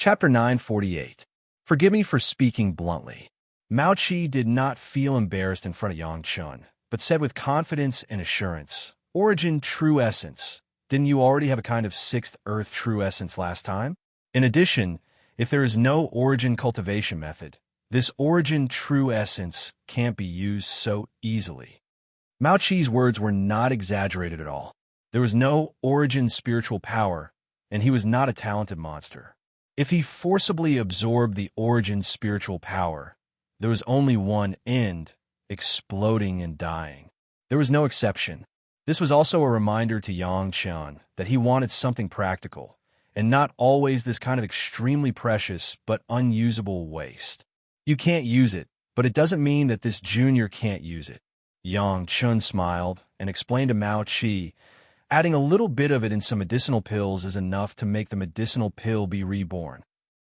Chapter 948. Forgive me for speaking bluntly. Mao Qi did not feel embarrassed in front of Yang Chun, but said with confidence and assurance, "Origin true essence. Didn't you already have a kind of sixth earth true essence last time? In addition, if there is no origin cultivation method, this origin true essence can't be used so easily." Mao Qi's words were not exaggerated at all. There was no origin spiritual power, and he was not a talented monster. If he forcibly absorbed the origin spiritual power, there was only one end: exploding and dying. There was no exception. This was also a reminder to Yang Qian that he wanted something practical, and not always this kind of extremely precious but unusable waste. You can't use it, but it doesn't mean that this junior can't use it. Yang Chun smiled and explained to Mao Qi, "Adding a little bit of it in some medicinal pills is enough to make the medicinal pill be reborn."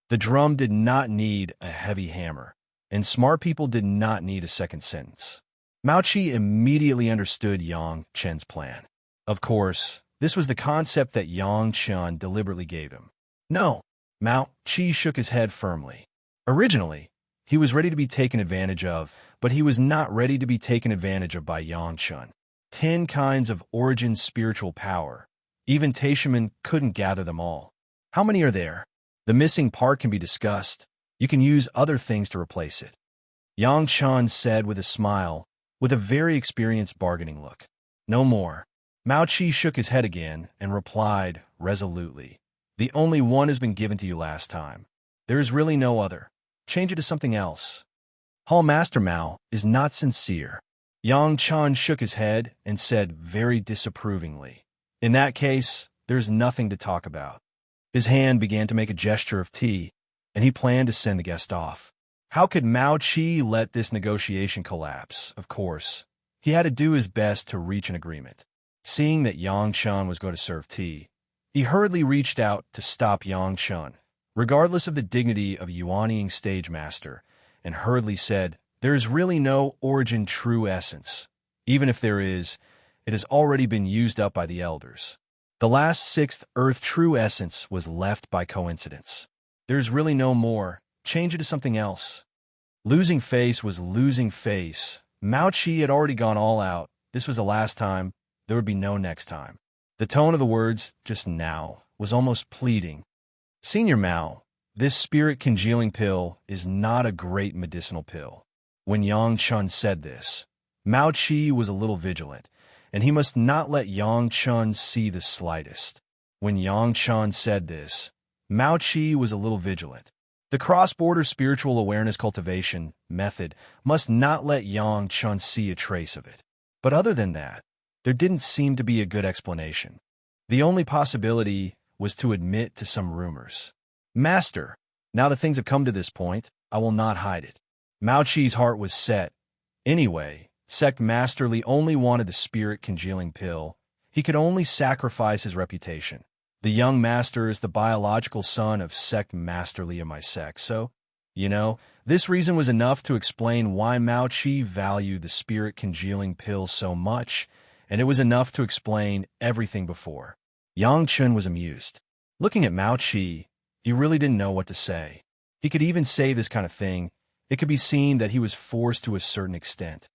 The drum did not need a heavy hammer, and smart people did not need a second sentence. Mao Qi immediately understood Yang Chen's plan. Of course, this was the concept that Yang Chen deliberately gave him. No, Mao Qi shook his head firmly. Originally, he was ready to be taken advantage of, but he was not ready to be taken advantage of by Yang Chen. 10 kinds of origin spiritual power. Even Taishaman couldn't gather them all. How many are there? The missing part can be discussed. You can use other things to replace it. Yang Chen said with a smile, with a very experienced bargaining look. No more. Mao Qi shook his head again and replied resolutely, "The only one has been given to you last time. There is really no other. Change it to something else." Hall Master Mao is not sincere. Yang Chen shook his head and said very disapprovingly, "In that case, there's nothing to talk about." His hand began to make a gesture of tea, and he planned to send the guest off. How could Mao Qi let this negotiation collapse? Of course, he had to do his best to reach an agreement. Seeing that Yang Chen was going to serve tea, he hurriedly reached out to stop Yang Chen, regardless of the dignity of Yuanying stage master, and hurriedly said, "There is really no origin true essence. Even if there is, it has already been used up by the elders. The last sixth earth true essence was left by coincidence. There is really no more. Change it to something else." Losing face was losing face. Mao Qi had already gone all out. This was the last time. There would be no next time. The tone of the words, just now, was almost pleading. "Senior Mao, this spirit congealing pill is not a great medicinal pill." When Yang Chen said this, Mao Qi was a little vigilant, and he must not let Yang Chen see the slightest. When Yang Chen said this, Mao Qi was a little vigilant. The cross-border spiritual awareness cultivation method must not let Yang Chen see a trace of it. But other than that, there didn't seem to be a good explanation. The only possibility was to admit to some rumors. "Master, now that things have come to this point, I will not hide it." Mao Qi's heart was set. Anyway, Sect Masterly only wanted the spirit congealing pill. He could only sacrifice his reputation. The young master is the biological son of Sect Masterly of my sect, so, this reason was enough to explain why Mao Qi valued the spirit congealing pill so much, and it was enough to explain everything before. Yang Chen was amused. Looking at Mao Qi, he really didn't know what to say. He could even say this kind of thing. It could be seen that he was forced to a certain extent.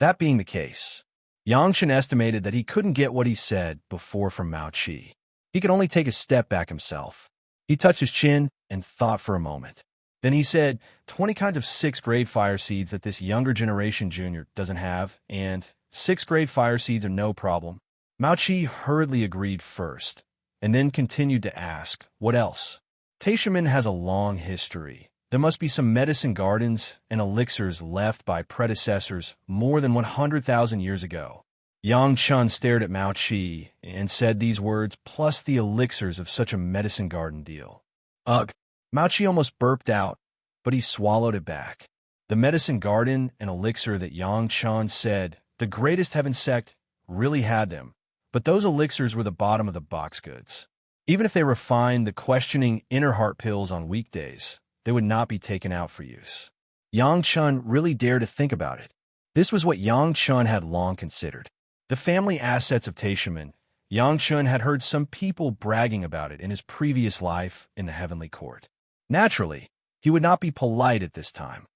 That being the case, Yang Chen estimated that he couldn't get what he said before from Mao Qi. He could only take a step back himself. He touched his chin and thought for a moment. Then he said, 20 kinds of 6th grade fire seeds that this younger generation junior doesn't have, and 6th grade fire seeds are no problem. Mao Qi hurriedly agreed first, and then continued to ask, what else? Taishaman has a long history. There must be some medicine gardens and elixirs left by predecessors more than 100,000 years ago. Yang Chen stared at Mao Qi and said these words plus the elixirs of such a medicine garden deal. Ugh! Mao Qi almost burped out, but he swallowed it back. The medicine garden and elixir that Yang Chen said, the greatest heaven sect, really had them, but those elixirs were the bottom of the box goods. Even if they refined the questioning inner heart pills on weekdays, they would not be taken out for use. Yang Chen really dared to think about it. This was what Yang Chen had long considered. The family assets of Taishaman. Yang Chen had heard some people bragging about it in his previous life in the heavenly court. Naturally, he would not be polite at this time.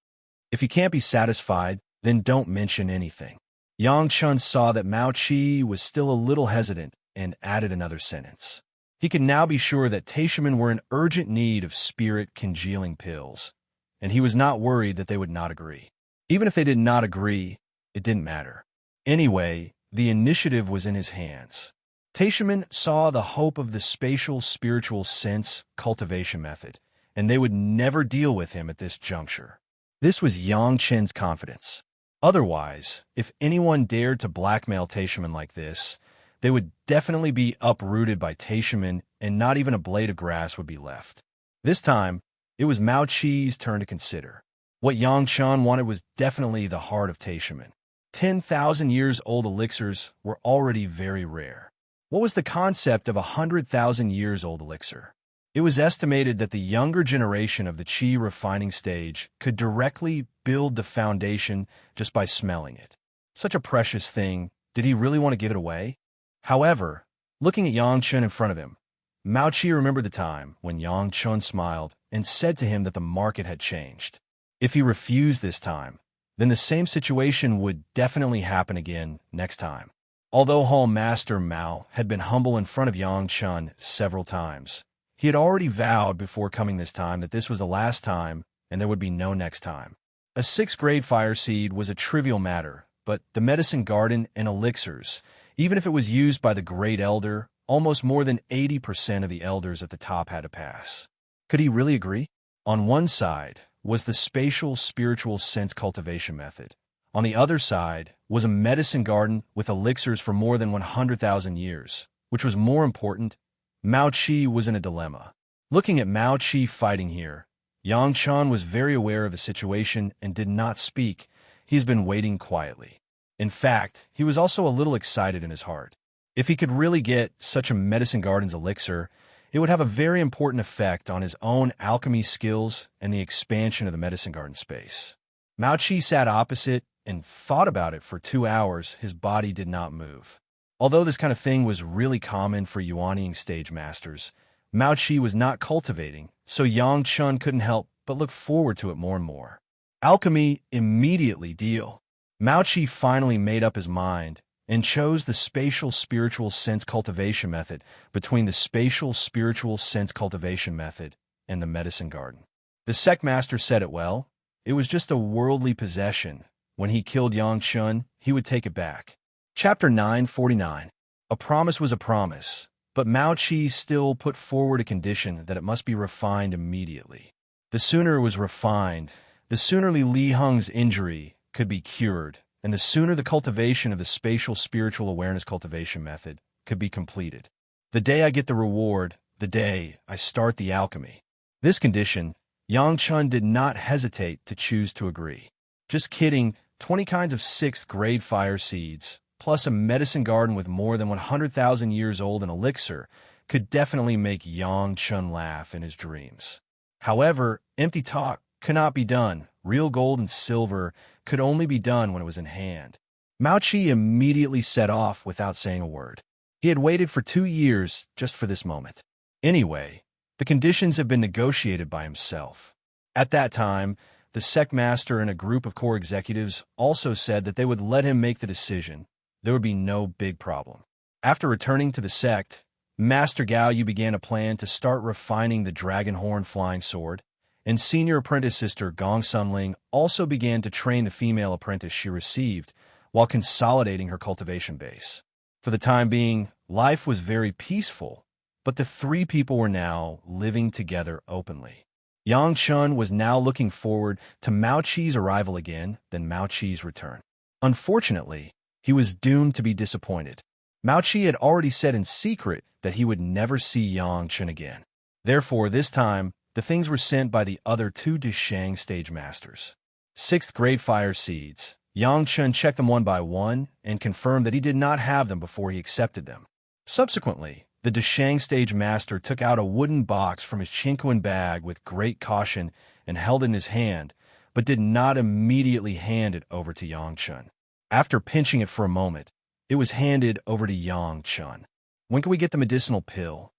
If you can't be satisfied, then don't mention anything. Yang Chun saw that Mao Qi was still a little hesitant and added another sentence. He could now be sure that Taishamen were in urgent need of spirit-congealing pills, and he was not worried that they would not agree. Even if they did not agree, it didn't matter. Anyway, the initiative was in his hands. Taishamen saw the hope of the spatial spiritual sense cultivation method, and they would never deal with him at this juncture. This was Yang Chen's confidence. Otherwise, if anyone dared to blackmail Taishamen like this, they would definitely be uprooted by Taishamen and not even a blade of grass would be left. This time, it was Mao Qi's turn to consider. What Yang Chen wanted was definitely the heart of Taishamen. 10,000 years old elixirs were already very rare. What was the concept of 100,000 years old elixir? It was estimated that the younger generation of the qi refining stage could directly build the foundation just by smelling it. Such a precious thing, did he really want to give it away? However, looking at Yang Chen in front of him, Mao Qi remembered the time when Yang Chen smiled and said to him that the market had changed. If he refused this time, then the same situation would definitely happen again next time. Although Hall Master Mao had been humble in front of Yang Chen several times, he had already vowed before coming this time that this was the last time and there would be no next time. A 6th grade fire seed was a trivial matter, but the medicine garden and elixirs, even if it was used by the great elder, almost more than 80% of the elders at the top had to pass. Could he really agree? On one side was the spatial spiritual sense cultivation method. On the other side was a medicine garden with elixirs for more than 100,000 years. Which was more important? Mao Qi was in a dilemma. Looking at Mao Qi fighting here, Yang Chen was very aware of the situation and did not speak. He has been waiting quietly. In fact, he was also a little excited in his heart. If he could really get such a medicine garden's elixir, it would have a very important effect on his own alchemy skills and the expansion of the medicine garden space. Mao Qi sat opposite and thought about it for 2 hours. His body did not move. Although this kind of thing was really common for Yuanying stage masters, Mao Qi was not cultivating, so Yang Chen couldn't help but look forward to it more and more. Alchemy immediately deal. Mao Qi finally made up his mind and chose the spatial spiritual sense cultivation method between the spatial spiritual sense cultivation method and the medicine garden. The sect master said it well. It was just a worldly possession. When he killed Yang Chen, he would take it back. Chapter 949. A promise was a promise, but Mao Qi still put forward a condition that it must be refined immediately. The sooner it was refined, the sooner Li Heng's injury could be cured, and the sooner the cultivation of the spatial spiritual awareness cultivation method could be completed. The day I get the reward, the day I start the alchemy. This condition, Yang Chen did not hesitate to choose to agree. Just kidding, 20 kinds of 6th grade fire seeds, plus a medicine garden with more than 100,000 years old in elixir, could definitely make Yang Chen laugh in his dreams. However, empty talk could not be done. Real gold and silver could only be done when it was in hand. Mao Qi immediately set off without saying a word. He had waited for 2 years just for this moment. Anyway, the conditions had been negotiated by himself. At that time, the sect master and a group of core executives also said that they would let him make the decision. There would be no big problem. After returning to the sect, Master Gao Yu began a plan to start refining the dragon horn flying sword, and senior apprentice sister Gong Sunling also began to train the female apprentice she received while consolidating her cultivation base. For the time being, life was very peaceful, but the 3 people were now living together openly. Yang Chen was now looking forward to Mao Qi's arrival again, then Mao Qi's return. Unfortunately, he was doomed to be disappointed. Mao Qi had already said in secret that he would never see Yang Chen again. Therefore, this time, the things were sent by the other 2 Deshang stage masters. 6th grade fire seeds. Yang Chen checked them one by one and confirmed that he did not have them before he accepted them. Subsequently, the Deshang stage master took out a wooden box from his Qingquan bag with great caution and held it in his hand, but did not immediately hand it over to Yang Chen. After pinching it for a moment, it was handed over to Yang Chen. When can we get the medicinal pill?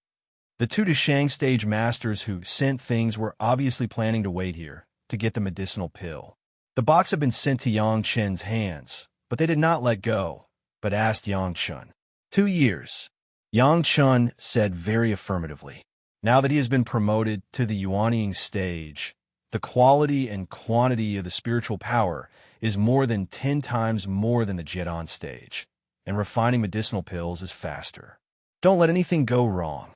The two Deshang stage masters who sent things were obviously planning to wait here to get the medicinal pill. The box had been sent to Yang Chen's hands, but they did not let go, but asked Yang Chen. 2 years. Yang Chen said very affirmatively. Now that he has been promoted to the Yuanying stage, the quality and quantity of the spiritual power is more than 10 times more than the Jidan stage, and refining medicinal pills is faster. Don't let anything go wrong.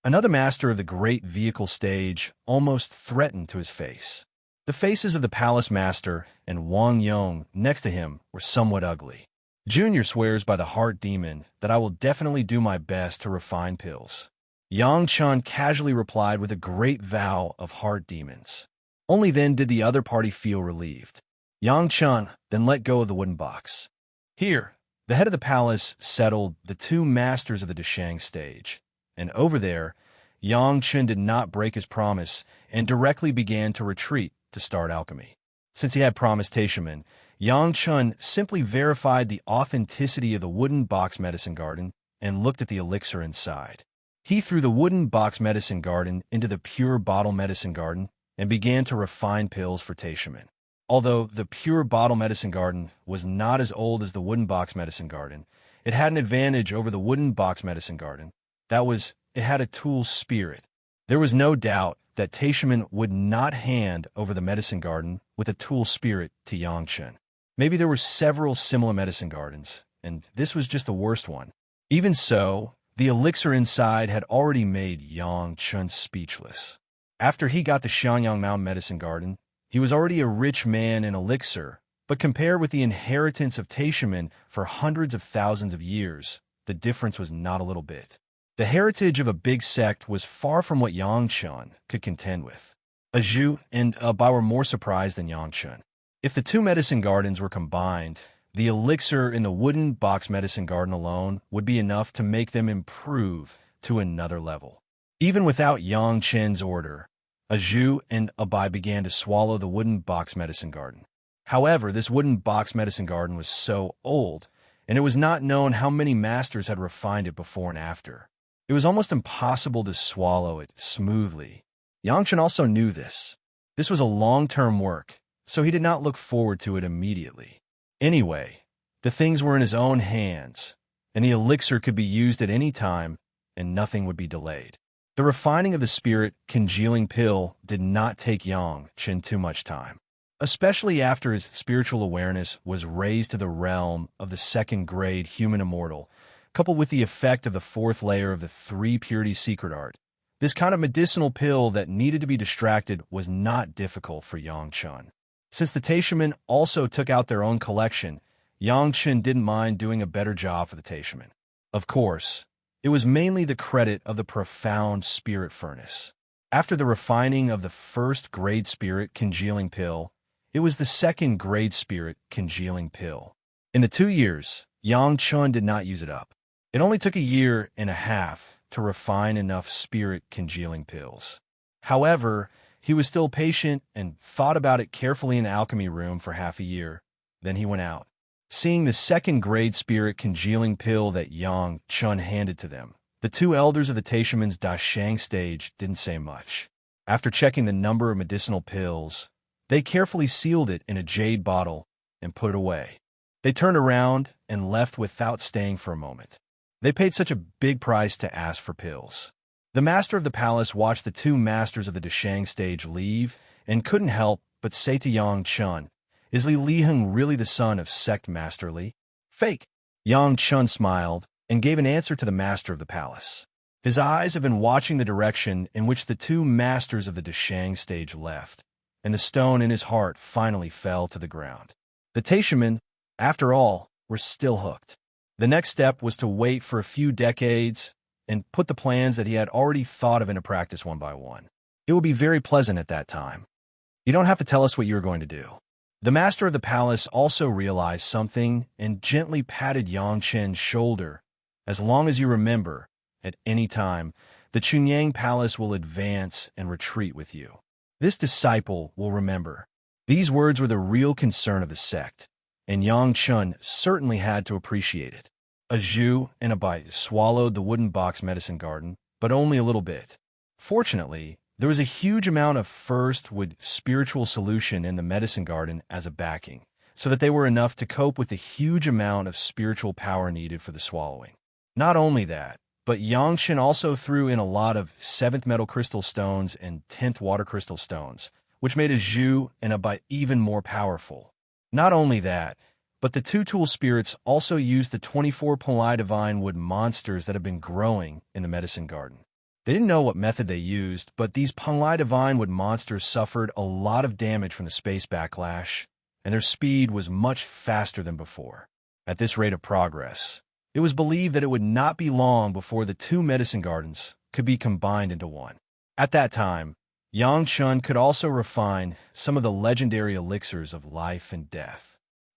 Another master of the great vehicle stage almost threatened to his face. The faces of the palace master and Wang Yong next to him were somewhat ugly. Junior swears by the heart demon that I will definitely do my best to refine pills. Yang Chen casually replied with a great vow of heart demons. Only then did the other party feel relieved. Yang Chen then let go of the wooden box. Here, the head of the palace settled the two masters of the Deshang stage, and over there, Yang Chen did not break his promise and directly began to retreat to start alchemy. Since he had promised Taishaman, Yang Chen simply verified the authenticity of the wooden box medicine garden and looked at the elixir inside. He threw the wooden box medicine garden into the pure bottle medicine garden and began to refine pills for Taishaman. Although the pure bottle medicine garden was not as old as the wooden box medicine garden, it had an advantage over the wooden box medicine garden. That was, it had a tool spirit. There was no doubt that Taishaman would not hand over the medicine garden with a tool spirit to Yang Chen. Maybe there were several similar medicine gardens, and this was just the worst one. Even so, the elixir inside had already made Yang Chen speechless. After he got the Shanyang Mountain medicine garden, he was already a rich man in elixir, but compared with the inheritance of Taishaman for hundreds of thousands of years, the difference was not a little bit. The heritage of a big sect was far from what Yang Chen could contend with. Zhu and Bai were more surprised than Yang Chen. If the two medicine gardens were combined, the elixir in the wooden box medicine garden alone would be enough to make them improve to another level. Even without Yang Chen's order, Zhu and Bai began to swallow the wooden box medicine garden. However, this wooden box medicine garden was so old, and it was not known how many masters had refined it before and after. It was almost impossible to swallow it smoothly. Yang Chen also knew this. This was a long-term work, so he did not look forward to it immediately. Anyway, the things were in his own hands, and the elixir could be used at any time, and nothing would be delayed. The refining of the spirit congealing pill did not take Yang Chen too much time, especially after his spiritual awareness was raised to the realm of the second-grade human immortal, coupled with the effect of the fourth layer of the three purity secret art. This kind of medicinal pill that needed to be distracted was not difficult for Yang Chen. Since the Taishaman also took out their own collection, Yang Chen didn't mind doing a better job for the Taishaman. Of course, it was mainly the credit of the profound spirit furnace. After the refining of the first-grade spirit congealing pill, it was the second-grade spirit congealing pill. In the 2 years, Yang Chen did not use it up. It only took 1.5 years to refine enough spirit congealing pills. However, he was still patient and thought about it carefully in the alchemy room for half a year. Then he went out. Seeing the second-grade spirit congealing pill that Yang Chen handed to them, the two elders of the Taishaman's Dashang stage didn't say much. After checking the number of medicinal pills, they carefully sealed it in a jade bottle and put it away. They turned around and left without staying for a moment. They paid such a big price to ask for pills. The master of the palace watched the two masters of the Deshang stage leave and couldn't help but say to Yang Chen, "Is Li Heng really the son of Sect Master Li?" "Fake." Yang Chen smiled and gave an answer to the master of the palace. His eyes have been watching the direction in which the two masters of the Deshang stage left, and the stone in his heart finally fell to the ground. The Taishaman, after all, were still hooked. The next step was to wait for a few decades and put the plans that he had already thought of into practice one by one. It will be very pleasant at that time. You don't have to tell us what you are going to do. The master of the palace also realized something and gently patted Yang Chen's shoulder. As long as you remember, at any time, the Chunyang Palace will advance and retreat with you. This disciple will remember. These words were the real concern of the sect, and Yang Chen certainly had to appreciate it. Zhu and Bai swallowed the wooden box medicine garden, but only a little bit. Fortunately, there was a huge amount of first wood spiritual solution in the medicine garden as a backing, so that they were enough to cope with the huge amount of spiritual power needed for the swallowing. Not only that, but Yangshan also threw in a lot of 7th metal crystal stones and 10th water crystal stones, which made a Zhu and a bite even more powerful. Not only that, but the two tool spirits also used the 24 Palai divine wood monsters that have been growing in the medicine garden. They didn't know what method they used, but these Palai divine wood monsters suffered a lot of damage from the space backlash, and their speed was much faster than before. At this rate of progress, it was believed that it would not be long before the two medicine gardens could be combined into one. At that time, Yangshan could also refine some of the legendary elixirs of life and death.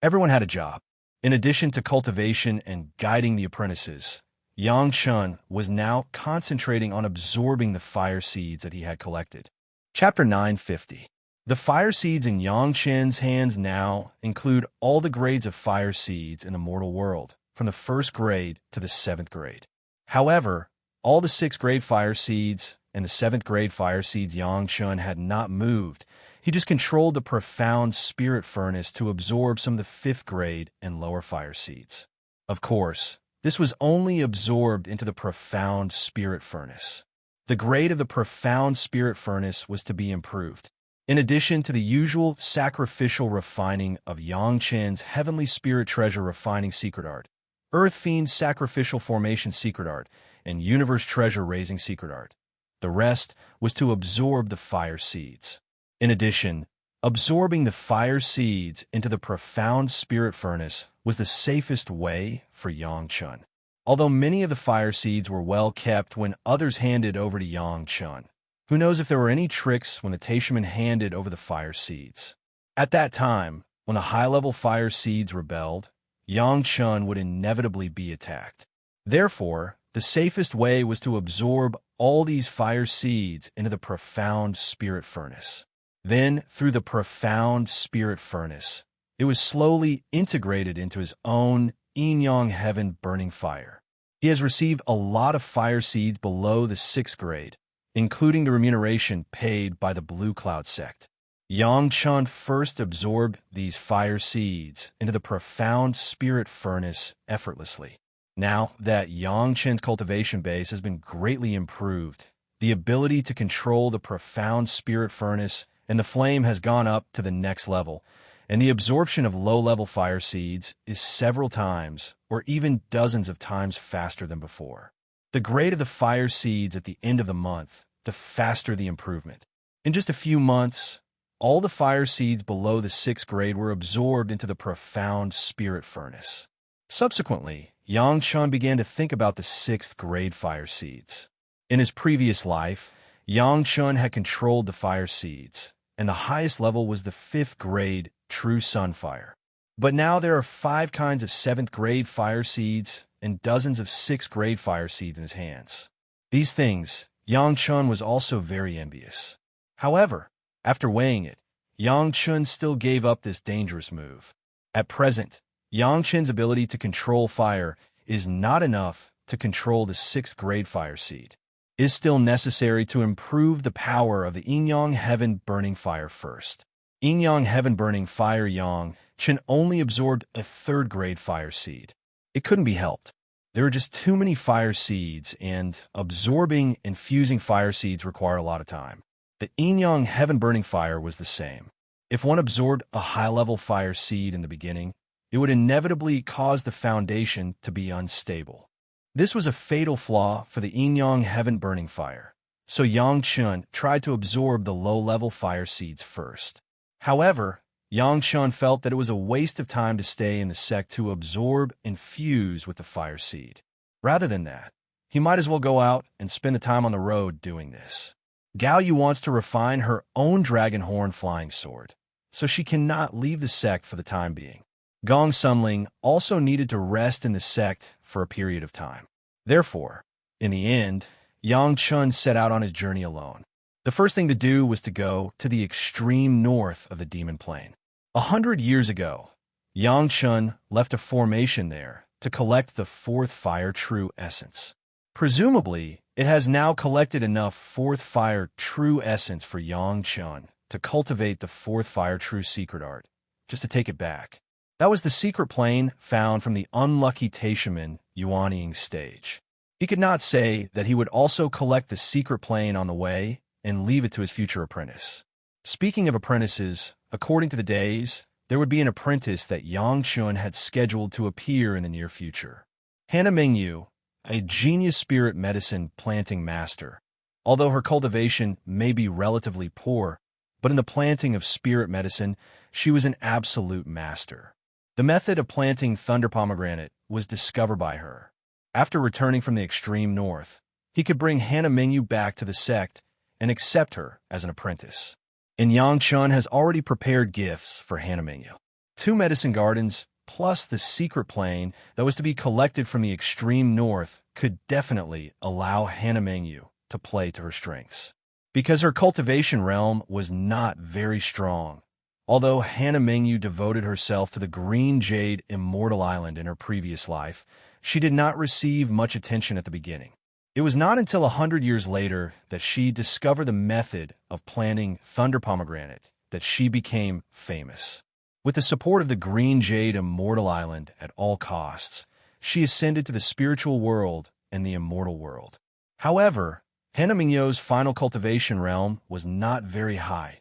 Everyone had a job. In addition to cultivation and guiding the apprentices, Yangshan was now concentrating on absorbing the fire seeds that he had collected. Chapter 950. The fire seeds in Yangshan's hands now include all the grades of fire seeds in the mortal world, from the 1st grade to the 7th grade. However, all the 6th grade fire seeds and the 7th grade fire seeds Yangshan had not moved. He just controlled the profound spirit furnace to absorb some of the 5th grade and lower fire seeds. Of course, this was only absorbed into the profound spirit furnace. The grade of the profound spirit furnace was to be improved. In addition to the usual sacrificial refining of Yangshan's heavenly spirit treasure refining secret art, Earth Fiend's sacrificial formation secret art, and universe treasure raising secret art, the rest was to absorb the fire seeds. In addition, absorbing the fire seeds into the profound spirit furnace was the safest way for Yangshan. Although many of the fire seeds were well kept when others handed over to Yangshan, who knows if there were any tricks when the Taishaman handed over the fire seeds. At that time, when the high-level fire seeds rebelled, Yangshan would inevitably be attacked. Therefore, the safest way was to absorb all these fire seeds into the profound spirit furnace. Then, through the profound spirit furnace, it was slowly integrated into his own yin-yang heaven burning fire. He has received a lot of fire seeds below the 6th grade, including the remuneration paid by the Blue Cloud sect. Yangshan first absorbed these fire seeds into the profound spirit furnace effortlessly. Now that Yangshan's cultivation base has been greatly improved, the ability to control the profound spirit furnace and the flame has gone up to the next level, and the absorption of low-level fire seeds is several times or even dozens of times faster than before. The greater the fire seeds at the end of the month, the faster the improvement. In just a few months, all the fire seeds below the 6th grade were absorbed into the profound spirit furnace. Subsequently, Yangshan began to think about the 6th grade fire seeds. In his previous life, Yangshan had controlled the fire seeds, and the highest level was the 5th grade true sunfire. But now there are 5 kinds of 7th grade fire seeds and dozens of 6th grade fire seeds in his hands. These things, Yangshan was also very envious. However, after weighing it, Yangshan still gave up this dangerous move. At present, Yangshan's ability to control fire is not enough to control the 6th grade fire seed. It is still necessary to improve the power of the yin-yang heaven burning fire first. Yin-yang heaven burning fire Yangshan only absorbed a 3rd grade fire seed. It couldn't be helped. There are just too many fire seeds, and absorbing and fusing fire seeds require a lot of time. The yin-yang heaven burning fire was the same. If one absorbed a high-level fire seed in the beginning, it would inevitably cause the foundation to be unstable. This was a fatal flaw for the yin-yang heaven burning fire, so Yangshan tried to absorb the low-level fire seeds first. However, Yangshan felt that it was a waste of time to stay in the sect to absorb and fuse with the fire seed. Rather than that, he might as well go out and spend the time on the road doing this. Gao Yu wants to refine her own dragon horn flying sword, so she cannot leave the sect for the time being. Gong Sunling also needed to rest in the sect for a period of time. Therefore, in the end, Yangshan set out on his journey alone. The first thing to do was to go to the extreme north of the Demon Plain. 100 years ago, Yangshan left a formation there to collect the 4th Fire True Essence. Presumably, It has now collected enough fourth fire true essence for Yang Chun to cultivate the fourth fire true secret art, just to take it back. That was the secret plane found from the unlucky Taishaman Yuanying stage. He could not say that he would also collect the secret plane on the way and leave it to his future apprentice. Speaking of apprentices, according to the days, there would be an apprentice that Yang Chun had scheduled to appear in the near future. Hannah Mingyu, a genius spirit medicine planting master. Although her cultivation may be relatively poor, but in the planting of spirit medicine, she was an absolute master. The method of planting thunder pomegranate was discovered by her. After returning from the extreme north, he could bring Hannah Mingyu back to the sect and accept her as an apprentice. And Yang Chun has already prepared gifts for Hannah Mingyu. 2 medicine gardens plus the secret plane that was to be collected from the extreme north could definitely allow Hannah Mingyu to play to her strengths. Because her cultivation realm was not very strong, although Hannah Mingyu devoted herself to the green jade Immortal Island in her previous life, she did not receive much attention at the beginning. It was not until 100 years later that she discovered the method of planting thunder pomegranate that she became famous. With the support of the green jade Immortal Island at all costs, she ascended to the spiritual world and the immortal world. However, Hannah Mingyu's final cultivation realm was not very high,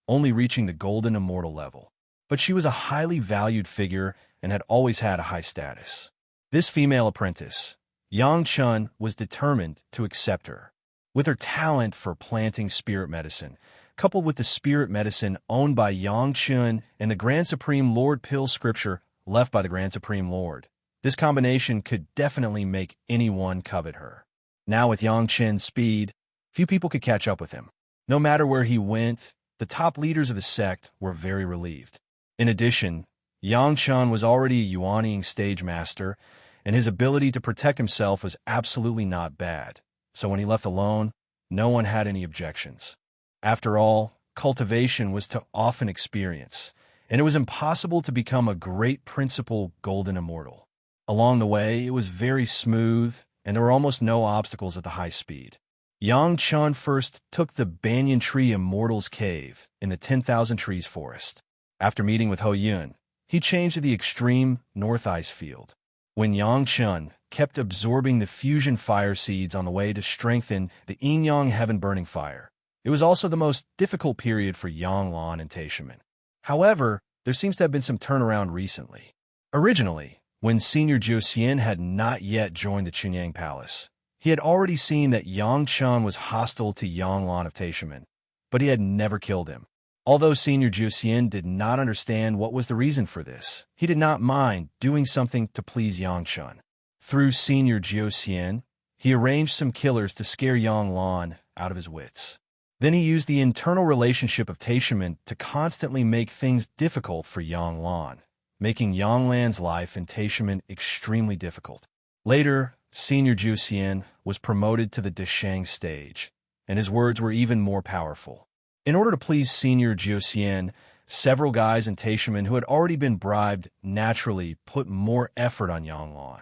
only reaching the golden immortal level. But she was a highly valued figure and had always had a high status. This female apprentice, Yang Chun, was determined to accept her. With her talent for planting spirit medicine, coupled with the spirit medicine owned by Yang Chun and the Grand Supreme Lord Pill scripture left by the Grand Supreme Lord, this combination could definitely make anyone covet her. Now with Yang Chun's speed, few people could catch up with him. No matter where he went, the top leaders of the sect were very relieved. In addition, Yang Chun was already a Yuanying stage master, and his ability to protect himself was absolutely not bad. So when he left alone, no one had any objections. After all, cultivation was to often experience, and it was impossible to become a great principal golden immortal. Along the way, it was very smooth, and there were almost no obstacles at the high speed. Yang Chun first took the Banyan Tree Immortal's Cave in the 10,000 Trees Forest. After meeting with Ho Yun, he changed to the extreme North Ice Field. When Yang Chun kept absorbing the fusion fire seeds on the way to strengthen the Yin-Yang heaven-burning fire, it was also the most difficult period for Yang Lan and Taishaman. However, there seems to have been some turnaround recently. Originally, when Senior Jiuxian had not yet joined the Chunyang Palace, he had already seen that Yang Chun was hostile to Yang Lan of Taishaman, but he had never killed him. Although Senior Jiuxian did not understand what was the reason for this, he did not mind doing something to please Yang Chun. Through Senior Jiuxian, he arranged some killers to scare Yang Lan out of his wits. Then he used the internal relationship of Taishaman to constantly make things difficult for Yang Lan, making Yang Lan's life in Taishaman extremely difficult. Later, Senior Jiuxian was promoted to the Deshang stage, and his words were even more powerful. In order to please Senior Jiuxian, several guys in Taishaman who had already been bribed naturally put more effort on Yang Lan,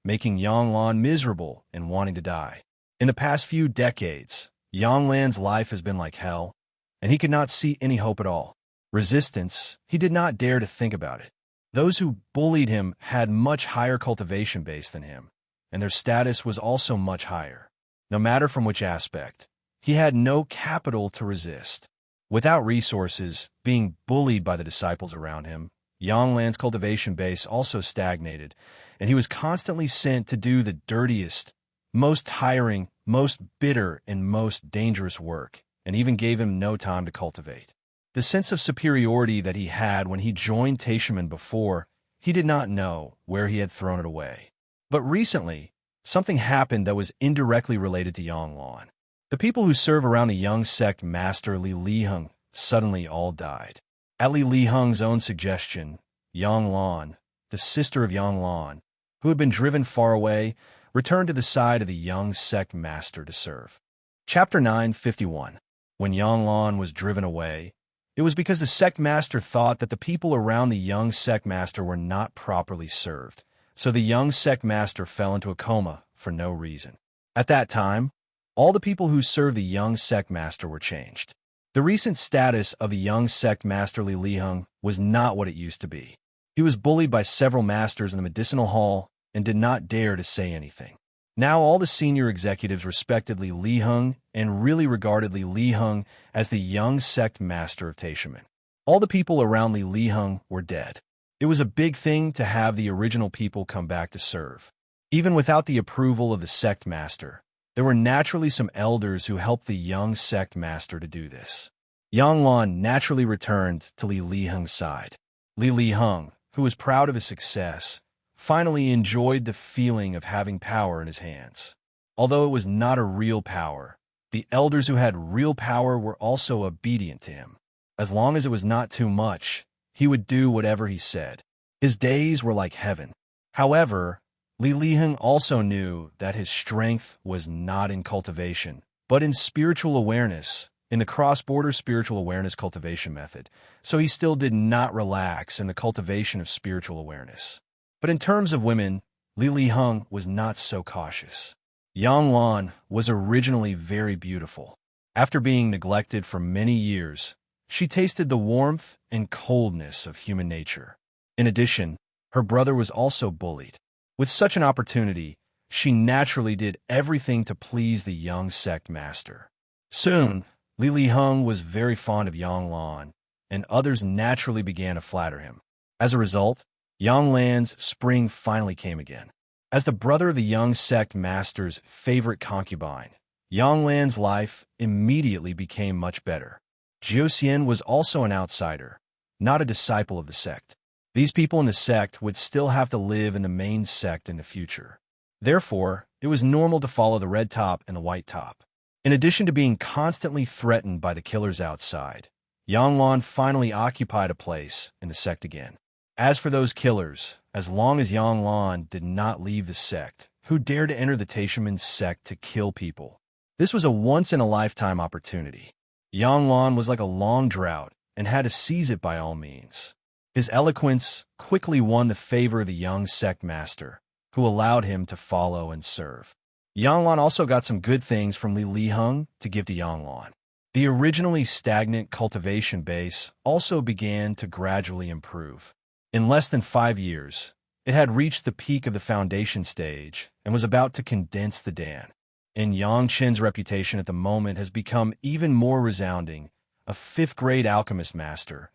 making Yang Lan miserable and wanting to die. In the past few decades, Yang Lan's life has been like hell, and he could not see any hope at all. Resistance, he did not dare to think about it. Those who bullied him had much higher cultivation base than him, and their status was also much higher. No matter from which aspect, he had no capital to resist. Without resources, being bullied by the disciples around him, Yang Lan's cultivation base also stagnated, and he was constantly sent to do the dirtiest, most tiring, most bitter, and most dangerous work, and even gave him no time to cultivate. The sense of superiority that he had when he joined Taishaman before, he did not know where he had thrown it away. But recently, something happened that was indirectly related to Yang Lan. The people who serve around the young sect master Li Liheng suddenly all died. At Li Liheng's own suggestion, Yang Lan, the sister of Yang Lan, who had been driven far away, returned to the side of the young sect master to serve. Chapter 951. When Yang Lan was driven away, it was because the sect master thought that the people around the young sect master were not properly served, so the young sect master fell into a coma for no reason. At that time, all the people who served the young sect master were changed. The recent status of the young sect master Li Liheng was not what it used to be. He was bullied by several masters in the medicinal hall and did not dare to say anything. Now all the senior executives respected Li Liheng and really regarded Li Liheng as the young sect master of Taishaman. All the people around Li Liheng were dead. It was a big thing to have the original people come back to serve. Even without the approval of the sect master, there were naturally some elders who helped the young sect master to do this. Yang Lan naturally returned to Li Liheng's side. Li Liheng, who was proud of his success, finally enjoyed the feeling of having power in his hands. Although it was not a real power, the elders who had real power were also obedient to him. As long as it was not too much, he would do whatever he said. His days were like heaven. However, Li Liheng also knew that his strength was not in cultivation, but in spiritual awareness, in the cross-border spiritual awareness cultivation method, so he still did not relax in the cultivation of spiritual awareness. But in terms of women, Li Liheng was not so cautious. Yang Lan was originally very beautiful. After being neglected for many years, she tasted the warmth and coldness of human nature. In addition, her brother was also bullied. With such an opportunity, she naturally did everything to please the young sect master. Soon, Li Liheng was very fond of Yang Lan, and others naturally began to flatter him. As a result, Yang Lan's spring finally came again. As the brother of the young sect master's favorite concubine, Yang Lan's life immediately became much better. Jiu Xian was also an outsider, not a disciple of the sect. These people in the sect would still have to live in the main sect in the future. Therefore, it was normal to follow the red top and the white top. In addition to being constantly threatened by the killers outside, Yang Lan finally occupied a place in the sect again. As for those killers, as long as Yang Lan did not leave the sect, who dared to enter the Taishaman sect to kill people? This was a once-in-a-lifetime opportunity. Yang Lan was like a long drought and had to seize it by all means. His eloquence quickly won the favor of the young sect master, who allowed him to follow and serve. Yang Lan also got some good things from Li Liheng to give to Yang Lan. The originally stagnant cultivation base also began to gradually improve. In less than 5 years, it had reached the peak of the foundation stage and was about to condense the Dan. And Yang Chen's reputation at the moment has become even more resounding, a 5th-grade alchemist master,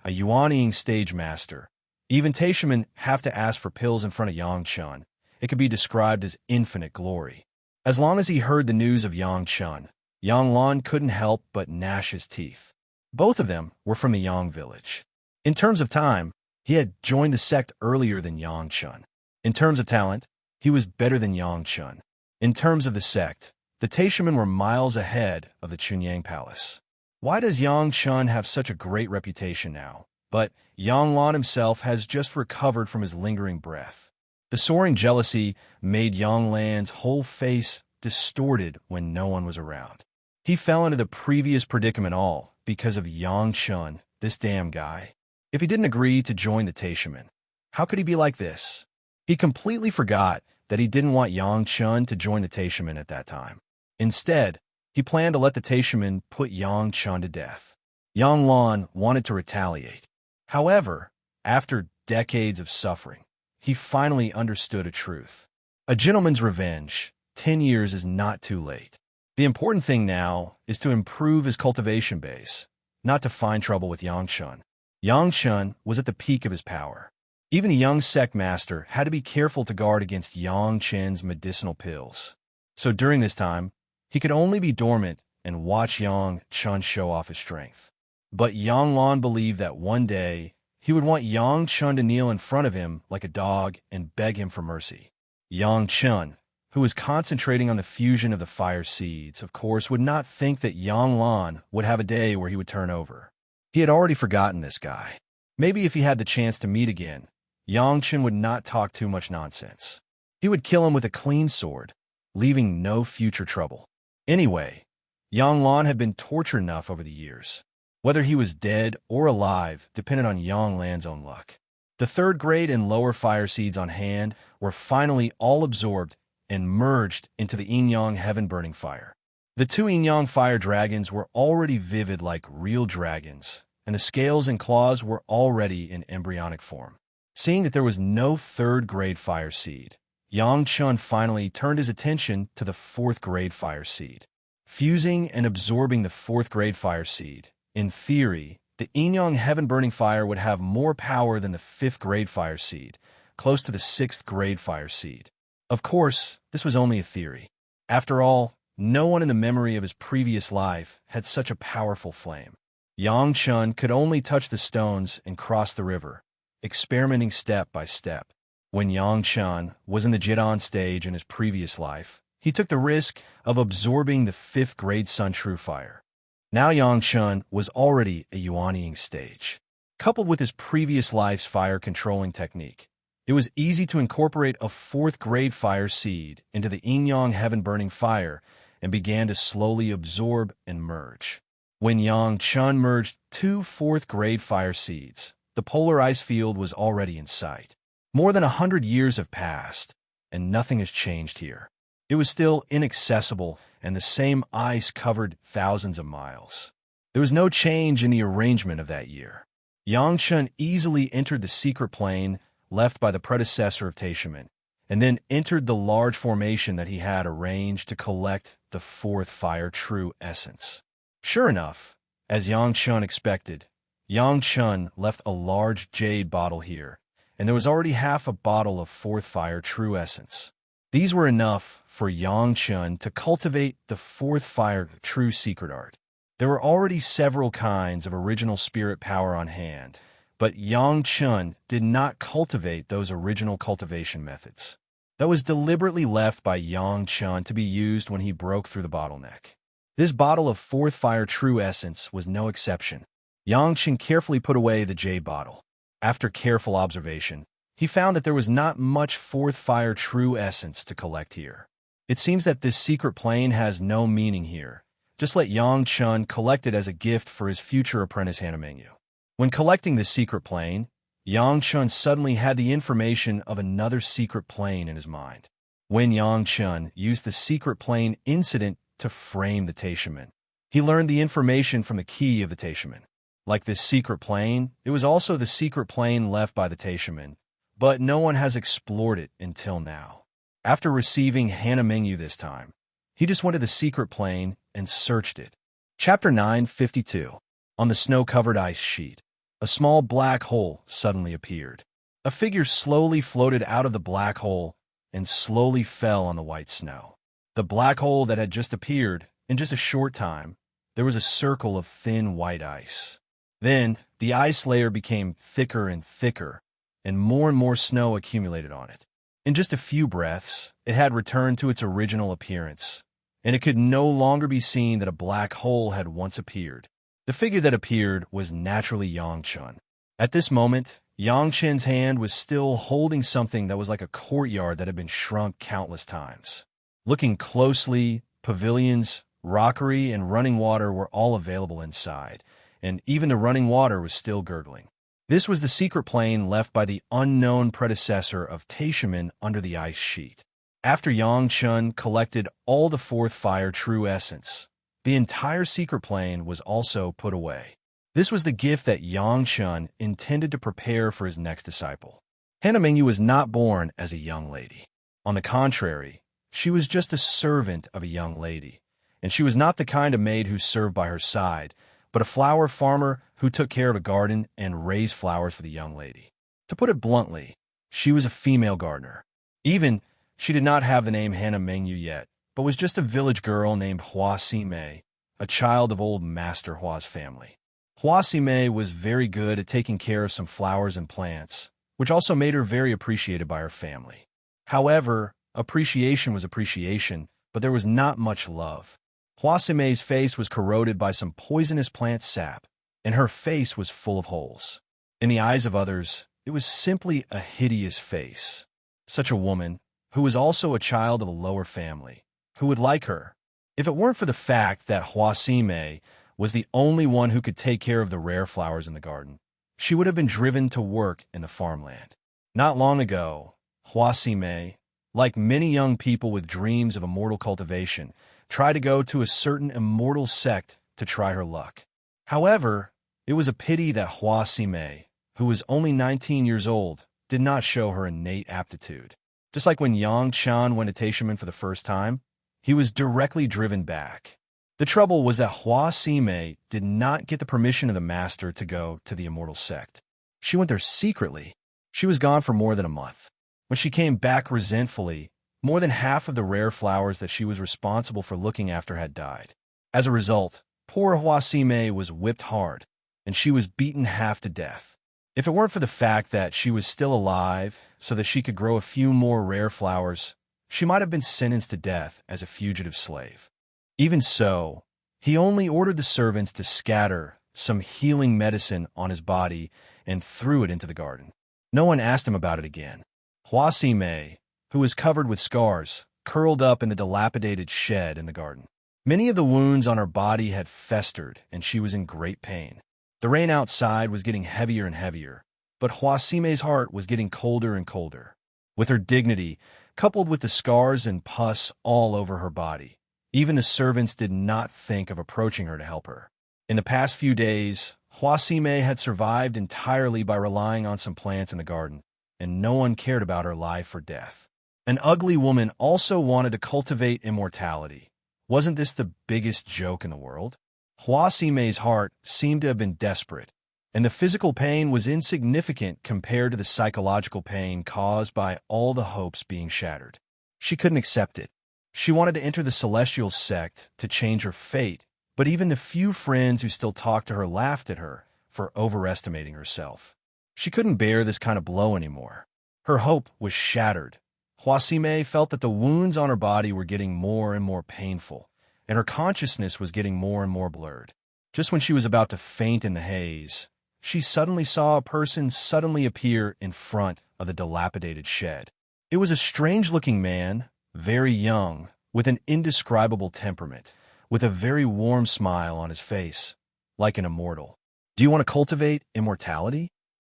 a Yuanying stage master. Even Taishaman have to ask for pills in front of Yang Chen. It could be described as infinite glory. As long as he heard the news of Yang Chen, Yang Lan couldn't help but gnash his teeth. Both of them were from the Yang village. In terms of time, he had joined the sect earlier than Yang Chen. In terms of talent, he was better than Yang Chen. In terms of the sect, the Taishaman were miles ahead of the Chunyang Palace. Why does Yang Chen have such a great reputation now? But Yang Lan himself has just recovered from his lingering breath. The soaring jealousy made Yang Lan's whole face distorted when no one was around. He fell into the previous predicament all because of Yang Chen, this damn guy. If he didn't agree to join the Taishaman, how could he be like this? He completely forgot that he didn't want Yang Chen to join the Taishaman at that time. Instead, he planned to let the Taishaman put Yang Chen to death. Yang Lan wanted to retaliate. However, after decades of suffering, he finally understood a truth. A gentleman's revenge, 10 years is not too late. The important thing now is to improve his cultivation base, not to find trouble with Yang Chen. Yang Chen was at the peak of his power. Even the young sect master had to be careful to guard against Yang Chen's medicinal pills. So during this time, he could only be dormant and watch Yang Chen show off his strength. But Yang Lan believed that one day, he would want Yang Chen to kneel in front of him like a dog and beg him for mercy. Yang Chen, who was concentrating on the fusion of the fire seeds, of course, would not think that Yang Lan would have a day where he would turn over. He had already forgotten this guy. Maybe if he had the chance to meet again, Yang Chen would not talk too much nonsense. He would kill him with a clean sword, leaving no future trouble. Anyway, Yang Lan had been tortured enough over the years. Whether he was dead or alive depended on Yang Lan's own luck. The 3rd grade and lower fire seeds on hand were finally all absorbed and merged into the yin-yang heaven-burning fire. The two yin-yang fire dragons were already vivid like real dragons, and the scales and claws were already in embryonic form. Seeing that there was no third-grade fire seed, Yang Chun finally turned his attention to the fourth-grade fire seed. Fusing and absorbing the fourth-grade fire seed, in theory, the yin-yang heaven-burning fire would have more power than the fifth-grade fire seed, close to the sixth-grade fire seed. Of course, this was only a theory. After all, no one in the memory of his previous life had such a powerful flame. Yang Chun could only touch the stones and cross the river, experimenting step by step. When Yang Chun was in the Jidan stage in his previous life, he took the risk of absorbing the fifth-grade Sun True Fire. Now Yang Chun was already a Yuanying stage. Coupled with his previous life's fire-controlling technique, it was easy to incorporate a fourth-grade fire seed into the yin-yang heaven-burning fire and began to slowly absorb and merge. When Yang Chun merged two fourth-grade fire seeds, the polar ice field was already in sight. More than 100 years have passed, and nothing has changed here. It was still inaccessible, and the same ice covered thousands of miles. There was no change in the arrangement of that year. Yang Chun easily entered the secret plane left by the predecessor of Taishaman, and then entered the large formation that he had arranged to collect the fourth fire true essence. Sure enough, as Yang Chun expected, Yang Chun left a large jade bottle here, and there was already half a bottle of fourth fire true essence. These were enough for Yang Chun to cultivate the fourth fire true secret art. There were already several kinds of original spirit power on hand, but Yang Chun did not cultivate those original cultivation methods. That was deliberately left by Yang Chun to be used when he broke through the bottleneck. This bottle of fourth fire true essence was no exception. Yang Chun carefully put away the jade bottle. After careful observation, he found that there was not much fourth fire true essence to collect here. It seems that this secret plane has no meaning here. Just let Yang Chun collect it as a gift for his future apprentice Hanamengyu. When collecting this secret plane, Yang Chun suddenly had the information of another secret plane in his mind. When Yang Chun used the secret plane incident to frame the Taishaman, he learned the information from the key of the Taishaman. Like this secret plane, it was also the secret plane left by the Taishaman, but no one has explored it until now. After receiving Hanamengyu this time, he just went to the secret plane and searched it. Chapter 952. On the snow-covered ice sheet, a small black hole suddenly appeared. A figure slowly floated out of the black hole and slowly fell on the white snow. The black hole that had just appeared, in just a short time, there was a circle of thin white ice. Then, the ice layer became thicker and thicker, and more snow accumulated on it. In just a few breaths, it had returned to its original appearance, and it could no longer be seen that a black hole had once appeared. The figure that appeared was naturally Yang Chun. At this moment, Yang Chun's hand was still holding something that was like a courtyard that had been shrunk countless times. Looking closely, pavilions, rockery, and running water were all available inside, and even the running water was still gurgling. This was the secret plane left by the unknown predecessor of Taishaman under the ice sheet. After Yang Chun collected all the fourth fire true essence, the entire secret plane was also put away. This was the gift that Yang Chun intended to prepare for his next disciple. Hanamengyu was not born as a young lady. On the contrary, she was just a servant of a young lady, and she was not the kind of maid who served by her side, but a flower farmer who took care of a garden and raised flowers for the young lady. To put it bluntly, she was a female gardener. Even, she did not have the name Hanamengyu yet, but was just a village girl named Hua Si-mei, a child of old Master Hua's family. Hua Si-mei was very good at taking care of some flowers and plants, which also made her very appreciated by her family. However, appreciation was appreciation, but there was not much love. Hua Si-mei's face was corroded by some poisonous plant sap, and her face was full of holes. In the eyes of others, it was simply a hideous face. Such a woman, who was also a child of a lower family, who would like her? If it weren't for the fact that Hua Si-mei was the only one who could take care of the rare flowers in the garden, she would have been driven to work in the farmland. Not long ago, Hua Si-mei, like many young people with dreams of immortal cultivation, tried to go to a certain immortal sect to try her luck. However, it was a pity that Hua Sime, who was only 19 years old, did not show her innate aptitude. Just like when Yang Chan went to Taishaman for the first time, he was directly driven back. The trouble was that Hua Sime did not get the permission of the master to go to the immortal sect. She went there secretly. She was gone for more than a month. When she came back resentfully, more than half of the rare flowers that she was responsible for looking after had died. As a result, poor Hua Sime was whipped hard, and she was beaten half to death. If it weren't for the fact that she was still alive so that she could grow a few more rare flowers, she might have been sentenced to death as a fugitive slave. Even so, he only ordered the servants to scatter some healing medicine on his body and threw it into the garden. No one asked him about it again. Hua Sime, who was covered with scars, curled up in the dilapidated shed in the garden. Many of the wounds on her body had festered, and she was in great pain. The rain outside was getting heavier and heavier, but Hua Sime's heart was getting colder and colder. With her dignity, coupled with the scars and pus all over her body, even the servants did not think of approaching her to help her. In the past few days, Hua Sime had survived entirely by relying on some plants in the garden, and no one cared about her life or death. An ugly woman also wanted to cultivate immortality. Wasn't this the biggest joke in the world? Hua Sime's heart seemed to have been desperate, and the physical pain was insignificant compared to the psychological pain caused by all the hopes being shattered. She couldn't accept it. She wanted to enter the celestial sect to change her fate, but even the few friends who still talked to her laughed at her for overestimating herself. She couldn't bear this kind of blow anymore. Her hope was shattered. Hua Sime felt that the wounds on her body were getting more and more painful, and her consciousness was getting more and more blurred. Just when she was about to faint in the haze, she suddenly saw a person suddenly appear in front of the dilapidated shed. It was a strange-looking man, very young, with an indescribable temperament, with a very warm smile on his face, like an immortal. "Do you want to cultivate immortality?"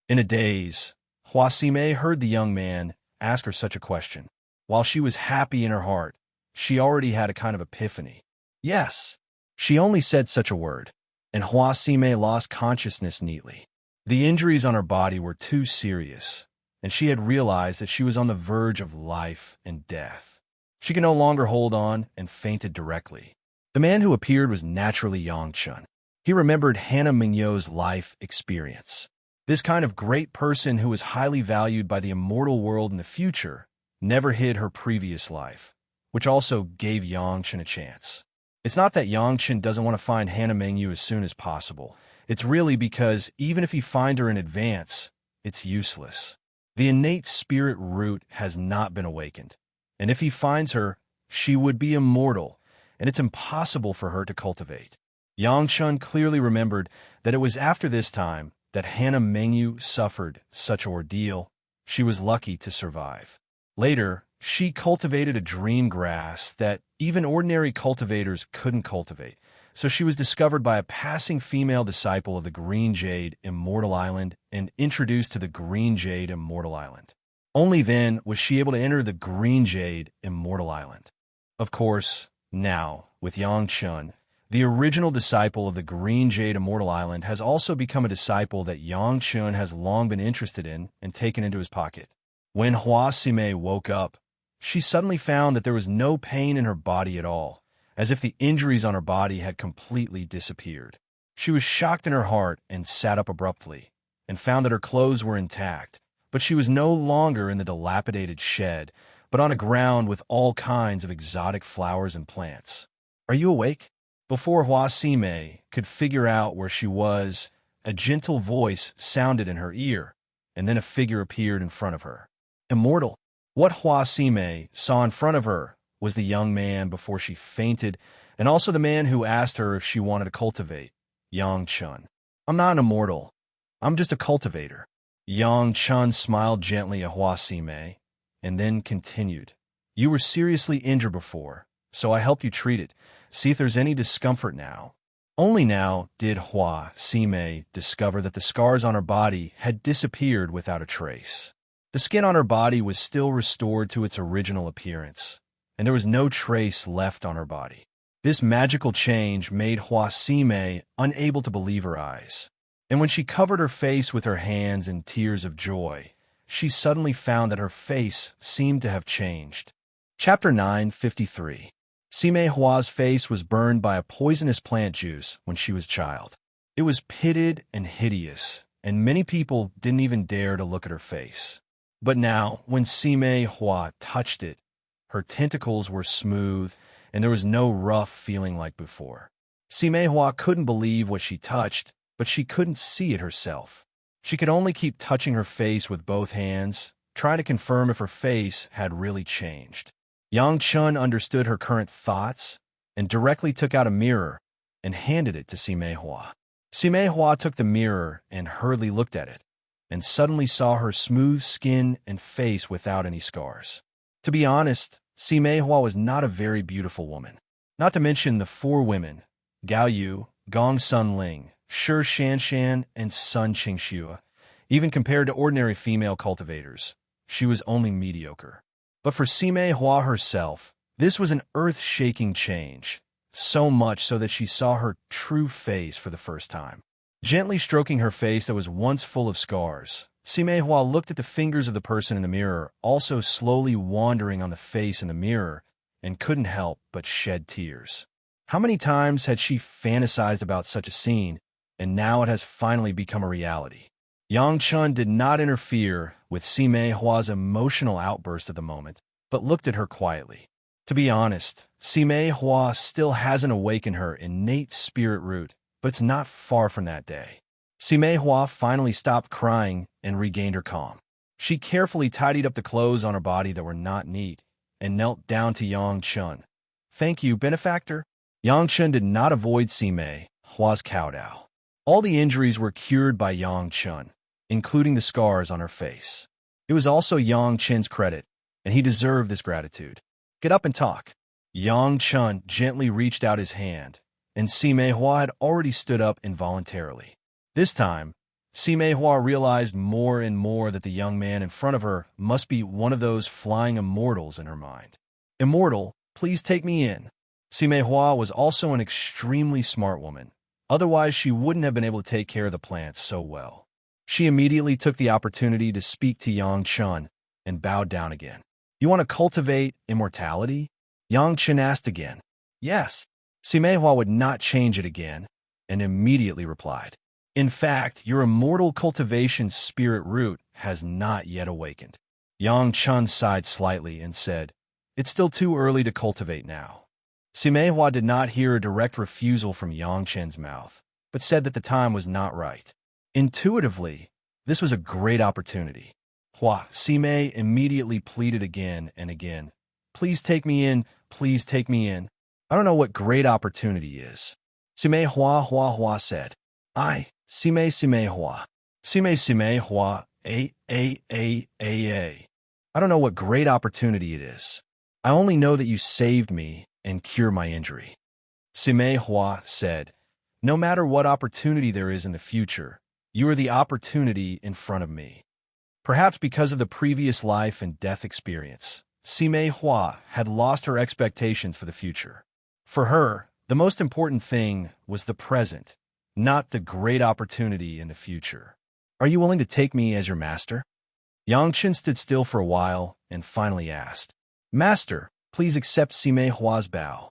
In a daze, Hua Sime heard the young man ask her such a question. While she was happy in her heart, she already had a kind of epiphany. Yes. She only said such a word, and Hua Sime lost consciousness neatly. The injuries on her body were too serious, and she had realized that she was on the verge of life and death. She could no longer hold on and fainted directly. The man who appeared was naturally Yang Chun. He remembered Hannah Mignot's life experience. This kind of great person who was highly valued by the immortal world in the future never hid her previous life, which also gave Yang Chun a chance. It's not that Yang Chun doesn't want to find Hannah Mingyu as soon as possible. It's really because even if he finds her in advance, it's useless. The innate spirit root has not been awakened. And if he finds her, she would be immortal, and it's impossible for her to cultivate. Yang Chun clearly remembered that it was after this time that Hannah Mingyu suffered such ordeal. She was lucky to survive. Later, she cultivated a dream grass that even ordinary cultivators couldn't cultivate, so she was discovered by a passing female disciple of the Green Jade Immortal Island and introduced to the Green Jade Immortal Island. Only then was she able to enter the Green Jade Immortal Island. Of course, now, with Yang Chun, the original disciple of the Green Jade Immortal Island has also become a disciple that Yang Chun has long been interested in and taken into his pocket. When Hua Sime woke up, she suddenly found that there was no pain in her body at all, as if the injuries on her body had completely disappeared. She was shocked in her heart and sat up abruptly, and found that her clothes were intact, but she was no longer in the dilapidated shed, but on a ground with all kinds of exotic flowers and plants. "Are you awake?" Before Hua Sime could figure out where she was, a gentle voice sounded in her ear, and then a figure appeared in front of her. Immortal. What Hua Sime saw in front of her was the young man before she fainted, and also the man who asked her if she wanted to cultivate, Yang Chun. "I'm not an immortal. I'm just a cultivator." Yang Chun smiled gently at Hua Sime, and then continued. "You were seriously injured before, so I helped you treat it. See if there's any discomfort now." Only now did Hua Sime discover that the scars on her body had disappeared without a trace. The skin on her body was still restored to its original appearance, and there was no trace left on her body. This magical change made Hua Sime unable to believe her eyes. And when she covered her face with her hands in tears of joy, she suddenly found that her face seemed to have changed. Chapter 953. Sime Hua's face was burned by a poisonous plant juice when she was a child. It was pitted and hideous, and many people didn't even dare to look at her face. But now, when Sime Hua touched it, her tentacles were smooth, and there was no rough feeling like before. Sime Hua couldn't believe what she touched, but she couldn't see it herself. She could only keep touching her face with both hands, trying to confirm if her face had really changed. Yang Chun understood her current thoughts and directly took out a mirror and handed it to Sime Hua. Sime Hua took the mirror and hurriedly looked at it, and suddenly saw her smooth skin and face without any scars. To be honest, Sime Hua was not a very beautiful woman. Not to mention the four women, Gao Yu, Gong Sun Ling, Shi Shanshan, and Sun Qingxue. Even compared to ordinary female cultivators, she was only mediocre. But for Sime Hua herself, this was an earth-shaking change, so much so that she saw her true face for the first time. Gently stroking her face that was once full of scars, Sime Hua looked at the fingers of the person in the mirror, also slowly wandering on the face in the mirror, and couldn't help but shed tears. How many times had she fantasized about such a scene, and now it has finally become a reality? Yang Chun did not interfere with Sime Hua's emotional outburst at the moment, but looked at her quietly. To be honest, Sime Hua still hasn't awakened her innate spirit root, but it's not far from that day. Sime Hua finally stopped crying and regained her calm. She carefully tidied up the clothes on her body that were not neat and knelt down to Yang Chun. "Thank you, benefactor." Yang Chun did not avoid Sime Hua's kowtow. All the injuries were cured by Yang Chun, including the scars on her face. It was also Yang Chun's credit, and he deserved this gratitude. "Get up and talk." Yang Chun gently reached out his hand, and Sime Hua had already stood up involuntarily. This time, Sime Hua realized more and more that the young man in front of her must be one of those flying immortals in her mind. "Immortal, please take me in." Sime Hua was also an extremely smart woman. Otherwise, she wouldn't have been able to take care of the plants so well. She immediately took the opportunity to speak to Yang Chun and bowed down again. "You want to cultivate immortality?" Yang Chun asked again. "Yes." Sime Hua would not change it again, and immediately replied, "In fact, your immortal cultivation spirit root has not yet awakened." Yang Chun sighed slightly and said, "It's still too early to cultivate now." Sime Hua did not hear a direct refusal from Yang Chun's mouth, but said that the time was not right. Intuitively, this was a great opportunity. Hua Sime immediately pleaded again and again, "Please take me in, please take me in." "I don't know what great opportunity is." Sime Hua said. Sime Hua. Sime Hua, a. I don't know what great opportunity it is. I only know that you saved me and cured my injury. Sime Hua said, "No matter what opportunity there is in the future, you are the opportunity in front of me." Perhaps because of the previous life and death experience, Sime Hua had lost her expectations for the future. For her, the most important thing was the present, not the great opportunity in the future. "Are you willing to take me as your master?" Yang Chun stood still for a while and finally asked, "Master, please accept Sime Hua's bow."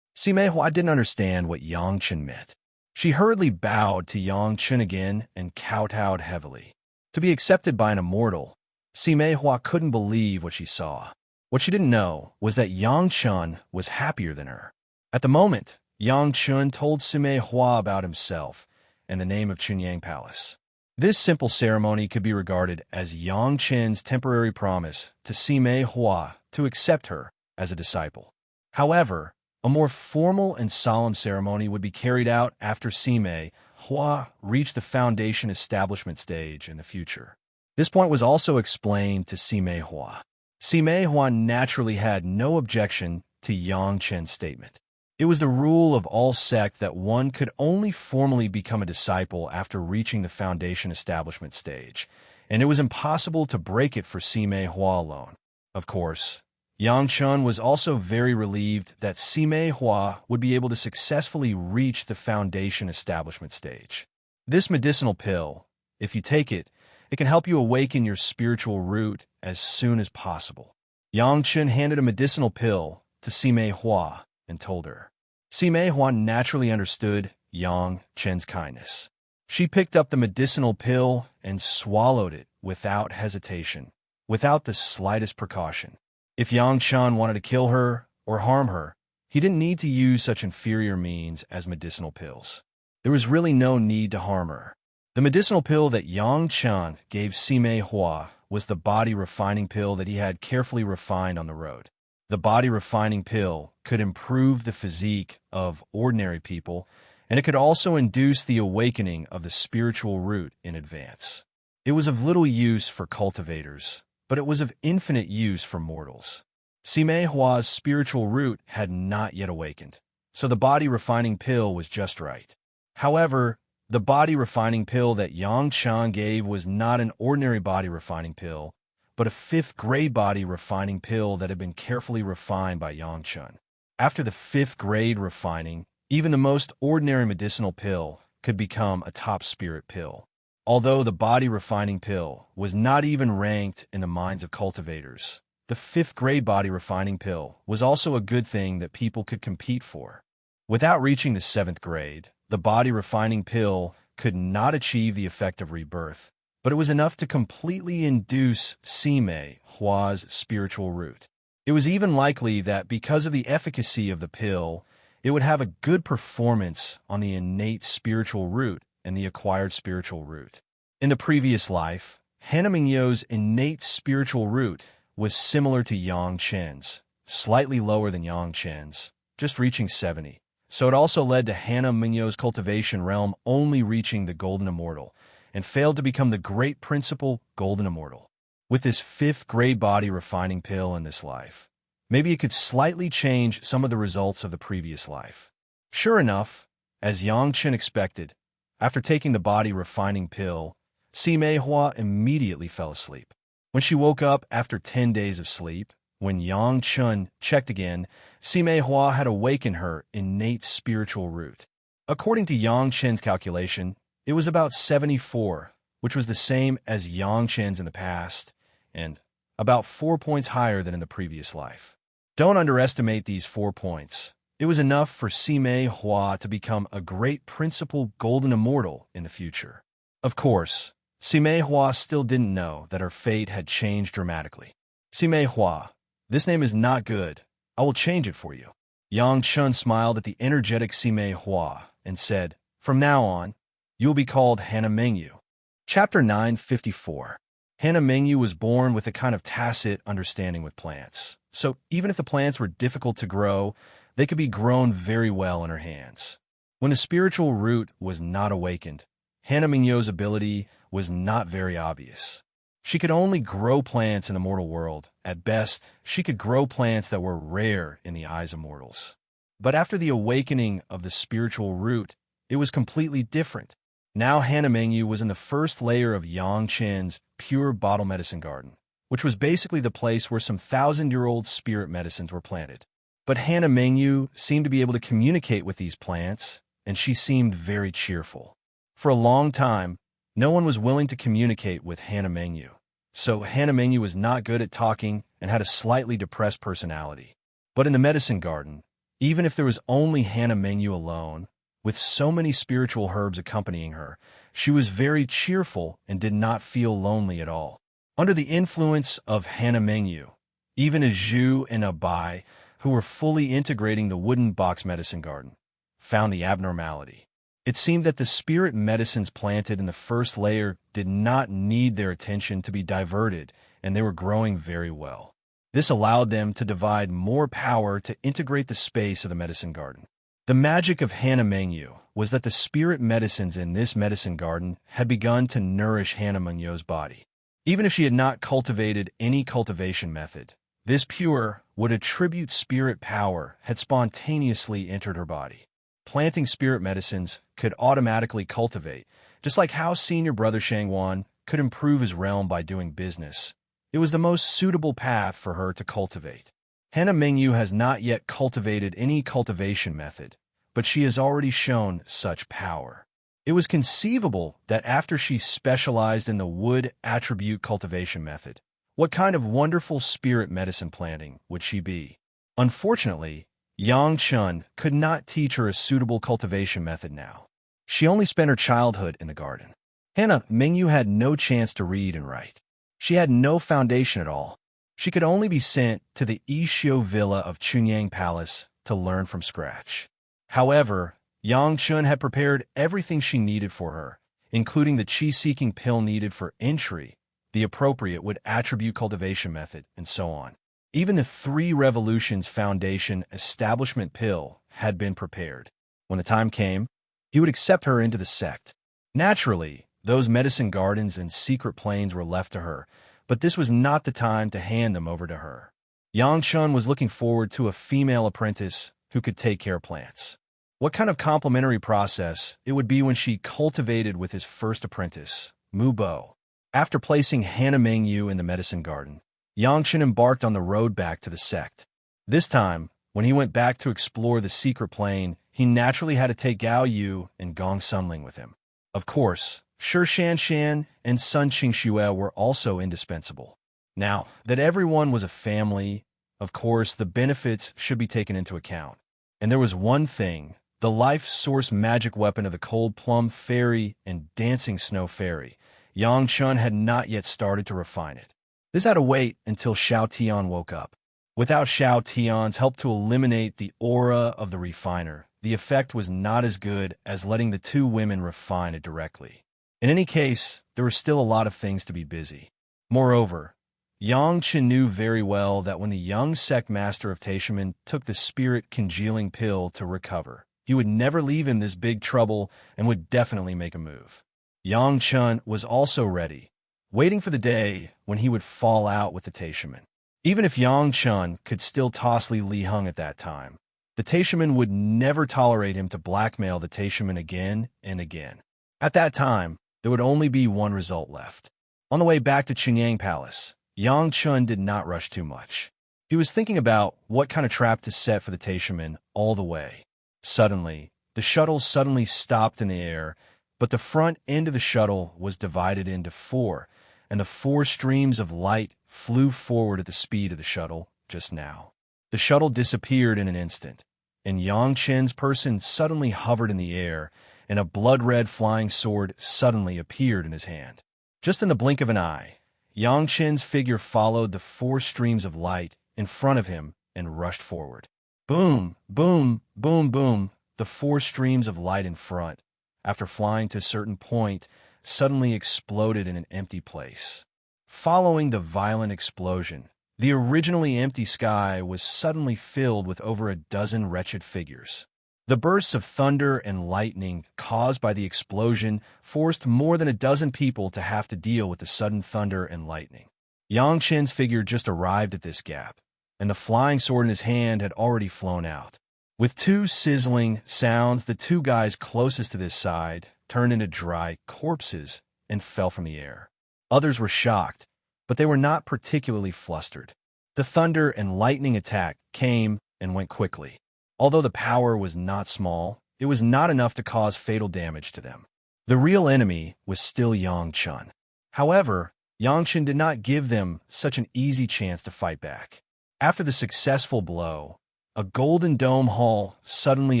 Sime Hua didn't understand what Yang Chun meant. She hurriedly bowed to Yang Chun again and kowtowed heavily. To be accepted by an immortal, Sime Hua couldn't believe what she saw. What she didn't know was that Yang Chun was happier than her. At the moment, Yang Chun told Sime Hua about himself and the name of Chunyang Palace. This simple ceremony could be regarded as Yang Chun's temporary promise to Sime Hua to accept her as a disciple. However, a more formal and solemn ceremony would be carried out after Sime Hua reached the foundation establishment stage in the future. This point was also explained to Sime Hua. Sime Hua naturally had no objection to Yang Chun's statement. It was the rule of all sects that one could only formally become a disciple after reaching the foundation establishment stage, and it was impossible to break it for Sime Hua alone. Of course, Yang Chun was also very relieved that Sime Hua would be able to successfully reach the foundation establishment stage. This medicinal pill, if you take it, it can help you awaken your spiritual root as soon as possible. Yang Chun handed a medicinal pill to Sime Hua and told her. Sime Hua naturally understood Yang Chun's kindness. She picked up the medicinal pill and swallowed it without hesitation, without the slightest precaution. If Yang Chun wanted to kill her or harm her, he didn't need to use such inferior means as medicinal pills. There was really no need to harm her. The medicinal pill that Yang Chun gave Sime Hua was the body refining pill that he had carefully refined on the road. The body refining pill could improve the physique of ordinary people, and it could also induce the awakening of the spiritual root in advance. It was of little use for cultivators, but it was of infinite use for mortals. Sime Hua's spiritual root had not yet awakened, so the body refining pill was just right. However, the body refining pill that Yang Chun gave was not an ordinary body refining pill, but a fifth-grade body refining pill that had been carefully refined by Yang Chun. After the fifth-grade refining, even the most ordinary medicinal pill could become a top spirit pill. Although the body refining pill was not even ranked in the minds of cultivators, the fifth-grade body refining pill was also a good thing that people could compete for. Without reaching the seventh grade, the body refining pill could not achieve the effect of rebirth, but it was enough to completely induce Sime Hua's spiritual root. It was even likely that because of the efficacy of the pill, it would have a good performance on the innate spiritual root and the acquired spiritual root. In the previous life, Hannah Mingyo's innate spiritual root was similar to Yang Chen's, slightly lower than Yang Chen's, just reaching 70. So it also led to Hannah Mingyo's cultivation realm only reaching the Golden Immortal, and failed to become the great principal Golden Immortal. With this fifth-grade body refining pill in this life, maybe it could slightly change some of the results of the previous life. Sure enough, as Yang Chen expected, after taking the body refining pill, Sime Hua immediately fell asleep. When she woke up after 10 days of sleep, when Yang Chun checked again, Sime Hua had awakened her innate spiritual root. According to Yang Chen's calculation, it was about 74, which was the same as Yang Chen's in the past, and about 4 points higher than in the previous life. Don't underestimate these 4 points. It was enough for Sime Hua to become a great principal Golden Immortal in the future. Of course, Sime Hua still didn't know that her fate had changed dramatically. Sime Hua, this name is not good. I will change it for you. Yang Chun smiled at the energetic Sime Hua and said, "From now on, you will be called Hannah Mingyu." Chapter 954. Hannah Mingyu was born with a kind of tacit understanding with plants. So even if the plants were difficult to grow, they could be grown very well in her hands. When the spiritual root was not awakened, Hannah Mingyu's ability was not very obvious. She could only grow plants in the mortal world. At best, she could grow plants that were rare in the eyes of mortals. But after the awakening of the spiritual root, it was completely different. Now Hannah Mingyu was in the first layer of Yang Chen's pure bottle medicine garden, which was basically the place where some 1,000-year-old spirit medicines were planted. But Hannah Mingyu seemed to be able to communicate with these plants, and she seemed very cheerful. For a long time, no one was willing to communicate with Hannah Mingyu. So Hannah Mingyu was not good at talking and had a slightly depressed personality. But in the medicine garden, even if there was only Hannah Mingyu alone, with so many spiritual herbs accompanying her, she was very cheerful and did not feel lonely at all. Under the influence of Hannah Mingyu, even Zhu and Abai, who were fully integrating the wooden box medicine garden, found the abnormality. It seemed that the spirit medicines planted in the first layer did not need their attention to be diverted, and they were growing very well. This allowed them to divide more power to integrate the space of the medicine garden. The magic of Hannah Mingyu was that the spirit medicines in this medicine garden had begun to nourish Hannah Mingyu's body. Even if she had not cultivated any cultivation method, this pure, would attribute spirit power had spontaneously entered her body. Planting spirit medicines could automatically cultivate, just like how senior brother Shangwan could improve his realm by doing business. It was the most suitable path for her to cultivate. Hannah Mingyu has not yet cultivated any cultivation method, but she has already shown such power. It was conceivable that after she specialized in the wood attribute cultivation method, what kind of wonderful spirit medicine planting would she be? Unfortunately, Yang Chun could not teach her a suitable cultivation method now. She only spent her childhood in the garden. Hannah Mingyu had no chance to read and write. She had no foundation at all. She could only be sent to the Ishio Villa of Chunyang Palace to learn from scratch. However, Yang Chun had prepared everything she needed for her, including the chi-seeking pill needed for entry, the appropriate wood attribute cultivation method, and so on. Even the 3 Revolutions Foundation establishment pill had been prepared. When the time came, he would accept her into the sect. Naturally, those medicine gardens and secret planes were left to her, but this was not the time to hand them over to her. Yang Chun was looking forward to a female apprentice who could take care of plants. What kind of complementary process it would be when she cultivated with his first apprentice, Mu Bo. After placing Hannah Mingyu in the medicine garden, Yang Chun embarked on the road back to the sect. This time, when he went back to explore the secret plane, he naturally had to take Gao Yu and Gong Sunling with him. Of course, Shi Shanshan and Sun Qingxue were also indispensable. Now that everyone was a family, of course, the benefits should be taken into account. And there was one thing, the life source magic weapon of the Cold Plum Fairy and Dancing Snow Fairy. Yang Chun had not yet started to refine it. This had to wait until Xiao Tian woke up. Without Xiao Tian's help to eliminate the aura of the refiner, the effect was not as good as letting the 2 women refine it directly. In any case, there were still a lot of things to be busy. Moreover, Yang Chun knew very well that when the young sect master of Taishaman took the spirit congealing pill to recover, he would never leave him this big trouble and would definitely make a move. Yang Chun was also ready, waiting for the day when he would fall out with the Taishaman. Even if Yang Chun could still toss Li Hung at that time, the Taishaman would never tolerate him to blackmail the Taishaman again and again. At that time, there would only be one result left. On the way back to Chunyang Palace, Yang Chun did not rush too much. He was thinking about what kind of trap to set for the Taishaman all the way. Suddenly, the shuttle suddenly stopped in the air, but the front end of the shuttle was divided into 4, and the 4 streams of light flew forward at the speed of the shuttle just now. The shuttle disappeared in an instant, and Yang Chen's person suddenly hovered in the air, and a blood-red flying sword suddenly appeared in his hand. Just in the blink of an eye, Yang Chen's figure followed the 4 streams of light in front of him and rushed forward. Boom, boom, boom, boom, the 4 streams of light in front, after flying to a certain point, suddenly exploded in an empty place. Following the violent explosion, the originally empty sky was suddenly filled with over a dozen wretched figures. The bursts of thunder and lightning caused by the explosion forced more than a dozen people to have to deal with the sudden thunder and lightning. Yang Chen's figure just arrived at this gap, and the flying sword in his hand had already flown out. With 2 sizzling sounds, the 2 guys closest to this side turned into dry corpses and fell from the air. Others were shocked, but they were not particularly flustered. The thunder and lightning attack came and went quickly. Although the power was not small, it was not enough to cause fatal damage to them. The real enemy was still Yang Chun. However, Yang Chun did not give them such an easy chance to fight back. After the successful blow, a golden dome hall suddenly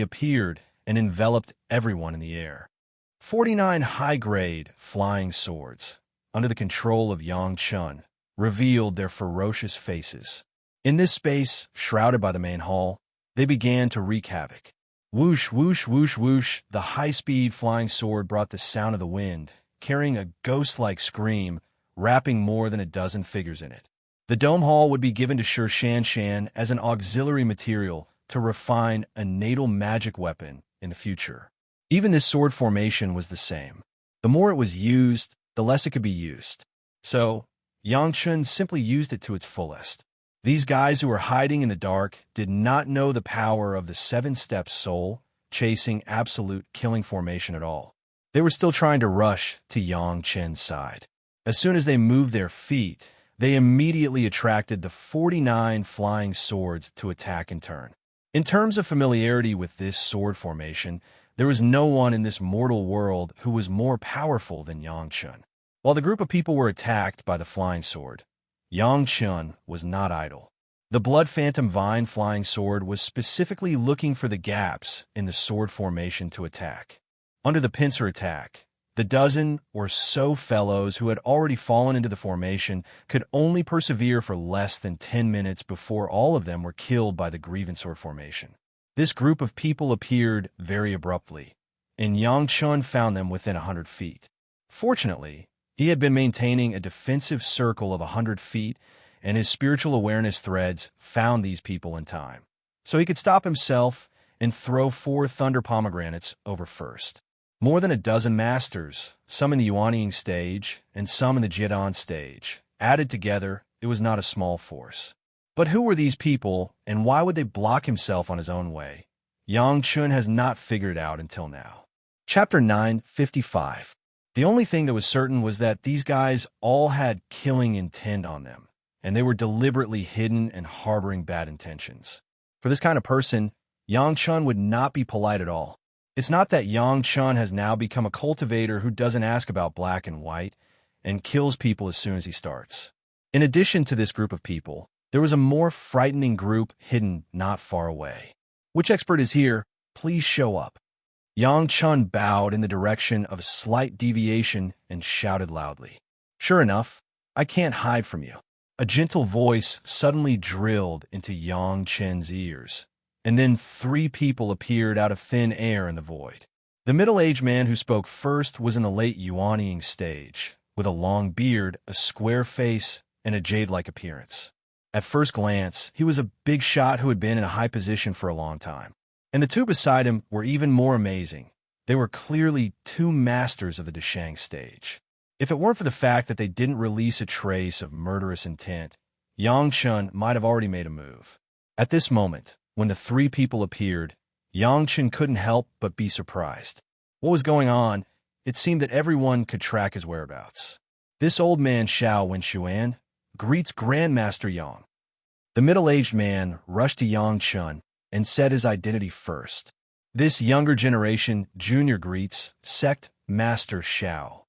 appeared and enveloped everyone in the air. 49 high-grade flying swords, under the control of Yang Chun, revealed their ferocious faces. In this space, shrouded by the main hall, they began to wreak havoc. Whoosh, whoosh, whoosh, whoosh, the high-speed flying sword brought the sound of the wind, carrying a ghost-like scream, wrapping more than a dozen figures in it. The dome hall would be given to Shi Shanshan as an auxiliary material to refine a natal magic weapon in the future. Even this sword formation was the same. The more it was used, the less it could be used. So, Yang Chun simply used it to its fullest. These guys who were hiding in the dark did not know the power of the 7-step soul, chasing absolute killing formation at all. They were still trying to rush to Yang Chen's side. As soon as they moved their feet, They immediately attracted the 49 flying swords to attack in turn. In terms of familiarity with this sword formation, there was no one in this mortal world who was more powerful than Yang Chun. While the group of people were attacked by the flying sword, Yang Chun was not idle. The Blood Phantom Vine flying sword was specifically looking for the gaps in the sword formation to attack. Under the pincer attack, the dozen or so fellows who had already fallen into the formation could only persevere for less than 10 minutes before all of them were killed by the grievance sword formation. This group of people appeared very abruptly, and Yang Chun found them within 100 feet. Fortunately, he had been maintaining a defensive circle of 100 feet, and his spiritual awareness threads found these people in time. So he could stop himself and throw 4 thunder pomegranates over first. More than a dozen masters, some in the Yuanying stage and some in the Jidan stage. Added together, it was not a small force. But who were these people, and why would they block himself on his own way? Yang Chun has not figured it out until now. Chapter 9:55. The only thing that was certain was that these guys all had killing intent on them, and they were deliberately hidden and harboring bad intentions. For this kind of person, Yang Chun would not be polite at all. It's not that Yang Chun has now become a cultivator who doesn't ask about black and white and kills people as soon as he starts. In addition to this group of people, there was a more frightening group hidden not far away. Which expert is here? Please show up. Yang Chun bowed in the direction of a slight deviation and shouted loudly. Sure enough, I can't hide from you. A gentle voice suddenly drilled into Yang Chun's ears, and then 3 people appeared out of thin air in the void. The middle-aged man who spoke first was in the late Yuanying stage, with a long beard, a square face, and a jade-like appearance. At first glance, he was a big shot who had been in a high position for a long time. And the 2 beside him were even more amazing. They were clearly 2 masters of the Deshang stage. If it weren't for the fact that they didn't release a trace of murderous intent, Yang Chun might have already made a move. At this moment, when the 3 people appeared, Yang Chun couldn't help but be surprised. What was going on? It seemed that everyone could track his whereabouts. This old man Xiao Wenshuan greets Grandmaster Yang. The middle-aged man rushed to Yang Chun and said his identity first. This younger generation junior greets Sect Master Xiao.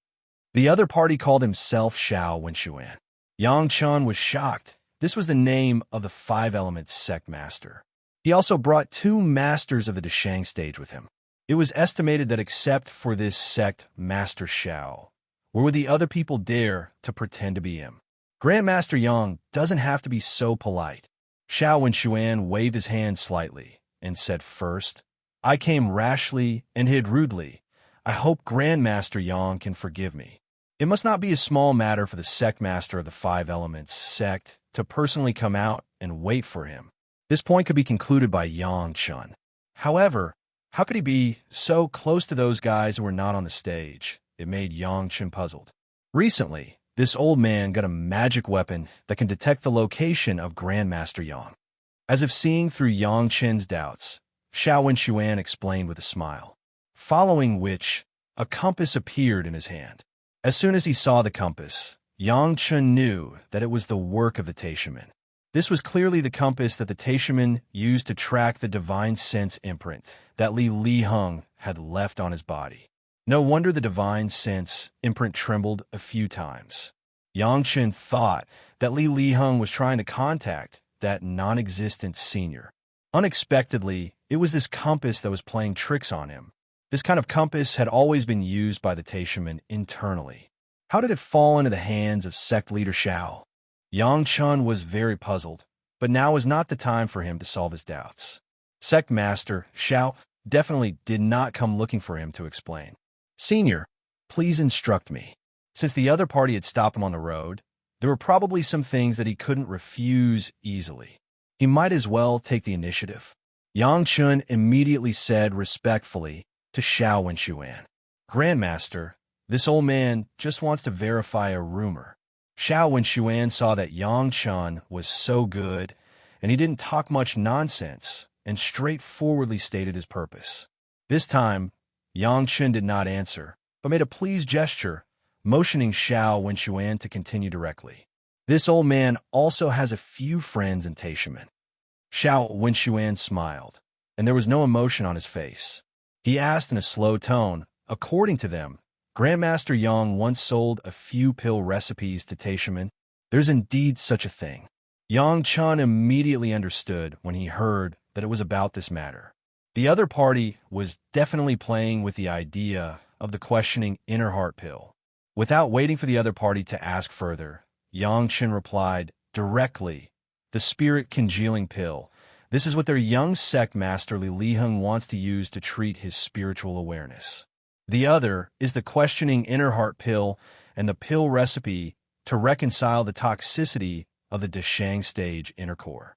The other party called himself Xiao Wenshuan. Yang Chun was shocked. This was the name of the 5 Elements Sect Master. He also brought 2 masters of the Deshang stage with him. It was estimated that except for this sect Master Xiao, where would the other people dare to pretend to be him? Grandmaster Yang doesn't have to be so polite. Xiao Wenshuan waved his hand slightly and said first, I came rashly and hid rudely. I hope Grandmaster Yang can forgive me. It must not be a small matter for the sect master of the 5 Elements sect to personally come out and wait for him. This point could be concluded by Yang Chun. However, how could he be so close to those guys who were not on the stage? It made Yang Chun puzzled. Recently, this old man got a magic weapon that can detect the location of Grandmaster Yang. As if seeing through Yang Chun's doubts, Xiao Wenshuan explained with a smile, following which a compass appeared in his hand. As soon as he saw the compass, Yang Chun knew that it was the work of the Taishaman. This was clearly the compass that the Taishaman used to track the divine sense imprint that Li Hung had left on his body. No wonder the divine sense imprint trembled a few times. Yang Chun thought that Li Hung was trying to contact that non-existent senior. Unexpectedly, it was this compass that was playing tricks on him. This kind of compass had always been used by the Taishaman internally. How did it fall into the hands of sect leader Xiao? Yang Chun was very puzzled, but now was not the time for him to solve his doubts. Sect Master Xiao definitely did not come looking for him to explain. Senior, please instruct me. Since the other party had stopped him on the road, there were probably some things that he couldn't refuse easily. He might as well take the initiative. Yang Chun immediately said respectfully to Xiao Wenshuan, Grandmaster, this old man just wants to verify a rumor. Xiao Wenshuan saw that Yang Chun was so good, and he didn't talk much nonsense, and straightforwardly stated his purpose. This time, Yang Chun did not answer, but made a pleased gesture, motioning Xiao Wenshuan to continue directly. This old man also has a few friends in Taishaman. Xiao Wenxuan smiled, and there was no emotion on his face. He asked in a slow tone, according to them, Grandmaster Yang once sold a few pill recipes to Taishaman. There's indeed such a thing. Yang Chun immediately understood when he heard that it was about this matter. The other party was definitely playing with the idea of the questioning inner heart pill. Without waiting for the other party to ask further, Yang Chun replied directly, the spirit congealing pill. This is what their young sect master Li Liheng wants to use to treat his spiritual awareness. The other is the questioning inner heart pill and the pill recipe to reconcile the toxicity of the Deshang stage inner core.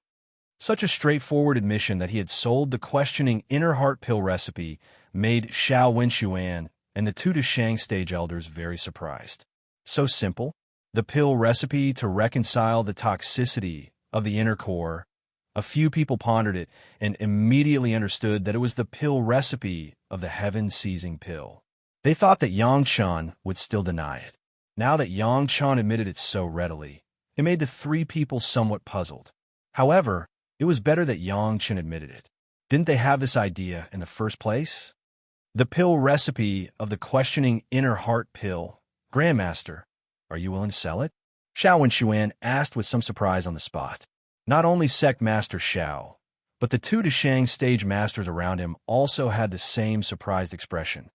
Such a straightforward admission that he had sold the questioning inner heart pill recipe made Xiao Wenxuan and the two Deshang stage elders very surprised. So simple, the pill recipe to reconcile the toxicity of the inner core. A few people pondered it and immediately understood that it was the pill recipe of the heaven-seizing pill. They thought that Yang Chun would still deny it. Now that Yang Chun admitted it so readily, it made the three people somewhat puzzled. However, it was better that Yang Chun admitted it. Didn't they have this idea in the first place? The pill recipe of the questioning inner heart pill. Grandmaster, are you willing to sell it? Xiao Wenxuan asked with some surprise on the spot. Not only Sect Master Xiao, but the two Deshang stage masters around him also had the same surprised expression.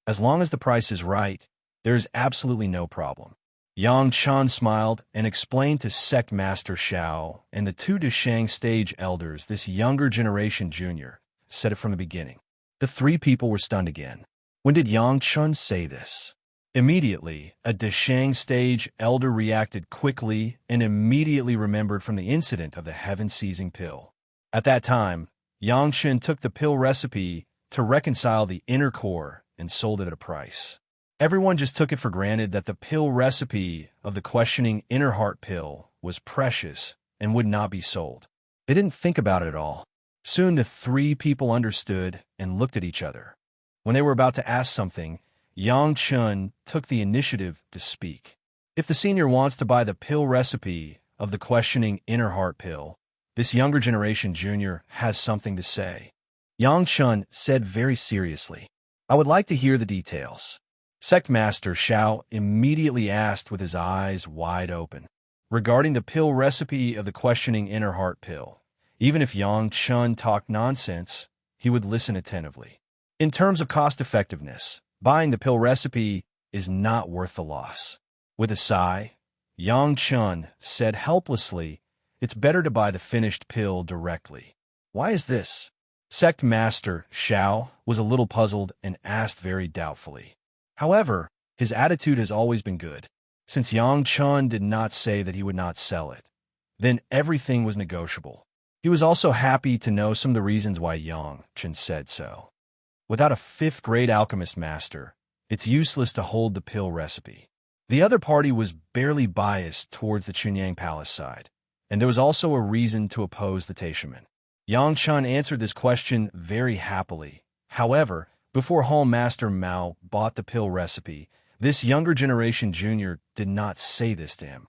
As long as the price is right, there is absolutely no problem. Yang Chun smiled and explained to Sect Master Xiao and the two Deshang stage elders this younger generation junior said it from the beginning. The three people were stunned again. When did Yang Chun say this? Immediately, a Deshang stage elder reacted quickly and immediately remembered from the incident of the heaven-seizing pill. At that time, Yang Chun took the pill recipe to reconcile the inner core and sold it at a price. Everyone just took it for granted that the pill recipe of the questioning inner heart pill was precious and would not be sold. They didn't think about it at all. Soon the three people understood and looked at each other. When they were about to ask something, Yang Chun took the initiative to speak. If the senior wants to buy the pill recipe of the questioning inner heart pill, this younger generation junior has something to say. Yang Chun said very seriously, I would like to hear the details. Sect Master Xiao immediately asked with his eyes wide open. Regarding the pill recipe of the questioning inner heart pill, even if Yang Chun talked nonsense, he would listen attentively. In terms of cost-effectiveness, buying the pill recipe is not worth the loss. With a sigh, Yang Chun said helplessly, it's better to buy the finished pill directly. Why is this? Sect Master Xiao was a little puzzled and asked very doubtfully. However, his attitude has always been good. Since Yang Chun did not say that he would not sell it, then everything was negotiable. He was also happy to know some of the reasons why Yang Chun said so. Without a fifth-grade alchemist master, it's useless to hold the pill recipe. The other party was barely biased towards the Chunyang Palace side, and there was also a reason to oppose the Taishaman. Yang Chun answered this question very happily. However, before Hall Master Mao bought the pill recipe, this younger generation junior did not say this to him.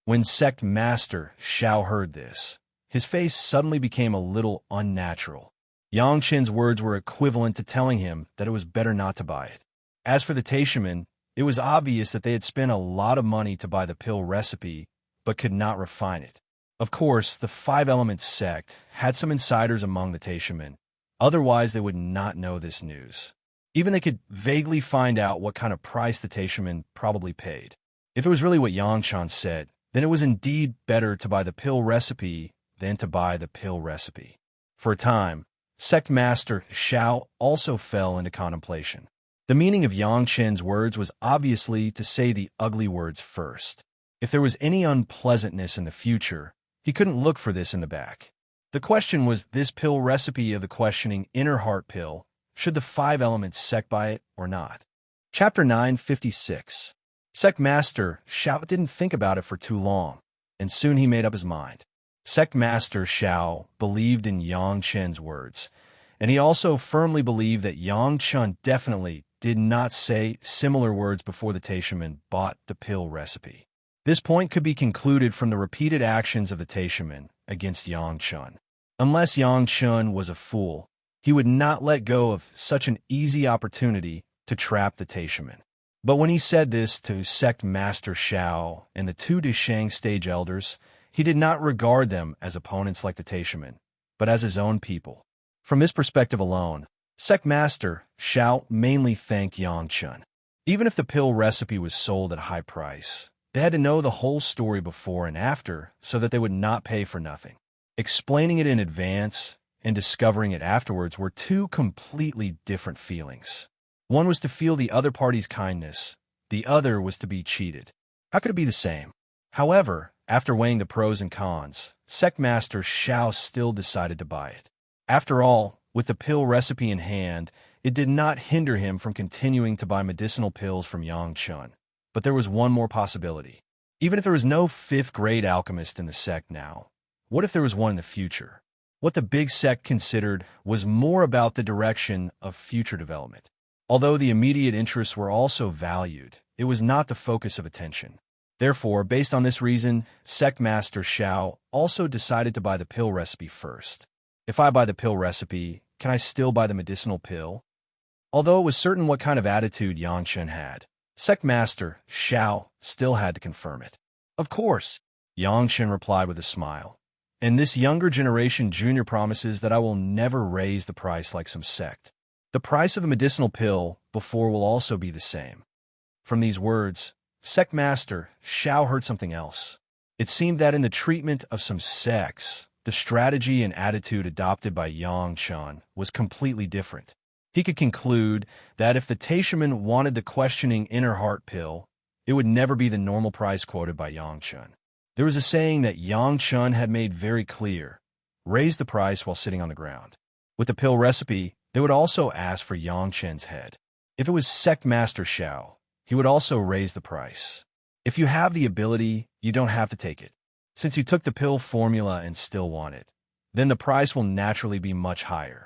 When Sect Master Xiao heard this, his face suddenly became a little unnatural. Yang Chun's words were equivalent to telling him that it was better not to buy it. As for the Taishaman, it was obvious that they had spent a lot of money to buy the pill recipe, but could not refine it. Of course, the Five Elements sect had some insiders among the Taishaman, otherwise they would not know this news. Even they could vaguely find out what kind of price the Taishaman probably paid. If it was really what Yang Chun said, then it was indeed better to buy the pill recipe than to buy the pill recipe. For a time, Sect Master Xiao also fell into contemplation. The meaning of Yang Chun's words was obviously to say the ugly words first. If there was any unpleasantness in the future, he couldn't look for this in the back. The question was this pill recipe of the questioning inner heart pill, should the Five Elements sect buy it or not? Chapter 956. Sect Master Xiao didn't think about it for too long, and soon he made up his mind. Sect Master Xiao believed in Yang Chun's words, and he also firmly believed that Yang Chun definitely did not say similar words before the Taishaman bought the pill recipe. This point could be concluded from the repeated actions of the Taishaman against Yang Chun. Unless Yang Chun was a fool, he would not let go of such an easy opportunity to trap the Taishaman. But when he said this to Sect Master Shao and the two Deshang stage elders, he did not regard them as opponents like the Taishaman, but as his own people. From this perspective alone, Sect Master Shao mainly thanked Yang Chun. Even if the pill recipe was sold at a high price, they had to know the whole story before and after so that they would not pay for nothing. Explaining it in advance and discovering it afterwards were two completely different feelings. One was to feel the other party's kindness, the other was to be cheated. How could it be the same? However, after weighing the pros and cons, Sect Master Shao still decided to buy it. After all, with the pill recipe in hand, it did not hinder him from continuing to buy medicinal pills from Yang Chun. But there was one more possibility. Even if there was no fifth-grade alchemist in the sect now, what if there was one in the future? What the big sect considered was more about the direction of future development. Although the immediate interests were also valued, it was not the focus of attention. Therefore, based on this reason, Sect Master Shao also decided to buy the pill recipe first. If I buy the pill recipe, can I still buy the medicinal pill? Although it was certain what kind of attitude Yang Chun had, Sect Master Shao still had to confirm it. Of course, Yang Chun replied with a smile. And this younger generation junior promises that I will never raise the price like some sect. The price of the medicinal pill before will also be the same. From these words, Sect Master Shao heard something else. It seemed that in the treatment of some sects, the strategy and attitude adopted by Yang Chun was completely different. He could conclude that if the Taishaman wanted the questioning inner heart pill, it would never be the normal price quoted by Yang Chun. There was a saying that Yang Chun had made very clear: raise the price while sitting on the ground. With the pill recipe, they would also ask for Yang Chun's head. If it was Sect Master Shao, he would also raise the price. If you have the ability, you don't have to take it. Since you took the pill formula and still want it, then the price will naturally be much higher.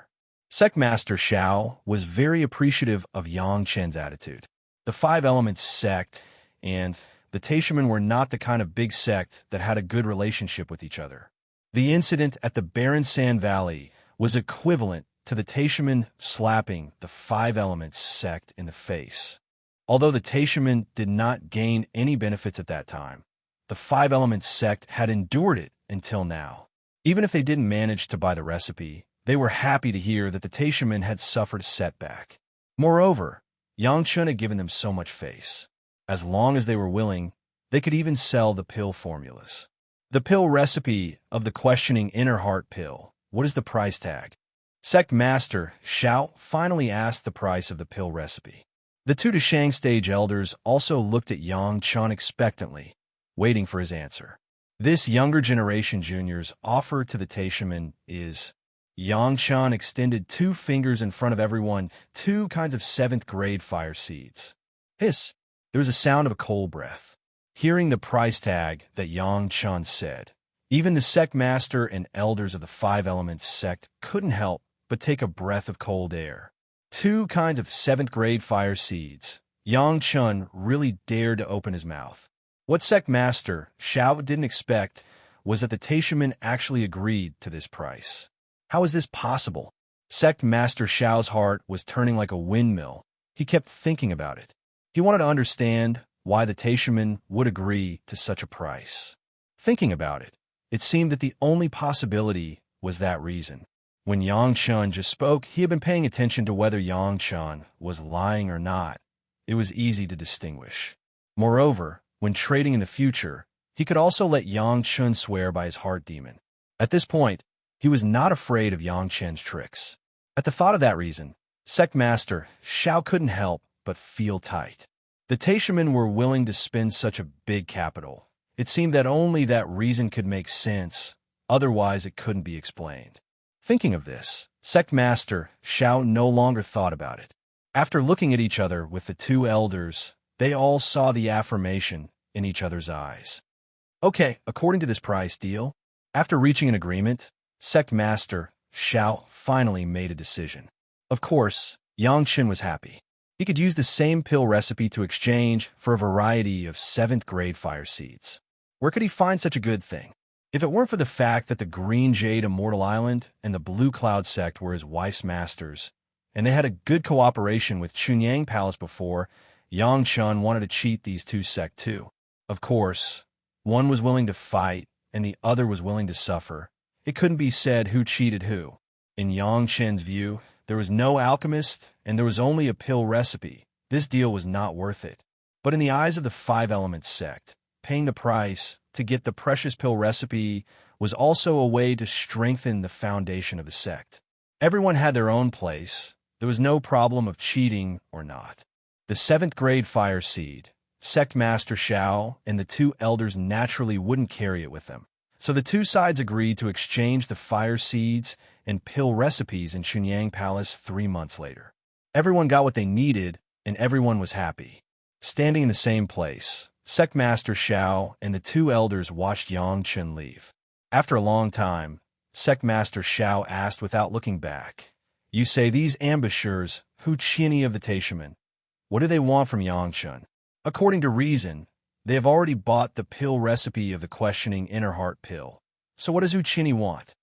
Sect Master Shao was very appreciative of Yang Chun's attitude. The Five Elements sect and the Taishaman were not the kind of big sect that had a good relationship with each other. The incident at the Barren Sand Valley was equivalent to the Taishaman slapping the Five Elements sect in the face. Although the Taishaman did not gain any benefits at that time, the Five Elements sect had endured it until now. Even if they didn't manage to buy the recipe, they were happy to hear that the Taishaman had suffered a setback. Moreover, Yang Chun had given them so much face. As long as they were willing, they could even sell the pill formulas. The pill recipe of the questioning inner heart pill. What is the price tag? Sect Master Shao finally asked the price of the pill recipe. The two Deshang stage elders also looked at Yang Chun expectantly, waiting for his answer. This younger generation junior's offer to the Taishaman is... Yang Chun extended 2 fingers in front of everyone, 2 kinds of 7th-grade fire seeds. Hiss! There was a sound of a cold breath. Hearing the price tag that Yang Chun said, even the sect master and elders of the Five Elements sect couldn't help but take a breath of cold air. 2 kinds of 7th-grade fire seeds. Yang Chun really dared to open his mouth. What Sect Master Shao didn't expect was that the Taishaman actually agreed to this price. How is this possible? Sect Master Shao's heart was turning like a windmill. He kept thinking about it. He wanted to understand why the Taishaman would agree to such a price. Thinking about it, it seemed that the only possibility was that reason. When Yang Chun just spoke, he had been paying attention to whether Yang Chun was lying or not. It was easy to distinguish. Moreover, when trading in the future, he could also let Yang Chun swear by his heart demon. At this point, he was not afraid of Yang Chun's tricks. At the thought of that reason, Sect Master Shao couldn't help but feel tight. The Taishaman were willing to spend such a big capital. It seemed that only that reason could make sense, otherwise it couldn't be explained. Thinking of this, Sect Master Shao no longer thought about it. After looking at each other with the 2 elders, they all saw the affirmation in each other's eyes. Okay, according to this price deal, after reaching an agreement, Sect Master Shao finally made a decision. Of course, Yang Chun was happy. He could use the same pill recipe to exchange for a variety of 7th-grade fire seeds. Where could he find such a good thing? If it weren't for the fact that the Green Jade Immortal Island and the Blue Cloud sect were his wife's masters, and they had a good cooperation with Chunyang Palace before, Yang Chun wanted to cheat these two sects too. Of course, one was willing to fight and the other was willing to suffer. It couldn't be said who cheated who. In Yang Chen's view, there was no alchemist and there was only a pill recipe. This deal was not worth it. But in the eyes of the Five Elements sect, paying the price to get the precious pill recipe was also a way to strengthen the foundation of the sect. Everyone had their own place. There was no problem of cheating or not. The 7th-grade fire seed, Sect Master Shao, and the two elders naturally wouldn't carry it with them. So the two sides agreed to exchange the fire seeds and pill recipes in Chunyang Palace 3 months later. Everyone got what they needed, and everyone was happy. Standing in the same place, Sect Master Shao and the two elders watched Yang Chen leave. After a long time, Sect Master Shao asked without looking back, "You say these ambushers, Hu Qianyi of the Taishaman, what do they want from Yang Chen?" According to reason, they have already bought the pill recipe of the questioning inner heart pill. So what does Hu Qianyi want?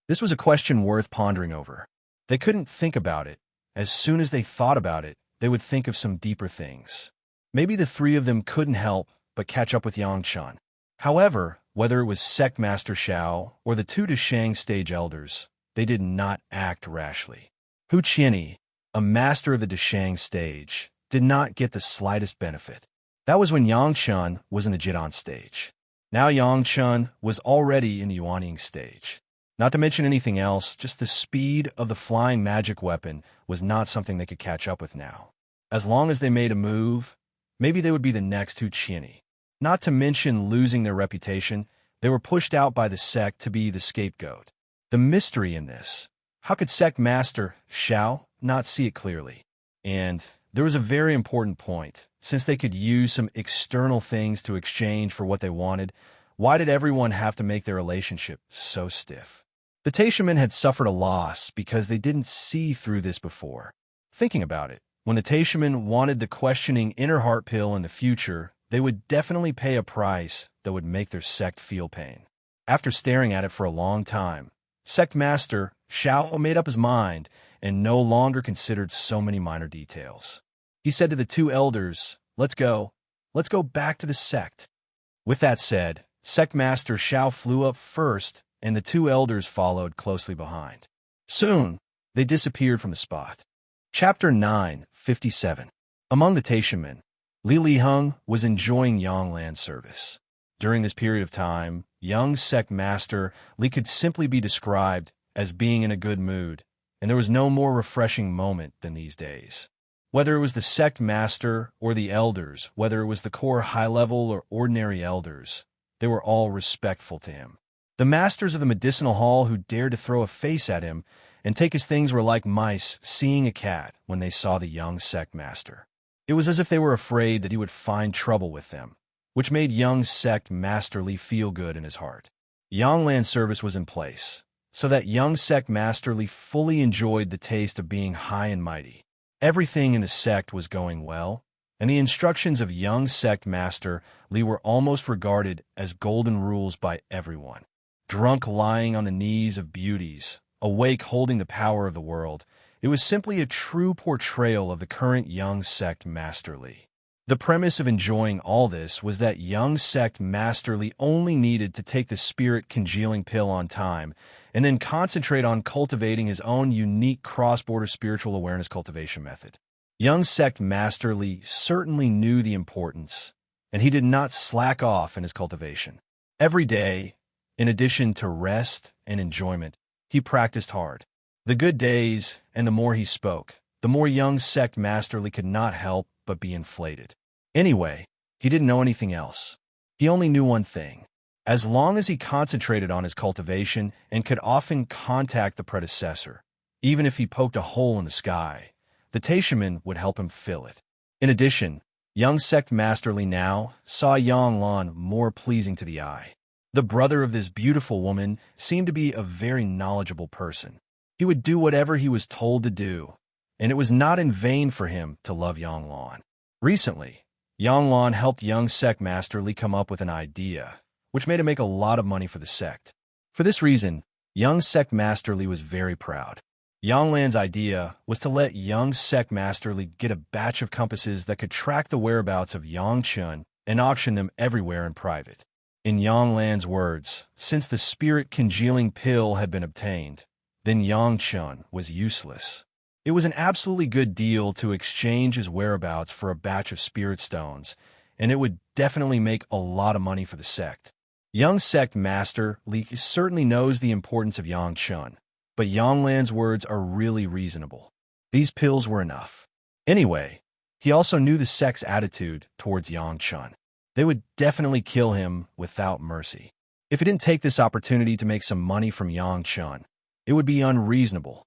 This was a question worth pondering over. They couldn't think about it. As soon as they thought about it, they would think of some deeper things. Maybe the three of them couldn't help but catch up with Yang Chen. However, whether it was Sect Master Shao or the two Dashang stage elders, they did not act rashly. Hu Qianyi, a master of the Dashang stage, did not get the slightest benefit. That was when Yang Chen was in the Jidan stage. Now Yang Chen was already in the Yuanying stage. Not to mention anything else, just the speed of the flying magic weapon was not something they could catch up with now. As long as they made a move, maybe they would be the next Hu Qianyi. Not to mention losing their reputation, they were pushed out by the sect to be the scapegoat. The mystery in this, how could Sect Master Shao not see it clearly? And there was a very important point. Since they could use some external things to exchange for what they wanted, why did everyone have to make their relationship so stiff? The Taishamen had suffered a loss because they didn't see through this before. Thinking about it, when the Taishamen wanted the questioning inner heart pill in the future, they would definitely pay a price that would make their sect feel pain. After staring at it for a long time, Sect Master Shao made up his mind and no longer considered so many minor details. He said to the two elders, Let's go back to the sect." With that said, Sect Master Shao flew up first, and the two elders followed closely behind. Soon, they disappeared from the spot. Chapter 9:57. Among the Taishamen, Li Liheng was enjoying Yangland service. During this period of time, young Sect Master Li could simply be described as being in a good mood, and there was no more refreshing moment than these days. Whether it was the sect master or the elders, whether it was the core high-level or ordinary elders, they were all respectful to him. The masters of the medicinal hall who dared to throw a face at him and take his things were like mice seeing a cat when they saw the young sect master. It was as if they were afraid that he would find trouble with them, which made young sect Master Li feel good in his heart. Yangland service was in place, so that young sect Master Li fully enjoyed the taste of being high and mighty. Everything in the sect was going well, and the instructions of young sect Master Li were almost regarded as golden rules by everyone. Drunk lying on the knees of beauties, awake holding the power of the world, it was simply a true portrayal of the current young sect Master Li. The premise of enjoying all this was that young sect Master Li only needed to take the spirit congealing pill on time and then concentrate on cultivating his own unique cross-border spiritual awareness cultivation method. Young sect Master Li certainly knew the importance, and he did not slack off in his cultivation. Every day, in addition to rest and enjoyment, he practiced hard. The good days, and the more he spoke, the more young sect Master Li could not help but be inflated. Anyway, he didn't know anything else. He only knew one thing. As long as he concentrated on his cultivation and could often contact the predecessor, even if he poked a hole in the sky, the Taishamen would help him fill it. In addition, young sect Master Li now saw Yang Lan more pleasing to the eye. The brother of this beautiful woman seemed to be a very knowledgeable person. He would do whatever he was told to do, and it was not in vain for him to love Yanglan. Recently, Yanglan helped young sect Master Li come up with an idea, which made him make a lot of money for the sect. For this reason, young sect Master Li was very proud. Yanglan's idea was to let young sect Master Li get a batch of compasses that could track the whereabouts of Yang Chun and auction them everywhere in private. In Yanglan's words, since the spirit congealing pill had been obtained, then Yang Chun was useless. It was an absolutely good deal to exchange his whereabouts for a batch of spirit stones, and it would definitely make a lot of money for the sect. Young sect Master Li certainly knows the importance of Yang Chun, but Yanglan's words are really reasonable. These pills were enough. Anyway, he also knew the sect's attitude towards Yang Chun. They would definitely kill him without mercy. If he didn't take this opportunity to make some money from Yang Chun, it would be unreasonable.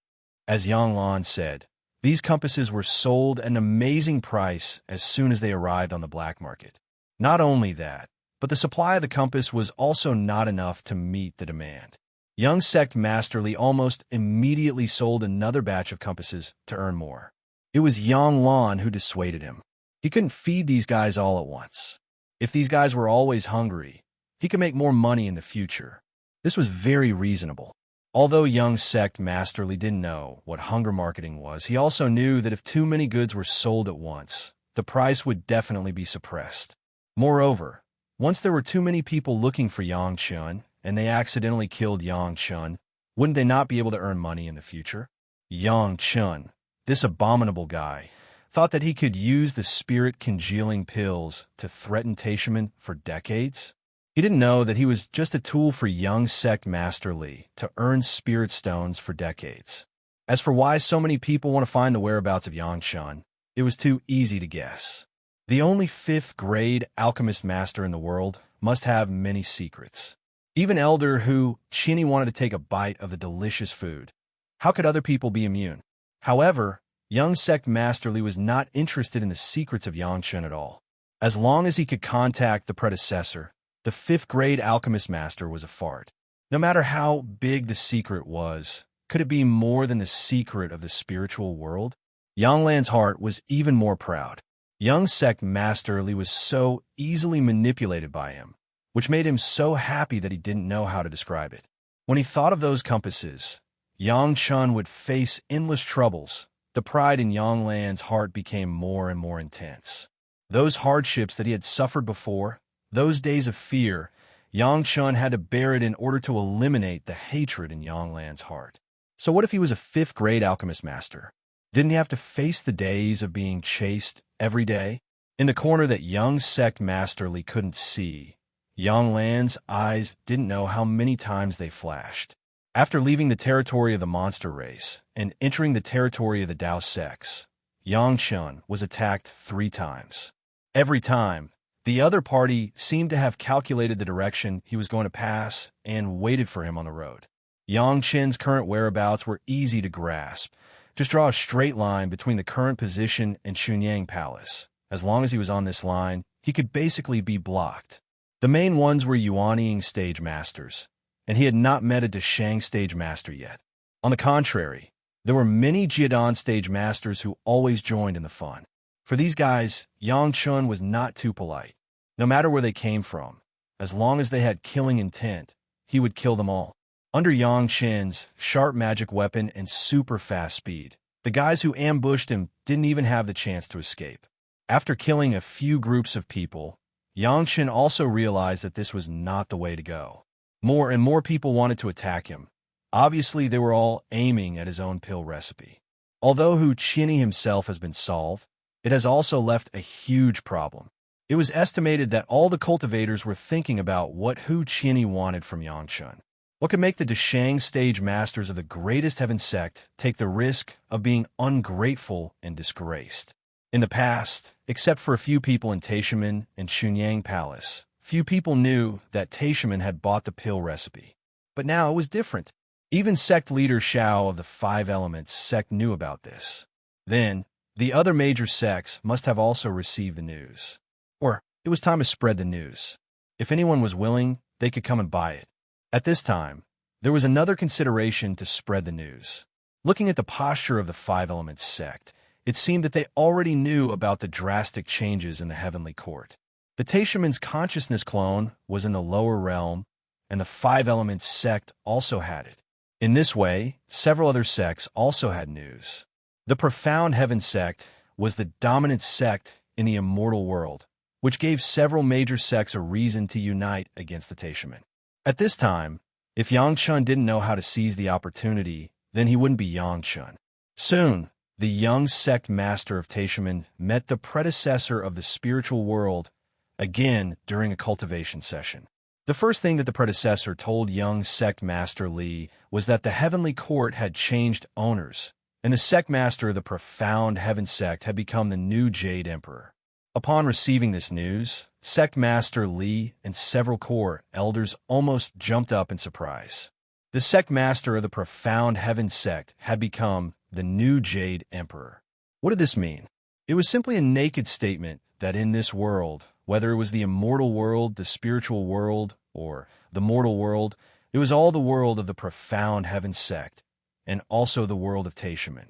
As Yanglan said, these compasses were sold at an amazing price as soon as they arrived on the black market. Not only that, but the supply of the compass was also not enough to meet the demand. Young sect Master Li almost immediately sold another batch of compasses to earn more. It was Yanglan who dissuaded him. He couldn't feed these guys all at once. If these guys were always hungry, he could make more money in the future. This was very reasonable. Although young sect Master Li didn't know what hunger marketing was, he also knew that if too many goods were sold at once, the price would definitely be suppressed. Moreover, once there were too many people looking for Yang Chun, and they accidentally killed Yang Chun, wouldn't they not be able to earn money in the future? Yang Chun, this abominable guy, thought that he could use the spirit congealing pills to threaten Taishaman for decades? He didn't know that he was just a tool for young sect Master Li to earn spirit stones for decades. As for why so many people want to find the whereabouts of Yang Chun, it was too easy to guess. The only 5th grade alchemist master in the world must have many secrets. Even Elder Hu Qinny wanted to take a bite of the delicious food. How could other people be immune? However, young sect Master Li was not interested in the secrets of Yang Chun at all. As long as he could contact the predecessor, the 5th grade alchemist master was a fart. No matter how big the secret was, could it be more than the secret of the spiritual world? Yanglan's heart was even more proud. Young sect Master Li was so easily manipulated by him, which made him so happy that he didn't know how to describe it. When he thought of those compasses, Yang Chun would face endless troubles. The pride in Yanglan's heart became more and more intense. Those hardships that he had suffered before, those days of fear, Yang Chun had to bear it in order to eliminate the hatred in Yanglan's heart. So what if he was a 5th grade alchemist master? Didn't he have to face the days of being chased every day? In the corner that young sect Master Li couldn't see, Yanglan's eyes didn't know how many times they flashed. After leaving the territory of the monster race and entering the territory of the Dao sects, Yang Chun was attacked 3 times. Every time, the other party seemed to have calculated the direction he was going to pass and waited for him on the road. Yang Chun's current whereabouts were easy to grasp. Just draw a straight line between the current position and Chunyang Palace. As long as he was on this line, he could basically be blocked. The main ones were Yuanying stage masters, and he had not met a Deshang stage master yet. On the contrary, there were many Jiadan stage masters who always joined in the fun. For these guys, Yang Chun was not too polite. No matter where they came from, as long as they had killing intent, he would kill them all. Under Yang Chun's sharp magic weapon and super fast speed, the guys who ambushed him didn't even have the chance to escape. After killing a few groups of people, Yang Chun also realized that this was not the way to go. More and more people wanted to attack him. Obviously, they were all aiming at his own pill recipe. Although Hu Qinny himself has been solved, it has also left a huge problem. It was estimated that all the cultivators were thinking about what Hu Qinny wanted from Yang Chun. What could make the Deshang stage masters of the greatest heaven sect take the risk of being ungrateful and disgraced? In the past, except for a few people in Taishaman and Chunyang Palace, few people knew that Taishaman had bought the pill recipe. But now it was different. Even sect leader Shao of the 5 Elements sect knew about this. Then, the other major sects must have also received the news. Or, it was time to spread the news. If anyone was willing, they could come and buy it. At this time, there was another consideration to spread the news. Looking at the posture of the Five Elements sect, it seemed that they already knew about the drastic changes in the heavenly court. The Taishaman's consciousness clone was in the lower realm, and the Five Elements sect also had it. In this way, several other sects also had news. The Profound Heaven sect was the dominant sect in the immortal world, which gave several major sects a reason to unite against the Taishaman. At this time, if Yangchun didn't know how to seize the opportunity, then he wouldn't be Yangchun. Soon, the young sect master of Taishaman met the predecessor of the spiritual world again during a cultivation session. The first thing that the predecessor told young sect master Li was that the heavenly court had changed owners, and the sect master of the Profound Heaven sect had become the new Jade Emperor. Upon receiving this news, sect master Li and several core elders almost jumped up in surprise. The sect master of the Profound Heaven sect had become the new Jade Emperor. What did this mean? It was simply a naked statement that in this world, whether it was the immortal world, the spiritual world, or the mortal world, it was all the world of the Profound Heaven sect, and also the world of Taishaman.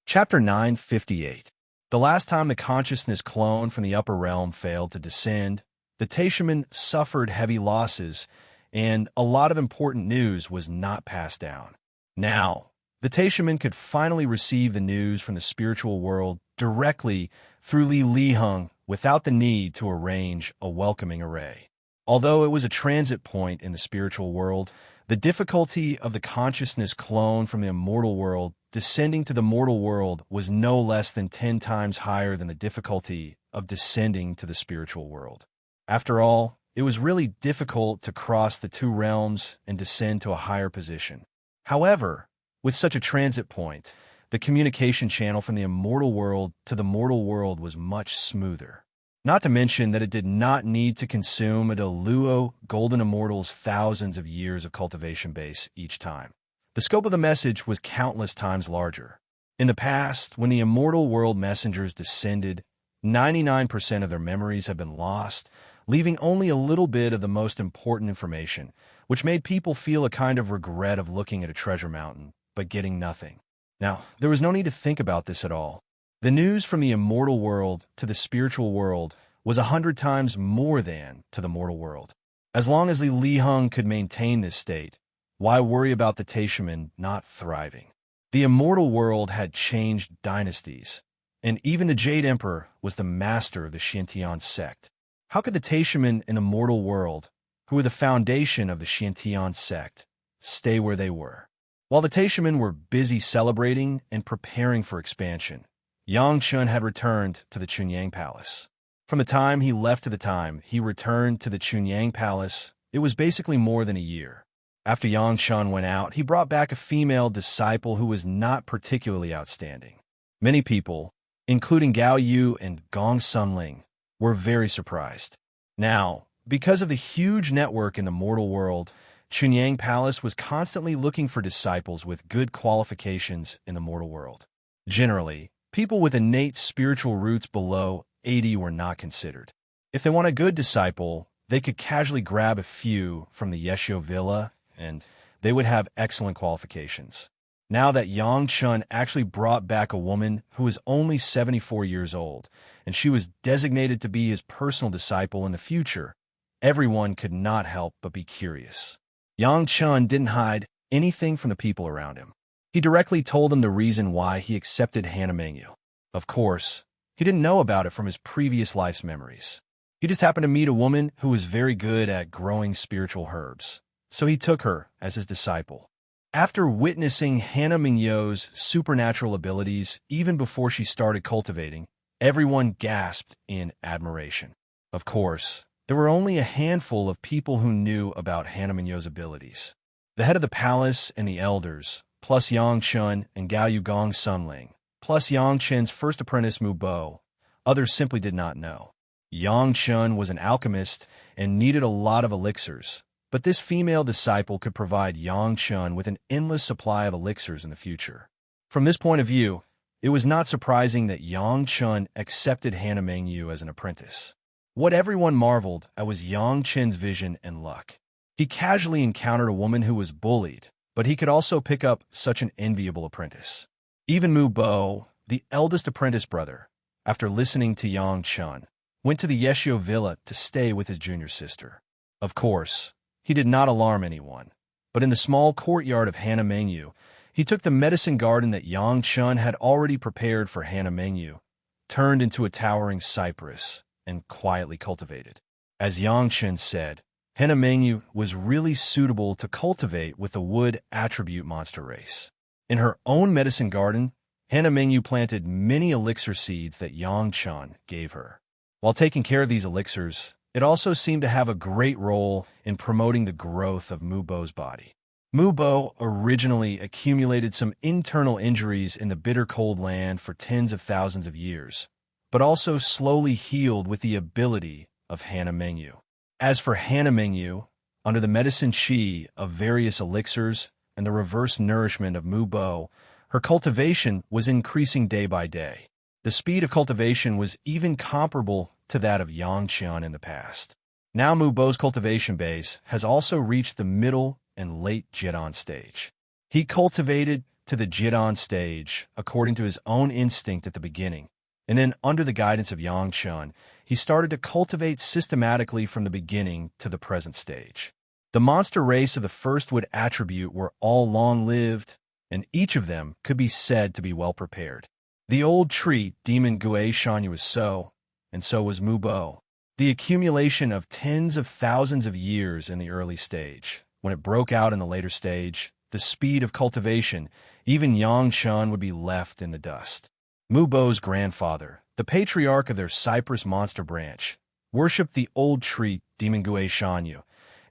Chapter 958. The last time the consciousness clone from the upper realm failed to descend, the Taishaman suffered heavy losses, and a lot of important news was not passed down. Now, the Taishaman could finally receive the news from the spiritual world directly through Li Liheng without the need to arrange a welcoming array. Although it was a transit point in the spiritual world, the difficulty of the consciousness clone from the immortal world descending to the mortal world was no less than 10 times higher than the difficulty of descending to the spiritual world. After all, it was really difficult to cross the two realms and descend to a higher position. However, with such a transit point, the communication channel from the immortal world to the mortal world was much smoother. Not to mention that it did not need to consume a Deluo Golden Immortal's thousands of years of cultivation base each time. The scope of the message was countless times larger. In the past, when the immortal world messengers descended, 99% of their memories had been lost, leaving only a little bit of the most important information, which made people feel a kind of regret of looking at a treasure mountain, but getting nothing. Now, there was no need to think about this at all. The news from the immortal world to the spiritual world was 100 times more than to the mortal world. As long as Li Liheng could maintain this state, why worry about the Taishaman not thriving? The immortal world had changed dynasties, and even the Jade Emperor was the master of the Xiantian sect. How could the Taishaman in the mortal world, who were the foundation of the Xiantian sect, stay where they were? While the Taishaman were busy celebrating and preparing for expansion, Yangchun had returned to the Chunyang Palace. From the time he left to the time he returned to the Chunyang Palace, it was basically more than a year. After Yangchun went out, he brought back a female disciple who was not particularly outstanding. Many people, including Gao Yu and Gong Sunling, were very surprised. Now, because of the huge network in the mortal world, Chunyang Palace was constantly looking for disciples with good qualifications in the mortal world. Generally, people with innate spiritual roots below 80 were not considered. If they want a good disciple, they could casually grab a few from the Yeshio Villa, and they would have excellent qualifications. Now that Yangchun actually brought back a woman who was only 74 years old, and she was designated to be his personal disciple in the future, everyone could not help but be curious. Yangchun didn't hide anything from the people around him. He directly told them the reason why he accepted Hannah Mengyu. Of course, he didn't know about it from his previous life's memories. He just happened to meet a woman who was very good at growing spiritual herbs, so he took her as his disciple. After witnessing Hannah Mingyu's supernatural abilities even before she started cultivating, everyone gasped in admiration. Of course, there were only a handful of people who knew about Hannah Mingyu's abilities. The head of the palace and the elders, plus Yangchun and Gao Yugong Sunling, plus Yangchun's first apprentice Mu Bo, others simply did not know. Yangchun was an alchemist and needed a lot of elixirs, but this female disciple could provide Yangchun with an endless supply of elixirs in the future. From this point of view, it was not surprising that Yangchun accepted Hannah Mengyu as an apprentice. What everyone marveled at was Yangchun's vision and luck. He casually encountered a woman who was bullied, but he could also pick up such an enviable apprentice. Even Mu Bo, the eldest apprentice brother, after listening to Yang Chun, went to the Yeshio villa to stay with his junior sister. Of course, he did not alarm anyone, but in the small courtyard of Hana Mengyu, he took the medicine garden that Yang Chun had already prepared for Hana Mengyu, turned into a towering cypress, and quietly cultivated. As Yang Chun said, Hana Mengyu was really suitable to cultivate with the wood attribute monster race. In her own medicine garden, Hana Mengyu planted many elixir seeds that Yang Chun gave her. While taking care of these elixirs, it also seemed to have a great role in promoting the growth of Mu Bo's body. Mu Bo originally accumulated some internal injuries in the bitter cold land for tens of thousands of years, but also slowly healed with the ability of Hana Mengyu. As for Hana Mengyu, under the medicine chi of various elixirs and the reverse nourishment of Mu Bo, her cultivation was increasing day by day. The speed of cultivation was even comparable to that of Yang Chun in the past. Now Mu Bo's cultivation base has also reached the middle and late Jidan stage. He cultivated to the Jidan stage according to his own instinct at the beginning, and then under the guidance of Yang Chun, he started to cultivate systematically from the beginning to the present stage. The monster race of the first wood attribute were all long-lived, and each of them could be said to be well-prepared. The old tree, Demon Gui Shanyu, was so, and so was Mu Bo. The accumulation of tens of thousands of years in the early stage. When it broke out in the later stage, the speed of cultivation, even Yang Chun would be left in the dust. Mu Bo's grandfather, the patriarch of their cypress monster branch, worshipped the old tree Demon Gui Shanyu,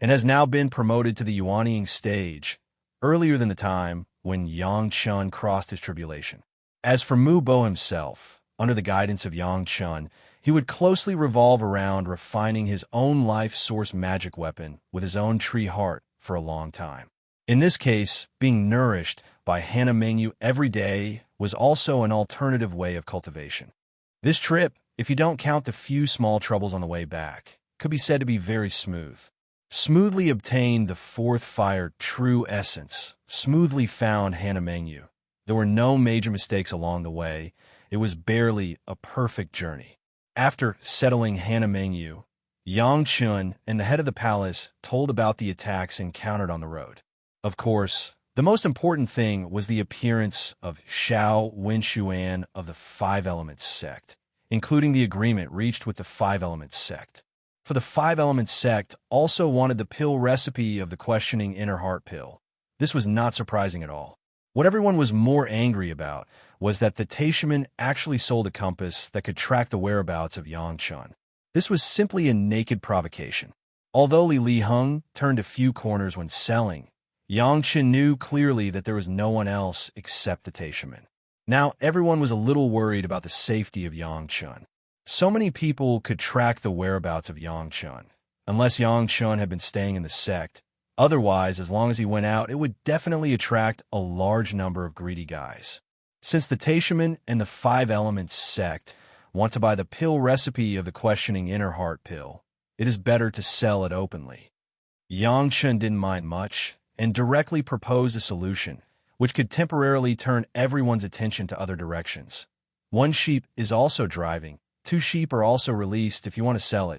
and has now been promoted to the Yuanying stage, earlier than the time when Yang Chun crossed his tribulation. As for Mu Bo himself, under the guidance of Yang Chun, he would closely revolve around refining his own life source magic weapon with his own tree heart for a long time. In this case, being nourished by Hana Mengyu every day was also an alternative way of cultivation. This trip, if you don't count the few small troubles on the way back, could be said to be very smooth. Smoothly obtained the fourth fire true essence, smoothly found Hana Mengyu. There were no major mistakes along the way. It was barely a perfect journey. After settling Hana Mengyu, Yang Chun and the head of the palace told about the attacks encountered on the road. Of course, the most important thing was the appearance of Xiao Wenshuan of the Five Elements sect, including the agreement reached with the Five Elements sect. For the Five Elements sect also wanted the pill recipe of the questioning inner heart pill. This was not surprising at all. What everyone was more angry about was that the Taishaman actually sold a compass that could track the whereabouts of Yang Chun. This was simply a naked provocation. Although Li Heng turned a few corners when selling, Yang Chun knew clearly that there was no one else except the Taishaman. Now everyone was a little worried about the safety of Yang Chun. So many people could track the whereabouts of Yang Chun, unless Yang Chun had been staying in the sect. Otherwise, as long as he went out, it would definitely attract a large number of greedy guys. Since the Taishaman and the Five Elements sect want to buy the pill recipe of the questioning inner heart pill, it is better to sell it openly. Yang Chun didn't mind much and directly proposed a solution which could temporarily turn everyone's attention to other directions. One sheep is also driving. 2 sheep are also released. If you want to sell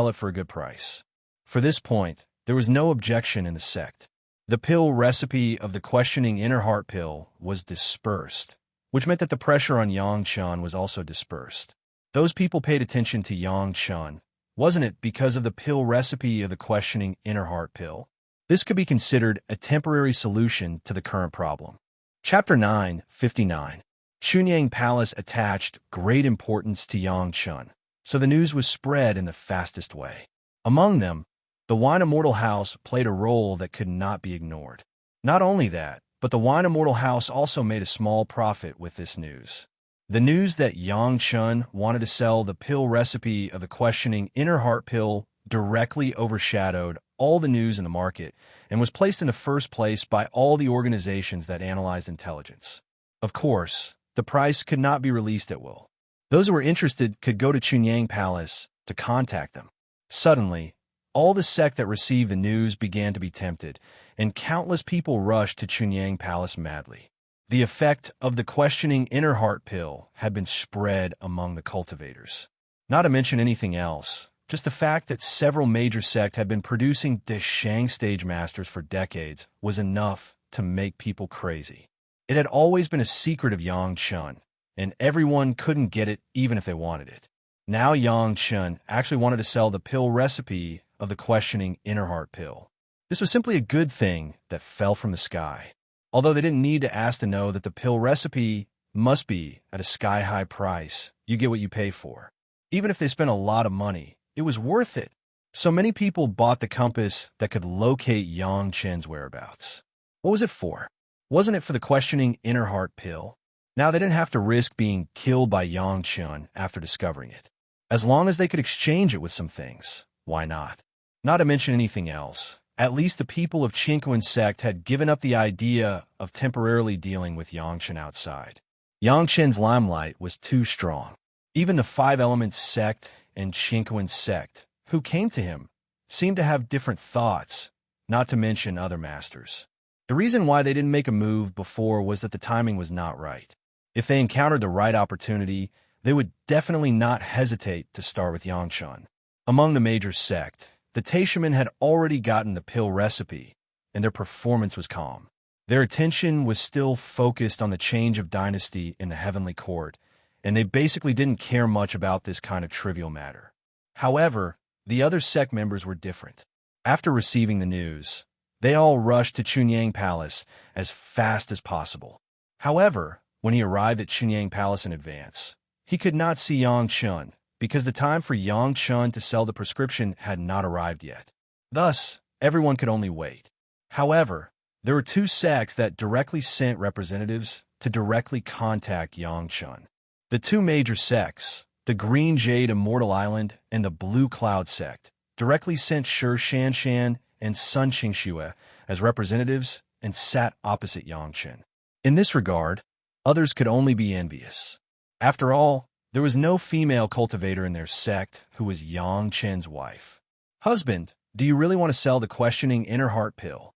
it for a good price. For this point, there was no objection in the sect. The pill recipe of the questioning inner heart pill was dispersed, which meant that the pressure on Yang Chun was also dispersed. Those people paid attention to Yang Chun, wasn't it because of the pill recipe of the questioning inner heart pill? This could be considered a temporary solution to the current problem. Chapter 9:59. Chunyang Palace attached great importance to Yang Chun, so the news was spread in the fastest way. Among them, the Wine Immortal House played a role that could not be ignored. Not only that, but the Wine Immortal House also made a small profit with this news. The news that Yang Chun wanted to sell the pill recipe of the questioning inner heart pill directly overshadowed all the news in the market and was placed in the first place by all the organizations that analyzed intelligence. Of course, the price could not be released at will. Those who were interested could go to Chunyang Palace to contact them. Suddenly, All the sect that received the news began to be tempted, and countless people rushed to Chunyang Palace madly. The effect of the questioning inner heart pill had been spread among the cultivators. Not to mention anything else, just the fact that several major sects had been producing the Shang stage masters for decades was enough to make people crazy. It had always been a secret of Yang Chun, and everyone couldn't get it even if they wanted it. Now Yang Chun actually wanted to sell the pill recipe of the questioning inner heart pill. This was simply a good thing that fell from the sky. Although they didn't need to ask to know that the pill recipe must be at a sky-high price, you get what you pay for. Even if they spent a lot of money, it was worth it. So many people bought the compass that could locate Yang Chen's whereabouts. What was it for? Wasn't it for the questioning inner heart pill? Now they didn't have to risk being killed by Yang Chun after discovering it. As long as they could exchange it with some things, why not? Not to mention anything else, at least the people of Chinquan sect had given up the idea of temporarily dealing with Yang Chen outside. Yang Chen's limelight was too strong. Even the Five Elements sect and Chinquan sect, who came to him, seemed to have different thoughts, not to mention other masters. The reason why they didn't make a move before was that the timing was not right. If they encountered the right opportunity, they would definitely not hesitate to start with Yang Chun. Among the major sect, the Taishamen had already gotten the pill recipe, and their performance was calm. Their attention was still focused on the change of dynasty in the heavenly court, and they basically didn't care much about this kind of trivial matter. However, the other sect members were different. After receiving the news, they all rushed to Chunyang Palace as fast as possible. However, when he arrived at Chunyang Palace in advance, he could not see Yang Chun because the time for Yang Chun to sell the prescription had not arrived yet. Thus, everyone could only wait. However, there were two sects that directly sent representatives to directly contact Yang Chun. The two major sects, the Green Jade Immortal Island and the Blue Cloud sect, directly sent Shi Shanshan and Sun Qingxue as representatives and sat opposite Yang Chen. In this regard, others could only be envious. After all, there was no female cultivator in their sect who was Yang Chen's wife. Husband, do you really want to sell the questioning inner heart pill?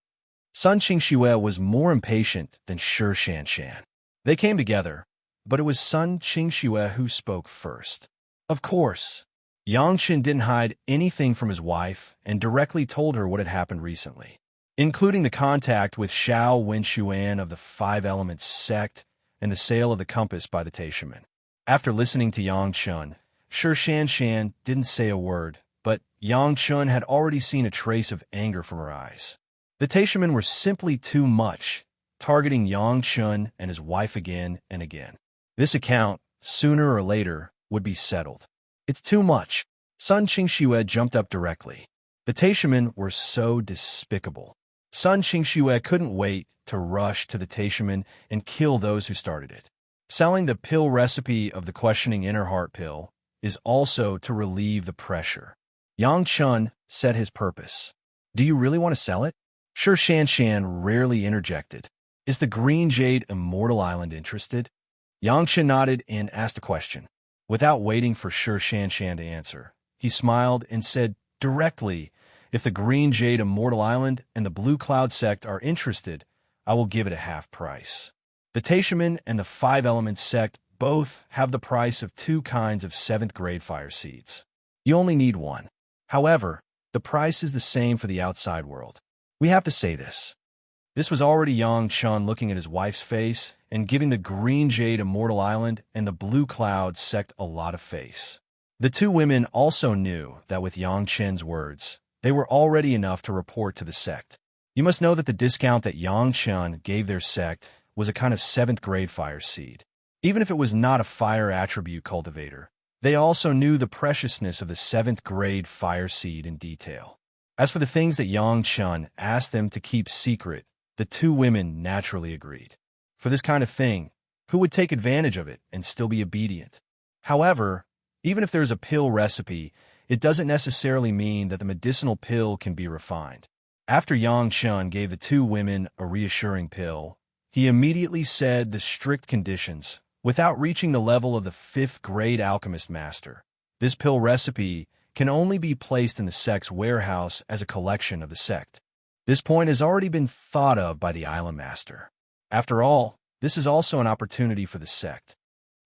Sun Qingxue was more impatient than Shi Shanshan. They came together, but it was Sun Qingxue who spoke first. Of course, Yang Chen didn't hide anything from his wife and directly told her what had happened recently, including the contact with Xiao Wenxuan of the Five Elements sect and the sale of the compass by the Taishamen. After listening to Yang Chun, Shi Shanshan didn't say a word, but Yang Chun had already seen a trace of anger from her eyes. The Taishamen were simply too much, targeting Yang Chun and his wife again and again. This account, sooner or later, would be settled. It's too much. Sun Qingxue jumped up directly. The Taishamen were so despicable. Sun Qingxue couldn't wait to rush to the Taishamen and kill those who started it. Selling the pill recipe of the questioning inner heart pill is also to relieve the pressure. Yang Chun said his purpose. Do you really want to sell it? Shi Shanshan rarely interjected. Is the Green Jade Immortal Island interested? Yang Chen nodded and asked a question. Without waiting for Shi Shanshan to answer, he smiled and said directly, if the Green Jade Immortal Island and the Blue Cloud sect are interested, I will give it at half price. The Taishamen and the Five Elements sect both have the price of 2 kinds of 7th grade fire seeds. You only need one. However, the price is the same for the outside world. We have to say this. This was already Yang Chun looking at his wife's face and giving the Green Jade Immortal Island and the Blue Cloud sect a lot of face. The two women also knew that with Yang Chen's words, they were already enough to report to the sect. You must know that the discount that Yang Chun gave their sect was a kind of 7th grade fire seed. Even if it was not a fire attribute cultivator, they also knew the preciousness of the 7th grade fire seed in detail. As for the things that Yang Chun asked them to keep secret, the two women naturally agreed. For this kind of thing, who would take advantage of it and still be obedient? However, even if there's a pill recipe, it doesn't necessarily mean that the medicinal pill can be refined. After Yang Chun gave the two women a reassuring pill, he immediately said the strict conditions, without reaching the level of the 5th grade alchemist master. This pill recipe can only be placed in the sect's warehouse as a collection of the sect. This point has already been thought of by the island master. After all, this is also an opportunity for the sect.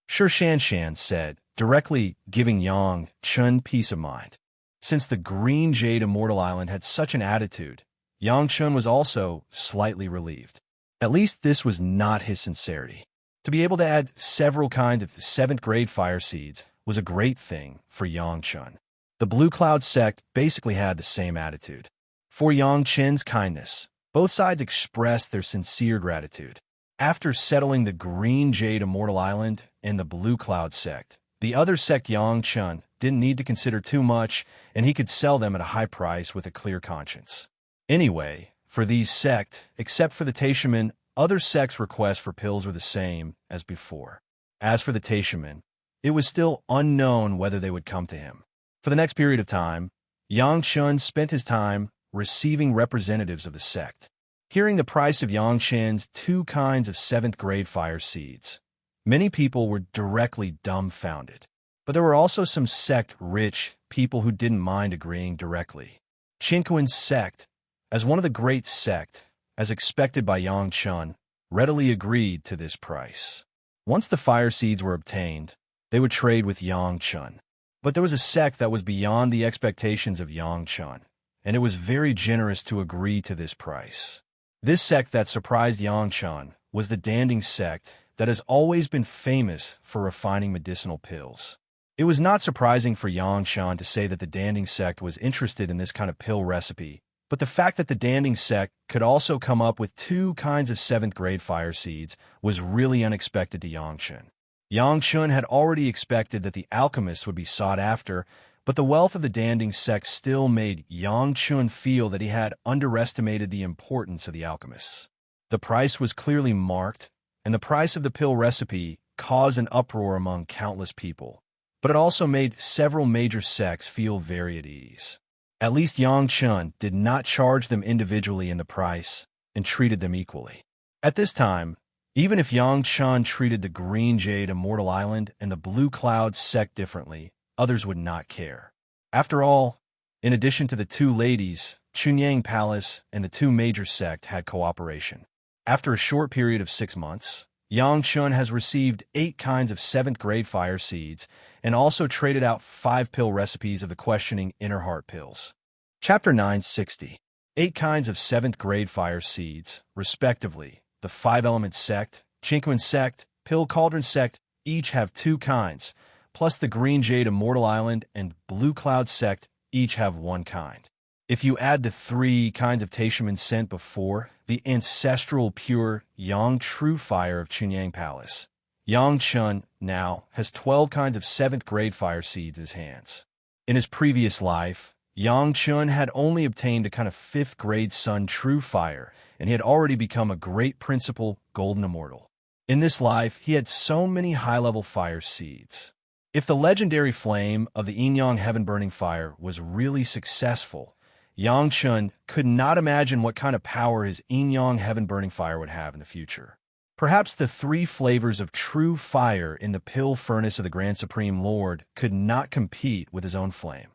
Sure, Shan said, directly giving Yang Chun peace of mind. Since the Green Jade Immortal Island had such an attitude, Yang Chun was also slightly relieved. At least this was not his sincerity. To be able to add several kinds of 7th grade fire seeds was a great thing for Yang Chun. The Blue Cloud sect basically had the same attitude. For Yang Chun's kindness, both sides expressed their sincere gratitude. After settling the Green Jade Immortal Island and the Blue Cloud sect, the other sect Yang Chun didn't need to consider too much, and he could sell them at a high price with a clear conscience. Anyway, for these sect, except for the Taishaman, other sects' requests for pills were the same as before. As for the Taishaman, it was still unknown whether they would come to him. For the next period of time, Yang Chun spent his time receiving representatives of the sect. Hearing the price of Yang Chun's 2 kinds of 7th grade fire seeds, many people were directly dumbfounded. But there were also some sect-rich people who didn't mind agreeing directly. Chinquin's sect, as one of the great sect, as expected by Yang Chun, readily agreed to this price. Once the fire seeds were obtained, they would trade with Yang Chun. But there was a sect that was beyond the expectations of Yang Chun, and it was very generous to agree to this price. This sect that surprised Yang Chun was the Danding sect that has always been famous for refining medicinal pills. It was not surprising for Yang Chun to say that the Danding sect was interested in this kind of pill recipe, but the fact that the Danding sect could also come up with 2 kinds of 7th grade fire seeds was really unexpected to Yang Chun. Yang Chun had already expected that the alchemists would be sought after, but the wealth of the Danding sect still made Yang Chun feel that he had underestimated the importance of the alchemists. The price was clearly marked, and the price of the pill recipe caused an uproar among countless people, but it also made several major sects feel very at ease. At least Yang Chun did not charge them individually in the price and treated them equally. At this time, even if Yang Chun treated the Green Jade Immortal Island and the Blue Cloud sect differently, others would not care. After all, in addition to the 2 ladies, Chunyang Palace and the 2 major sect had cooperation. After a short period of 6 months, Yang Chun has received 8 kinds of 7th grade fire seeds and also traded out 5 pill recipes of the questioning inner heart pills. Chapter 960. 8 kinds of 7th grade fire seeds, respectively. The 5-element sect, Chinquin sect, Pill Cauldron sect each have 2 kinds, plus the Green Jade Immortal Island and Blue Cloud sect each have 1 kind. If you add the 3 kinds of Taishaman sent before, the ancestral pure Yang True Fire of Chunyang Palace, Yang Chun now has 12 kinds of 7th grade fire seeds in his hands. In his previous life, Yang Chun had only obtained a kind of 5th grade Sun True Fire, and he had already become a great principal Golden Immortal. In this life, he had so many high-level fire seeds. If the legendary flame of the Yin-Yang Heaven-Burning Fire was really successful, Yang Chun could not imagine what kind of power his Yin-Yang Heaven-Burning Fire would have in the future. Perhaps the 3 flavors of true fire in the pill furnace of the Grand Supreme Lord could not compete with his own flame,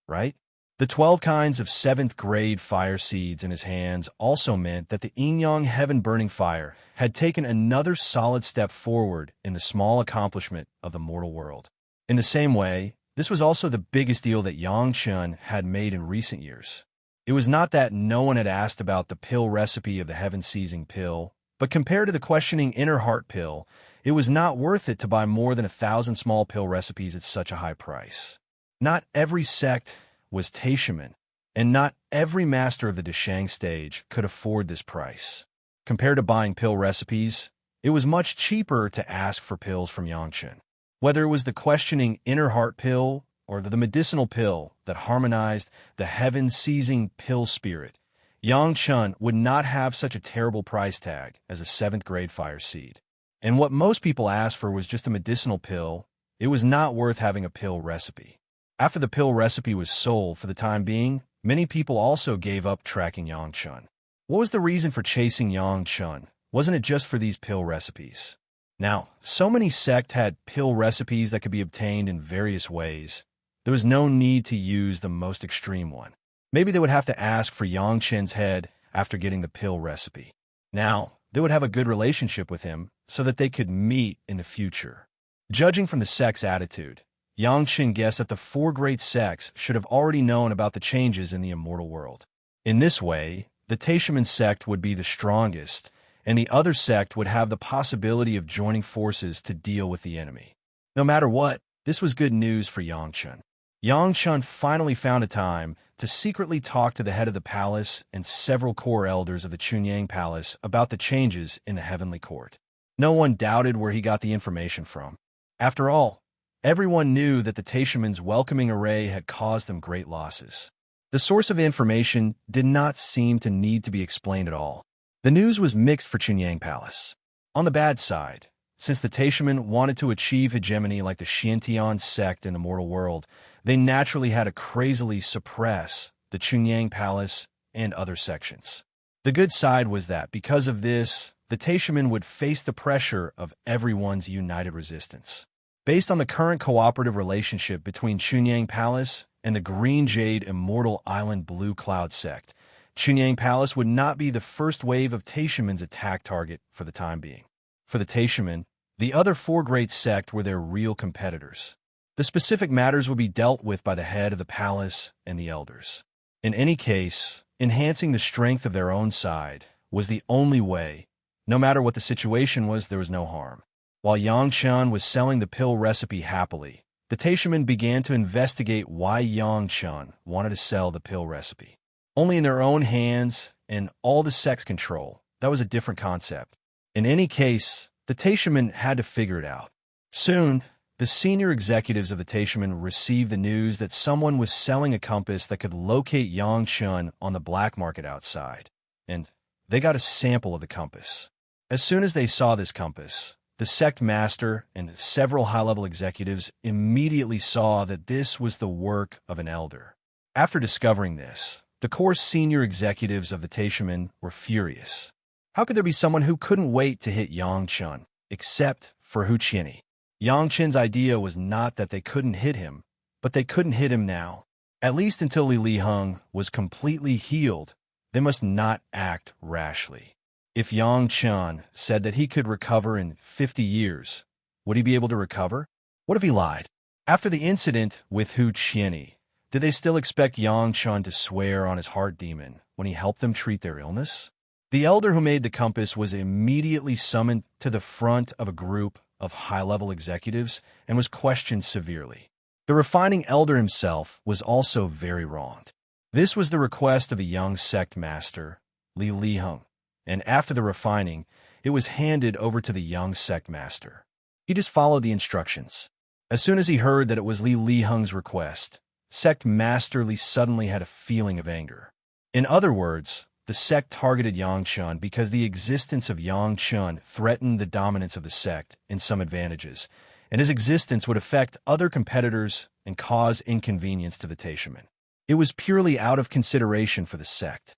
right? The 12 kinds of 7th grade fire seeds in his hands also meant that the Yin-Yang Heaven-Burning Fire had taken another solid step forward in the small accomplishment of the mortal world. In the same way, this was also the biggest deal that Yang Chun had made in recent years. It was not that no one had asked about the pill recipe of the heaven-seizing pill, but compared to the questioning inner heart pill, it was not worth it to buy more than 1,000 small pill recipes at such a high price. Not every sect was Taishaman, and not every master of the Deshang stage could afford this price. Compared to buying pill recipes, it was much cheaper to ask for pills from Yang Chun. Whether it was the questioning inner heart pill or the medicinal pill that harmonized the heaven-seizing pill spirit, Yang Chun would not have such a terrible price tag as a 7th grade fire seed. And what most people asked for was just a medicinal pill. It was not worth having a pill recipe. After the pill recipe was sold for the time being, many people also gave up tracking Yang Chun. What was the reason for chasing Yang Chun? Wasn't it just for these pill recipes? Now, so many sects had pill recipes that could be obtained in various ways. There was no need to use the most extreme one. Maybe they would have to ask for Yang Chen's head after getting the pill recipe. Now, they would have a good relationship with him so that they could meet in the future. Judging from the sect's attitude, Yang Chen guessed that the four great sects should have already known about the changes in the immortal world. In this way, the Taishaman sect would be the strongest, and the other sect would have the possibility of joining forces to deal with the enemy. No matter what, this was good news for Yang Chen. Yang Chen finally found a time to secretly talk to the head of the palace and several core elders of the Chunyang Palace about the changes in the heavenly court. No one doubted where he got the information from. After all, everyone knew that the Taishaman's welcoming array had caused them great losses. The source of information did not seem to need to be explained at all. The news was mixed for Chunyang Palace. On the bad side, since the Taishaman wanted to achieve hegemony like the Xiantian sect in the mortal world, they naturally had to crazily suppress the Chunyang Palace and other sections. The good side was that, because of this, the Taishaman would face the pressure of everyone's united resistance. Based on the current cooperative relationship between Chunyang Palace and the Green Jade Immortal Island Blue Cloud sect, Chunyang Palace would not be the first wave of Taishaman's attack target for the time being. For the Taishaman, the other four great sect were their real competitors. The specific matters would be dealt with by the head of the palace and the elders. In any case, enhancing the strength of their own side was the only way. No matter what the situation was, there was no harm. While Yang Chen was selling the pill recipe happily, the Taishaman began to investigate why Yang Chen wanted to sell the pill recipe. Only in their own hands and all the sect's control, that was a different concept. In any case, the Taishaman had to figure it out. Soon, the senior executives of the Taishaman received the news that someone was selling a compass that could locate Yang Chen on the black market outside, and they got a sample of the compass. As soon as they saw this compass, the sect master and several high-level executives immediately saw that this was the work of an elder. After discovering this, the core senior executives of the Taishaman were furious. How could there be someone who couldn't wait to hit Yang Chen, except for Hu Qianni? Yang Chen's idea was not that they couldn't hit him, but they couldn't hit him now. At least until Li Heng was completely healed, they must not act rashly. If Yang Chen said that he could recover in 50 years, would he be able to recover? What if he lied? After the incident with Hu Qianni, did they still expect Yang Chen to swear on his heart demon when he helped them treat their illness? The elder who made the compass was immediately summoned to the front of a group of high-level executives and was questioned severely. The refining elder himself was also very wronged. This was the request of the young sect master, Li Heng, and after the refining, it was handed over to the young sect master. He just followed the instructions. As soon as he heard that it was Li Heng's request, sect master Li suddenly had a feeling of anger. In other words, the sect targeted Yang Chen because the existence of Yang Chen threatened the dominance of the sect in some advantages, and his existence would affect other competitors and cause inconvenience to the Taishaman. It was purely out of consideration for the sect.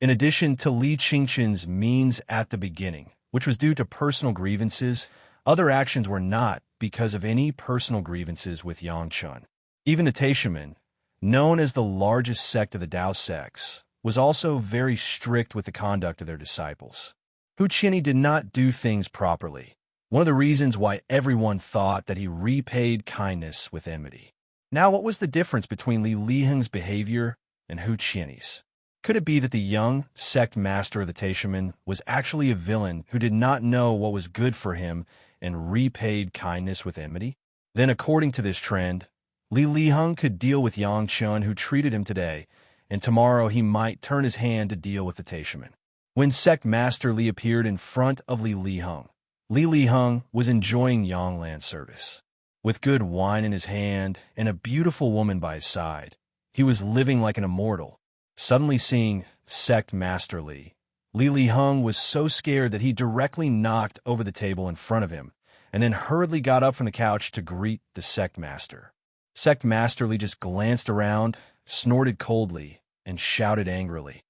In addition to Li Qingchen's means at the beginning, which was due to personal grievances, other actions were not because of any personal grievances with Yang Chen. Even the Taishaman, known as the largest sect of the Dao sects, was also very strict with the conduct of their disciples. Hu Qianni did not do things properly, one of the reasons why everyone thought that he repaid kindness with enmity. Now, what was the difference between Li Heng's behavior and Hu Qianni's? Could it be that the young sect master of the Taishaman was actually a villain who did not know what was good for him and repaid kindness with enmity? Then, according to this trend, Li Heng could deal with Yang Chen, who treated him today, and tomorrow he might turn his hand to deal with the Taishaman. When sect master Li appeared in front of Li Heng was enjoying Yangland service. With good wine in his hand and a beautiful woman by his side, he was living like an immortal. Suddenly seeing sect master Li Heng was so scared that he directly knocked over the table in front of him, and then hurriedly got up from the couch to greet the sect master. Sect master Li just glanced around, snorted coldly, and shouted angrily,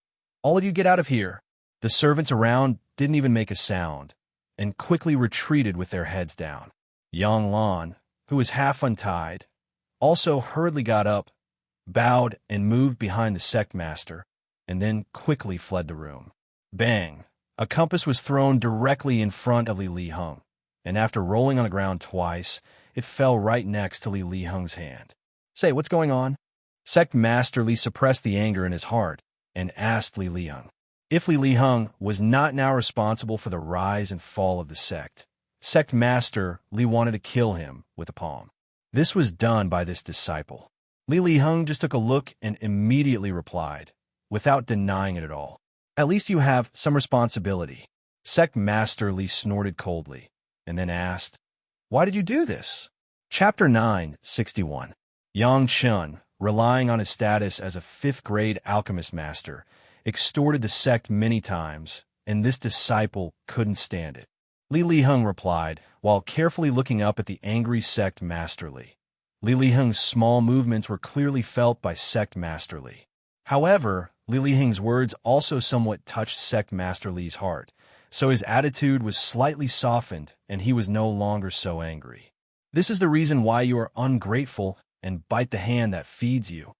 "All of you get out of here!" The servants around didn't even make a sound, and quickly retreated with their heads down. Yang Lan, who was half untied, also hurriedly got up, bowed, and moved behind the sect master, and then quickly fled the room. Bang! A compass was thrown directly in front of Li Hung, and after rolling on the ground twice, it fell right next to Li Hung's hand. Say, what's going on? Sect Master Li suppressed the anger in his heart and asked Li Hung. If Li Hung was not now responsible for the rise and fall of the sect, Sect Master Li wanted to kill him with a palm. This was done by this disciple. Li Hung just took a look and immediately replied, without denying it at all. At least you have some responsibility. Sect Master Li snorted coldly, and then asked, Why did you do this? Chapter 9:61. Yang Chun, relying on his status as a 5th-grade alchemist master, extorted the sect many times, and this disciple couldn't stand it. Li Hung replied, while carefully looking up at the angry sect Master Li. Li Hung's small movements were clearly felt by sect Master Li. However, Li Hung's words also somewhat touched sect Master Li's heart, so his attitude was slightly softened and he was no longer so angry. This is the reason why you are ungrateful and bite the hand that feeds you.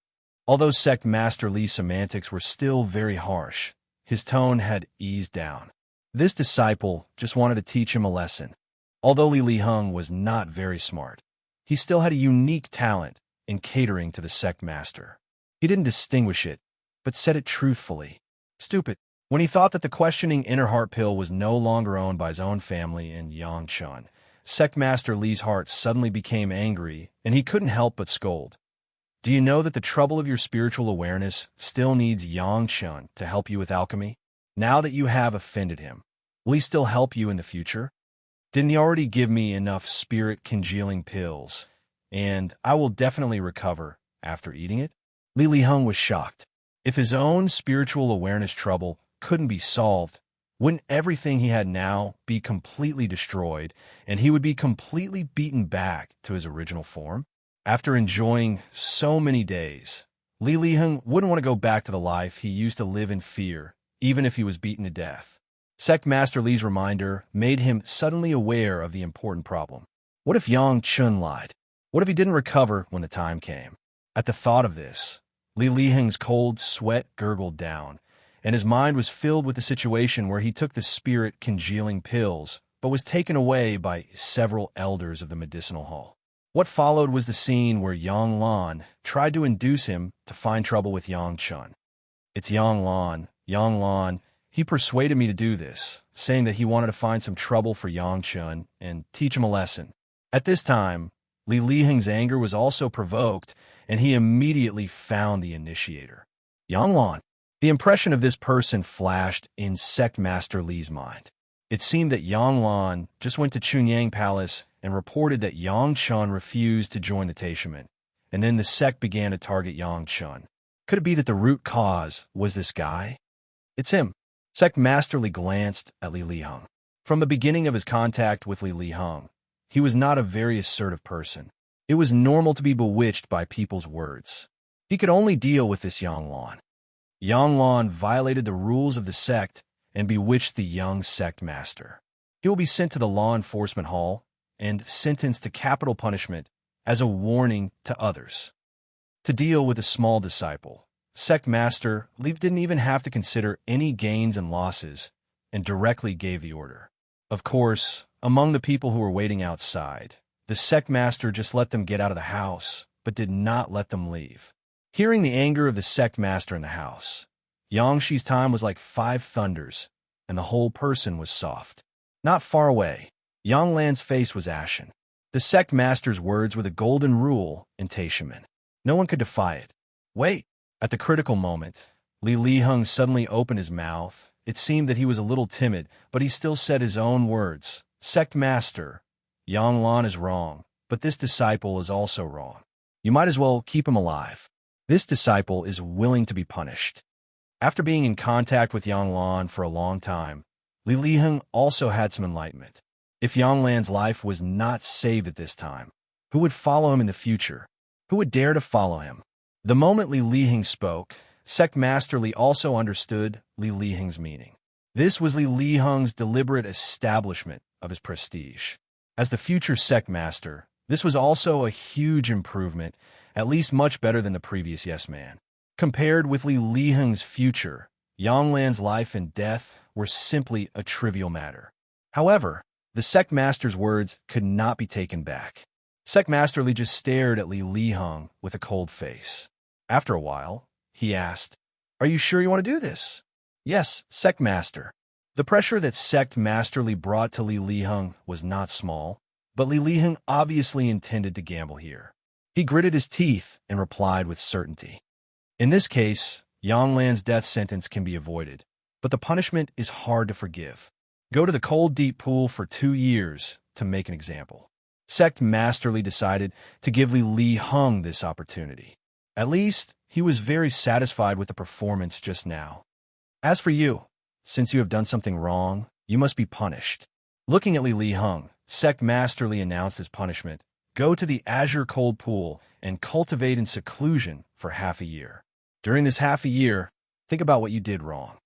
Although sect Master Li's semantics were still very harsh, his tone had eased down. This disciple just wanted to teach him a lesson. Although Li Hung was not very smart, he still had a unique talent in catering to the sect master. He didn't distinguish it, but said it truthfully. Stupid. When he thought that the questioning inner heart pill was no longer owned by his own family in Yangchun, sect master Li's heart suddenly became angry, and he couldn't help but scold. Do you know that the trouble of your spiritual awareness still needs Yangchun to help you with alchemy? Now that you have offended him, will he still help you in the future? Didn't he already give me enough spirit-congealing pills, and I will definitely recover after eating it? Li Hung was shocked. If his own spiritual awareness trouble couldn't be solved, wouldn't everything he had now be completely destroyed, and he would be completely beaten back to his original form? After enjoying so many days, Li Hung wouldn't want to go back to the life he used to live in fear, even if he was beaten to death. Sect Master Li's reminder made him suddenly aware of the important problem. What if Yang Chun lied? What if he didn't recover when the time came? At the thought of this, Li Hung's cold sweat gurgled down, and his mind was filled with the situation where he took the spirit-congealing pills, but was taken away by several elders of the medicinal hall. What followed was the scene where Yang Lan tried to induce him to find trouble with Yang Chun. It's Yang Lan, he persuaded me to do this, saying that he wanted to find some trouble for Yang Chun and teach him a lesson. At this time, Li Hung's anger was also provoked, and he immediately found the initiator. Yang Lan. The impression of this person flashed in Sect Master Li's mind. It seemed that Yang Lan just went to Chunyang Palace and reported that Yang Chun refused to join the Taishaman, and then the sect began to target Yang Chun. Could it be that the root cause was this guy? It's him. Sect Master Li glanced at Li Hung. From the beginning of his contact with Li Hung, he was not a very assertive person. It was normal to be bewitched by people's words. He could only deal with this Yang Lan. Yang Lan violated the rules of the sect and bewitched the young sect master. He will be sent to the law enforcement hall and sentenced to capital punishment as a warning to others. To deal with a small disciple, Sect Master Li didn't even have to consider any gains and losses and directly gave the order. Of course, among the people who were waiting outside, the Sect Master just let them get out of the house, but did not let them leave. Hearing the anger of the Sect Master in the house, Yangshi's time was like 5 thunders, and the whole person was soft. Not far away, Yang Lan's face was ashen. The Sect Master's words were the golden rule in Taishaman. No one could defy it. Wait! At the critical moment, Li Hung suddenly opened his mouth. It seemed that he was a little timid, but he still said his own words. Sect Master, Yang Lan is wrong, but this disciple is also wrong. You might as well keep him alive. This disciple is willing to be punished. After being in contact with Yang Lan for a long time, Li Hung also had some enlightenment. If Yang Lan's life was not saved at this time, who would follow him in the future? Who would dare to follow him? The moment Li Hung spoke, Sect Master Li also understood Li Hung's meaning. This was Li Hung's deliberate establishment of his prestige. As the future Sect Master, This was also a huge improvement, at least much better than the previous Yes Man. Compared with Li Liheng's future, Yanglan's life and death were simply a trivial matter. However, the sect master's words could not be taken back. Sect Master Li just stared at Li Liheng with a cold face. After a while, he asked, "Are you sure you want to do this?" "Yes, Sect Master." The pressure that Sect Master Li brought to Li Liheng was not small, but Li Liheng obviously intended to gamble here. He gritted his teeth and replied with certainty. In this case, Yanglan's death sentence can be avoided, but the punishment is hard to forgive. Go to the cold deep pool for 2 years to make an example. Sect Master Li decided to give Li Liheng this opportunity. At least, he was very satisfied with the performance just now. As for you, since you have done something wrong, you must be punished. Looking at Li Liheng, Sect Master Li announced his punishment. Go to the Azure Cold Pool and cultivate in seclusion for half a year. During this half a year, think about what you did wrong.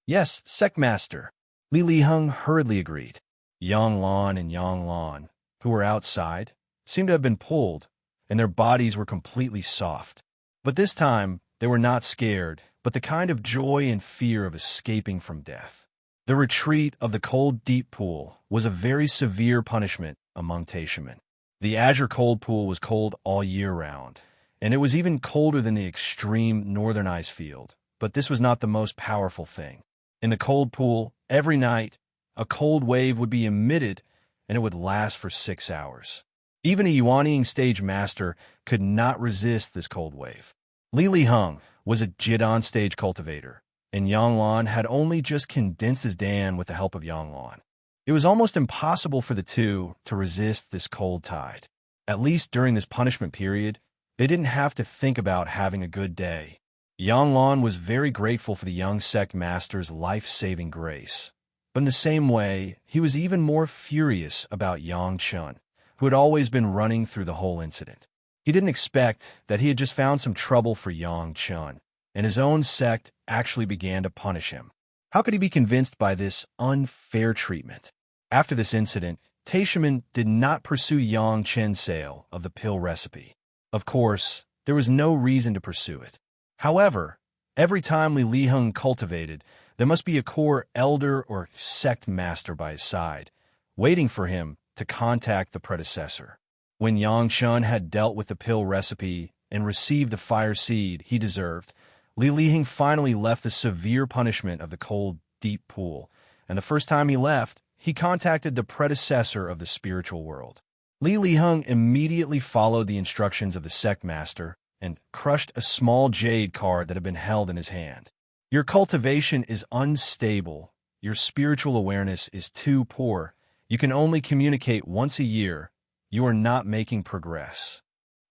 Yes, Sect Master. Li Liheng hurriedly agreed. Yanglan and Yanglan, who were outside, seemed to have been pulled, and their bodies were completely soft. But this time, they were not scared, but the kind of joy and fear of escaping from death. The retreat of the cold deep pool was a very severe punishment among Taishamen. The Azure Cold Pool was cold all year round, and it was even colder than the extreme northern ice field, but this was not the most powerful thing. In the cold pool, every night, a cold wave would be emitted, and it would last for 6 hours. Even a Yuanying stage master could not resist this cold wave. Li Liheng was a Jidan stage cultivator, and Yanglan had only just condensed his Dan with the help of Yanglan. It was almost impossible for the two to resist this cold tide. At least during this punishment period, they didn't have to think about having a good day. Yanglan was very grateful for the young sect master's life-saving grace. But in the same way, he was even more furious about Yang Chun, who had always been running through the whole incident. He didn't expect that he had just found some trouble for Yang Chun, and his own sect actually began to punish him. How could he be convinced by this unfair treatment? After this incident, Taishamen did not pursue Yang Chen's sale of the pill recipe. Of course, there was no reason to pursue it. However, every time Li Liheng cultivated, there must be a core elder or sect master by his side, waiting for him to contact the predecessor. When Yang Chun had dealt with the pill recipe and received the fire seed he deserved, Li Liheng finally left the severe punishment of the cold, deep pool, and the first time he left, he contacted the predecessor of the spiritual world. Li Liheng immediately followed the instructions of the sect master and crushed a small jade card that had been held in his hand. Your cultivation is unstable. Your spiritual awareness is too poor. You can only communicate once a year. You are not making progress.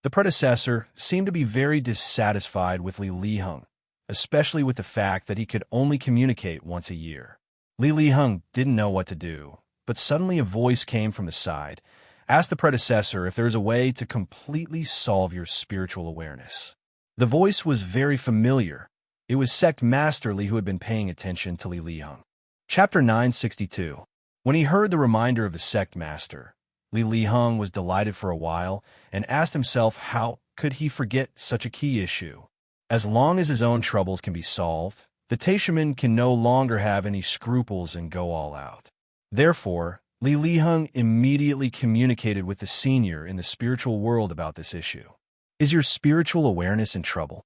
The predecessor seemed to be very dissatisfied with Li Liheng, especially with the fact that he could only communicate once a year. Li Liheng didn't know what to do, but suddenly a voice came from the side. Ask the predecessor if there is a way to completely solve your spiritual awareness. The voice was very familiar. It was Sect Master Li who had been paying attention to Li Liheng. Chapter 962. When he heard the reminder of the Sect Master, Li Liheng was delighted for a while and asked himself how could he forget such a key issue. As long as his own troubles can be solved, the Taishamen can no longer have any scruples and go all out. Therefore, Li Liheng immediately communicated with the senior in the spiritual world about this issue. Is your spiritual awareness in trouble?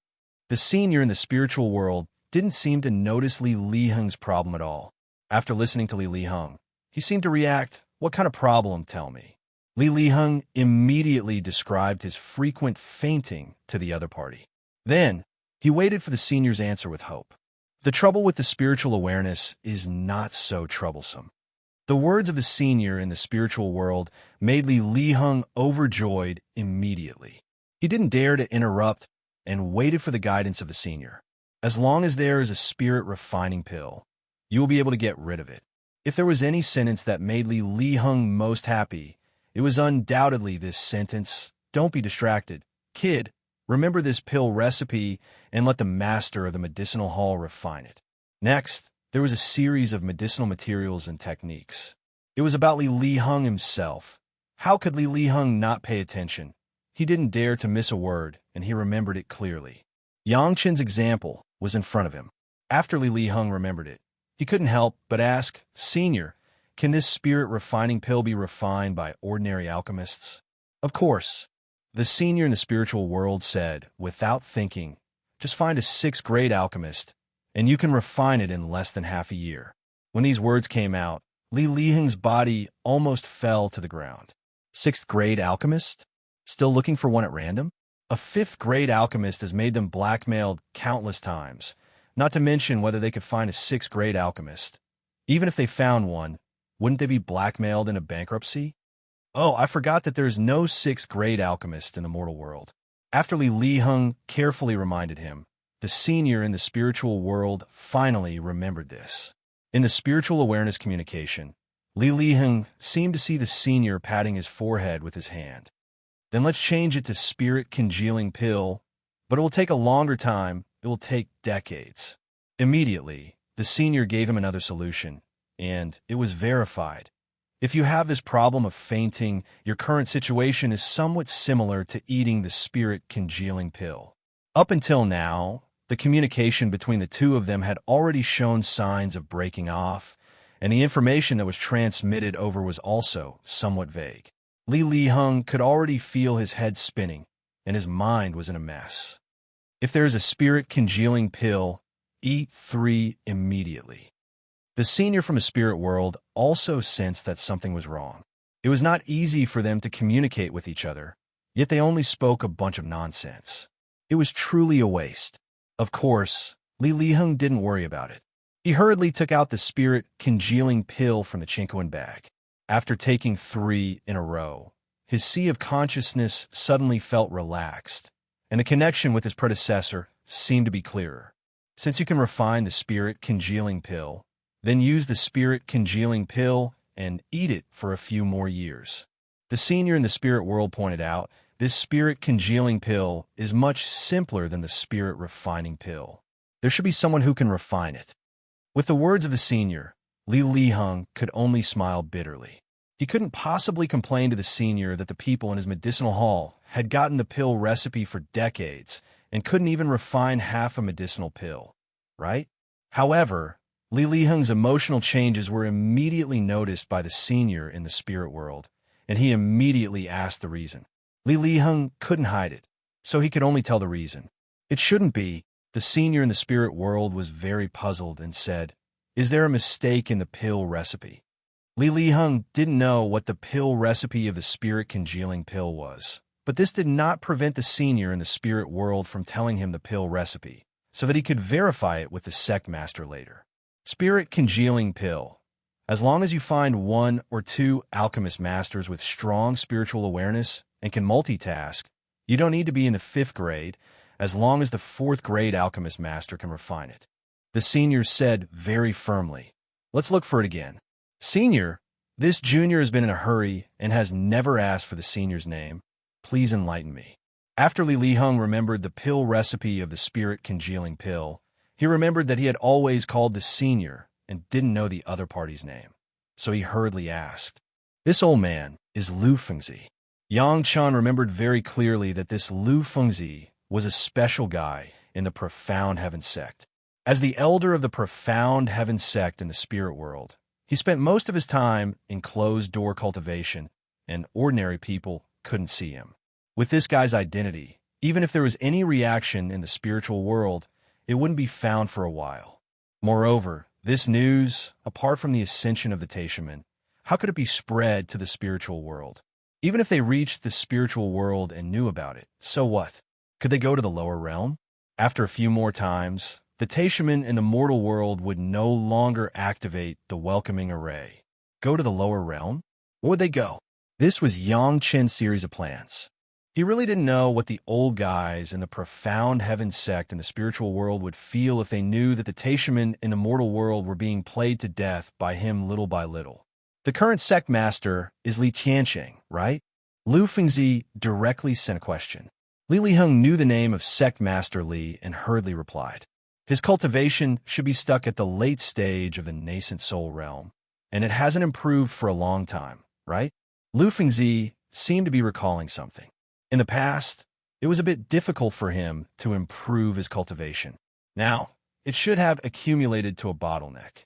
The senior in the spiritual world didn't seem to notice Li Liheng's problem at all. After listening to Li Liheng, he seemed to react, "What kind of problem, tell me?" Li Liheng immediately described his frequent fainting to the other party. Then, he waited for the senior's answer with hope. The trouble with the spiritual awareness is not so troublesome. The words of the senior in the spiritual world made Li Liheng overjoyed immediately. He didn't dare to interrupt and waited for the guidance of the senior. As long as there is a spirit refining pill, you will be able to get rid of it. If there was any sentence that made Li Liheng most happy, it was undoubtedly this sentence, "Don't be distracted. Kid, remember this pill recipe and let the master of the medicinal hall refine it." Next, there was a series of medicinal materials and techniques. It was about Li Liheng himself, How could Li Liheng not pay attention? He didn't dare to miss a word, and he remembered it clearly. Yang Chen's example was in front of him. After Li Liheng remembered it, he couldn't help but ask, "Senior, can this spirit-refining pill be refined by ordinary alchemists?" Of course. The senior in the spiritual world said, without thinking, "Just find a sixth-grade alchemist, and you can refine it in less than half a year." When these words came out, Li Liheng's body almost fell to the ground. Sixth-grade alchemist? Still looking for one at random? A fifth-grade alchemist has made them blackmailed countless times, not to mention whether they could find a sixth-grade alchemist. Even if they found one, wouldn't they be blackmailed into bankruptcy? Oh, I forgot that there's no sixth-grade alchemist in the mortal world. After Li Liheng carefully reminded him, the senior in the spiritual world finally remembered this. In the spiritual awareness communication, Li Liheng seemed to see the senior patting his forehead with his hand. Then let's change it to spirit congealing pill, but it will take a longer time. It will take decades. Immediately, the senior gave him another solution, and it was verified. If you have this problem of fainting, your current situation is somewhat similar to eating the spirit congealing pill. Up until now, the communication between the two of them had already shown signs of breaking off, and the information that was transmitted over was also somewhat vague. Li Liheng could already feel his head spinning, and his mind was in a mess. If there is a spirit congealing pill, eat 3 immediately. The senior from a spirit world also sensed that something was wrong. It was not easy for them to communicate with each other, yet they only spoke a bunch of nonsense. It was truly a waste. Of course, Li Liheng didn't worry about it. He hurriedly took out the spirit congealing pill from the Chinkoan bag. After taking 3 in a row, his sea of consciousness suddenly felt relaxed, and the connection with his predecessor seemed to be clearer. Since you can refine the spirit congealing pill, then use the spirit congealing pill and eat it for a few more years. The senior in the spirit world pointed out, this spirit congealing pill is much simpler than the spirit refining pill. There should be someone who can refine it. With the words of the senior, Li Liheng could only smile bitterly. He couldn't possibly complain to the senior that the people in his medicinal hall had gotten the pill recipe for decades and couldn't even refine half a medicinal pill, right? However, Li Liheng's emotional changes were immediately noticed by the senior in the spirit world, and he immediately asked the reason. Li Liheng couldn't hide it, so he could only tell the reason. It shouldn't be. The senior in the spirit world was very puzzled and said, "Is there a mistake in the pill recipe?" Li Liheng didn't know what the pill recipe of the spirit congealing pill was, but this did not prevent the senior in the spirit world from telling him the pill recipe, so that he could verify it with the sect master later. Spirit congealing pill. As long as you find 1 or 2 alchemist masters with strong spiritual awareness and can multitask, you don't need to be in the 5th grade, as long as the 4th grade alchemist master can refine it. The senior said very firmly, "Let's look for it again." "Senior, this junior has been in a hurry and has never asked for the senior's name. Please enlighten me." After Li Liheng remembered the pill recipe of the spirit congealing pill, he remembered that he had always called the senior and didn't know the other party's name. So he hurriedly asked, "This old man is Lu Fengzi." Yang Chan remembered very clearly that this Lu Fengzi was a special guy in the Profound Heaven sect. As the elder of the Profound Heaven sect in the spirit world, he spent most of his time in closed-door cultivation, and ordinary people couldn't see him. With this guy's identity, even if there was any reaction in the spiritual world, it wouldn't be found for a while. Moreover, this news, apart from the ascension of the Taishaman, how could it be spread to the spiritual world? Even if they reached the spiritual world and knew about it, so what? Could they go to the lower realm? After a few more times, the Taishaman in the mortal world would no longer activate the welcoming array. Go to the lower realm? Where would they go? This was Yang Chen's series of plans. He really didn't know what the old guys in the Profound Heaven sect in the spiritual world would feel if they knew that the Taishaman in the mortal world were being played to death by him little by little. The current sect master is Li Tianqing, right? Lu Fengzi directly sent a question. Li Liheng knew the name of sect master Li and hurriedly replied. His cultivation should be stuck at the late stage of the nascent soul realm, and it hasn't improved for a long time, right? Lu Fengzi seemed to be recalling something. In the past, it was a bit difficult for him to improve his cultivation. Now, it should have accumulated to a bottleneck.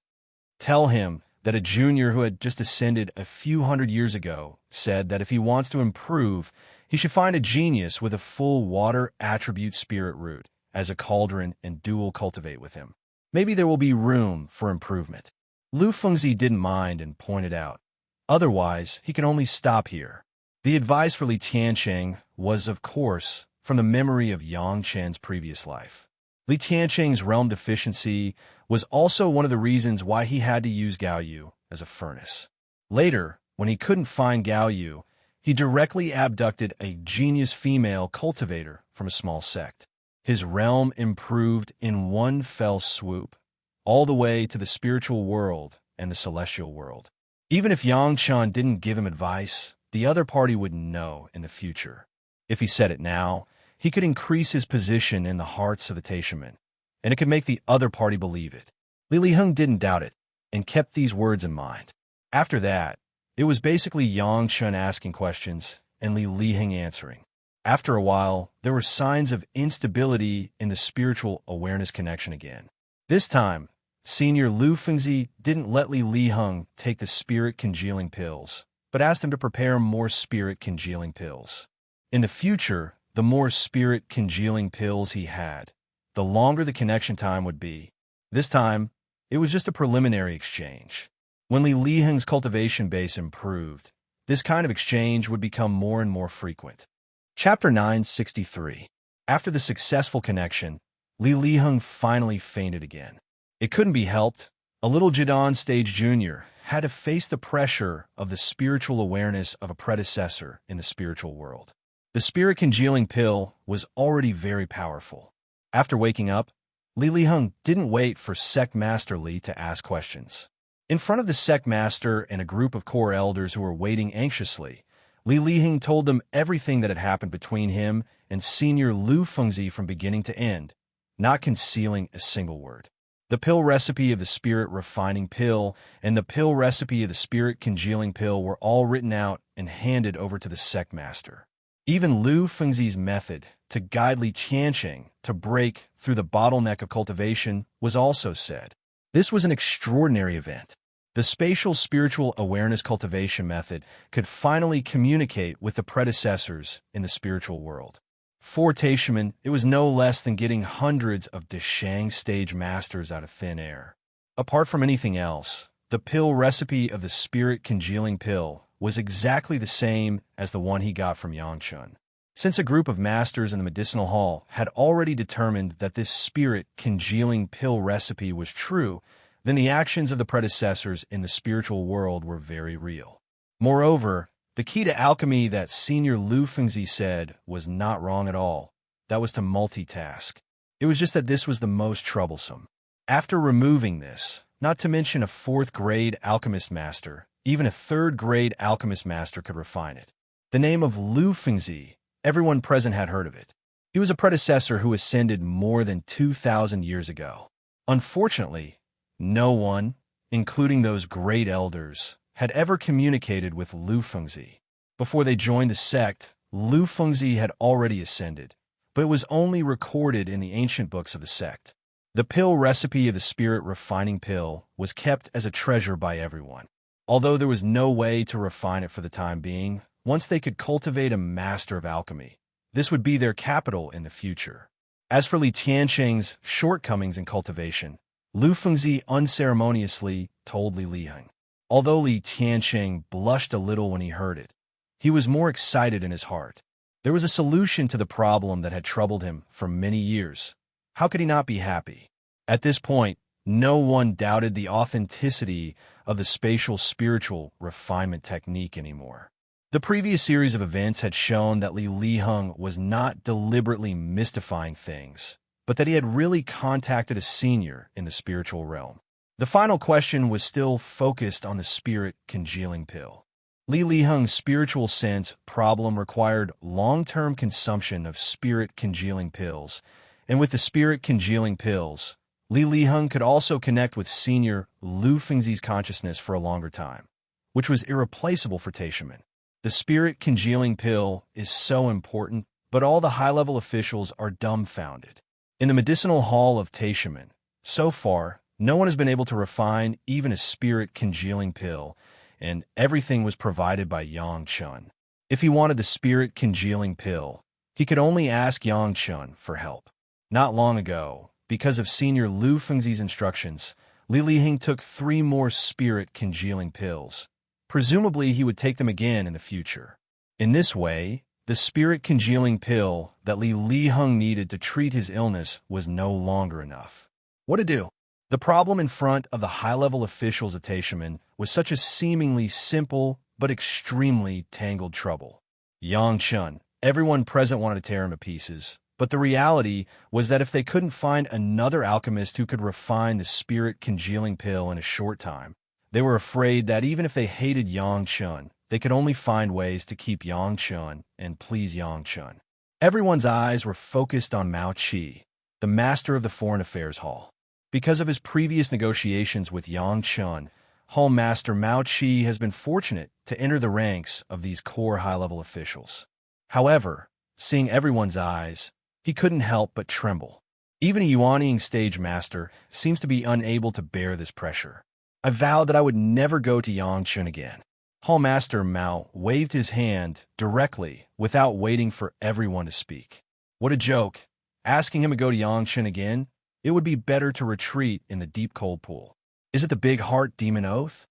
Tell him that a junior who had just ascended a few hundred years ago said that if he wants to improve, he should find a genius with a full water attribute spirit root as a cauldron and dual cultivate with him. Maybe there will be room for improvement. Lu Fengzi didn't mind and pointed out. Otherwise, he can only stop here. The advice for Li Tiancheng was, of course, from the memory of Yang Chen's previous life. Li Tiancheng's realm deficiency was also one of the reasons why he had to use Gao Yu as a furnace. Later, when he couldn't find Gao Yu, he directly abducted a genius female cultivator from a small sect. His realm improved in one fell swoop, all the way to the spiritual world and the celestial world. Even if Yang Chen didn't give him advice, the other party would know in the future. If he said it now, he could increase his position in the hearts of the Taishamen, and it could make the other party believe it. Li Liheng didn't doubt it, and kept these words in mind. After that, it was basically Yang Chen asking questions and Li Liheng answering. After a while, there were signs of instability in the spiritual awareness connection again. This time, Senior Lu Fengzi didn't let Li Liheng take the spirit congealing pills, but asked him to prepare more spirit congealing pills. In the future, the more spirit congealing pills he had, the longer the connection time would be. This time, it was just a preliminary exchange. When Li Liheng's cultivation base improved, this kind of exchange would become more and more frequent. Chapter 963. After the successful connection, Li Liheng finally fainted again. It couldn't be helped. A little Jidan stage junior had to face the pressure of the spiritual awareness of a predecessor in the spiritual world. The spirit congealing pill was already very powerful. After waking up, Li Liheng didn't wait for Sect Master Li to ask questions. In front of the Sect Master and a group of core elders who were waiting anxiously, Li Liheng told them everything that had happened between him and Senior Lu Fengzi from beginning to end, not concealing a single word. The pill recipe of the spirit refining pill and the pill recipe of the spirit congealing pill were all written out and handed over to the Sect Master. Even Lu Fengzi's method to guide Li Tiancheng to break through the bottleneck of cultivation was also said. This was an extraordinary event. The spatial spiritual awareness cultivation method could finally communicate with the predecessors in the spiritual world. For Taishamen, it was no less than getting hundreds of Deshang stage masters out of thin air. Apart from anything else, the pill recipe of the spirit congealing pill was exactly the same as the one he got from Yangchun. Since a group of masters in the medicinal hall had already determined that this spirit congealing pill recipe was true, then the actions of the predecessors in the spiritual world were very real. Moreover, the key to alchemy that Senior Lu Fengzi said was not wrong at all. That was to multitask. It was just that this was the most troublesome. After removing this, not to mention a 4th-grade alchemist master, even a 3rd-grade alchemist master could refine it. The name of Lu Fengzi, everyone present had heard of it. He was a predecessor who ascended more than 2,000 years ago. Unfortunately, no one, including those great elders, had ever communicated with Lu Fengzi. Before they joined the sect, Lu Fengzi had already ascended, but it was only recorded in the ancient books of the sect. The pill recipe of the spirit refining pill was kept as a treasure by everyone. Although there was no way to refine it for the time being, once they could cultivate a master of alchemy, this would be their capital in the future. As for Li Tiancheng's shortcomings in cultivation, Lu Fengzi unceremoniously told Li Liheng. Although Li Tiancheng blushed a little when he heard it, he was more excited in his heart. There was a solution to the problem that had troubled him for many years. How could he not be happy? At this point, no one doubted the authenticity of the spatial spiritual refinement technique anymore. The previous series of events had shown that Li Liheng was not deliberately mystifying things, but that he had really contacted a senior in the spiritual realm. The final question was still focused on the spirit congealing pill. Li Liheng's spiritual sense problem required long-term consumption of spirit congealing pills, and with the spirit congealing pills, Li Liheng could also connect with Senior Lu Fengzi's consciousness for a longer time, which was irreplaceable for Taishamen. The spirit congealing pill is so important, but all the high-level officials are dumbfounded. In the medicinal hall of Taishaman, so far, no one has been able to refine even a spirit congealing pill, and everything was provided by Yang Chun. If he wanted the spirit congealing pill, he could only ask Yang Chun for help. Not long ago, because of Senior Lu Fengzi's instructions, Li Lihing took 3 more spirit congealing pills. Presumably, he would take them again in the future. In this way, the spirit congealing pill that Li Liheng needed to treat his illness was no longer enough. What to do? The problem in front of the high-level officials of Taishaman was such a seemingly simple but extremely tangled trouble. Yang Chun, everyone present wanted to tear him to pieces, but the reality was that if they couldn't find another alchemist who could refine the spirit congealing pill in a short time, they were afraid that even if they hated Yang Chun, they could only find ways to keep Yang Chun and please Yang Chun. Everyone's eyes were focused on Mao Qi, the master of the Foreign Affairs Hall. Because of his previous negotiations with Yang Chun, Hall Master Mao Qi has been fortunate to enter the ranks of these core high-level officials. However, seeing everyone's eyes, he couldn't help but tremble. Even a Yuanying stage master seems to be unable to bear this pressure. I vowed that I would never go to Yang Chun again. Hall Master Mao waved his hand directly without waiting for everyone to speak. What a joke. Asking him to go to Yang Chun again? It would be better to retreat in the deep cold pool. Is it the big heart demon oath?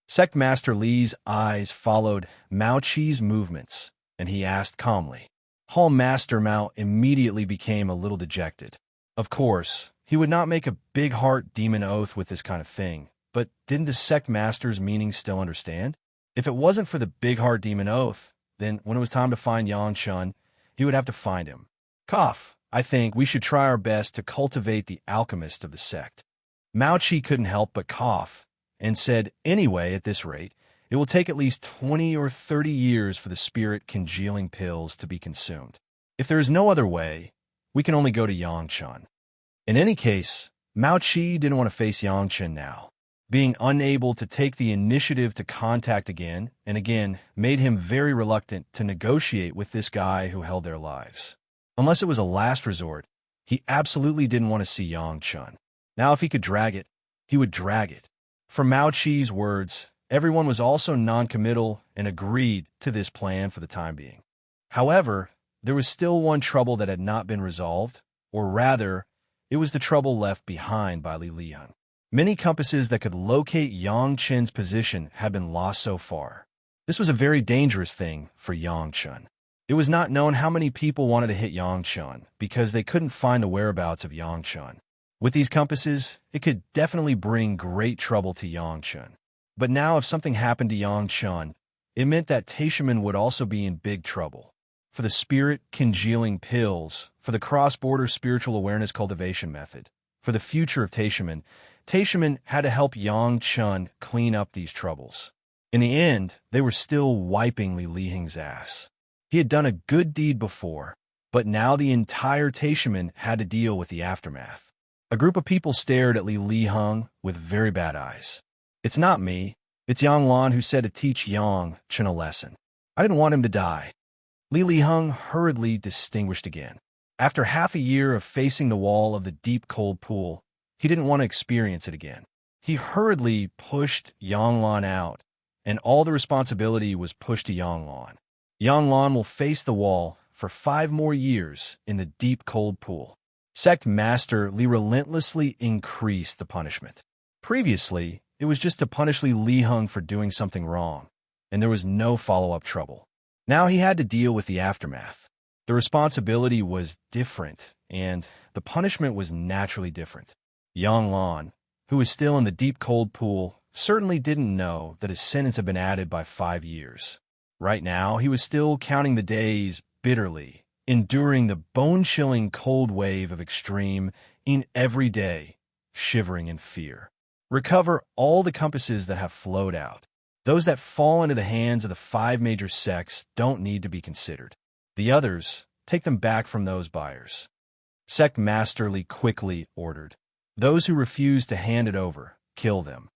Sect Master Li's eyes followed Mao Qi's movements, and he asked calmly. Hall Master Mao immediately became a little dejected. Of course, he would not make a big heart demon oath with this kind of thing, but didn't the Sect Master's meaning still understand? If it wasn't for the big heart demon oath, then when it was time to find Yang Chun, he would have to find him. Cough. I think we should try our best to cultivate the alchemist of the sect. Mao Qi couldn't help but cough, and said, anyway, at this rate, it will take at least 20 or 30 years for the spirit congealing pills to be consumed. If there is no other way, we can only go to Yang Chun. In any case, Mao Qi didn't want to face Yang Chun now. Being unable to take the initiative to contact again and again made him very reluctant to negotiate with this guy who held their lives. Unless it was a last resort, he absolutely didn't want to see Yang Chun. Now if he could drag it, he would drag it. From Mao Qi's words, everyone was also non-committal and agreed to this plan for the time being. However, there was still one trouble that had not been resolved, or rather, it was the trouble left behind by Li Liheng. Many compasses that could locate Yang Chun's position had been lost so far. This was a very dangerous thing for Yang Chun. It was not known how many people wanted to hit Yang Chun because they couldn't find the whereabouts of Yang Chun. With these compasses, it could definitely bring great trouble to Yang Chun. But now if something happened to Yang Chun, it meant that Taishaman would also be in big trouble. For the spirit congealing pills, for the cross-border spiritual awareness cultivation method, for the future of Taishaman, Taishaman had to help Yang Chun clean up these troubles. In the end, they were still wiping Li Liheng's ass. He had done a good deed before, but now the entire Taishaman had to deal with the aftermath. A group of people stared at Li Liheng with very bad eyes. It's not me. It's Yang Lan who said to teach Yang Chun a lesson. I didn't want him to die. Li Liheng hurriedly distinguished again. After half a year of facing the wall of the deep cold pool, he didn't want to experience it again. He hurriedly pushed Yang Lan out, and all the responsibility was pushed to Yang Lan. Yang Lan will face the wall for 5 more years in the deep cold pool. Sect Master Li relentlessly increased the punishment. Previously, it was just to punish Li Liheng for doing something wrong, and there was no follow-up trouble. Now he had to deal with the aftermath. The responsibility was different, and the punishment was naturally different. Yang Lan, who was still in the deep cold pool, certainly didn't know that his sentence had been added by 5 years. Right now, he was still counting the days bitterly, enduring the bone-chilling cold wave of extreme in every day, shivering in fear. Recover all the compasses that have flowed out. Those that fall into the hands of the 5 major sects don't need to be considered. The others, take them back from those buyers. Sect Master Li quickly ordered. Those who refuse to hand it over, kill them.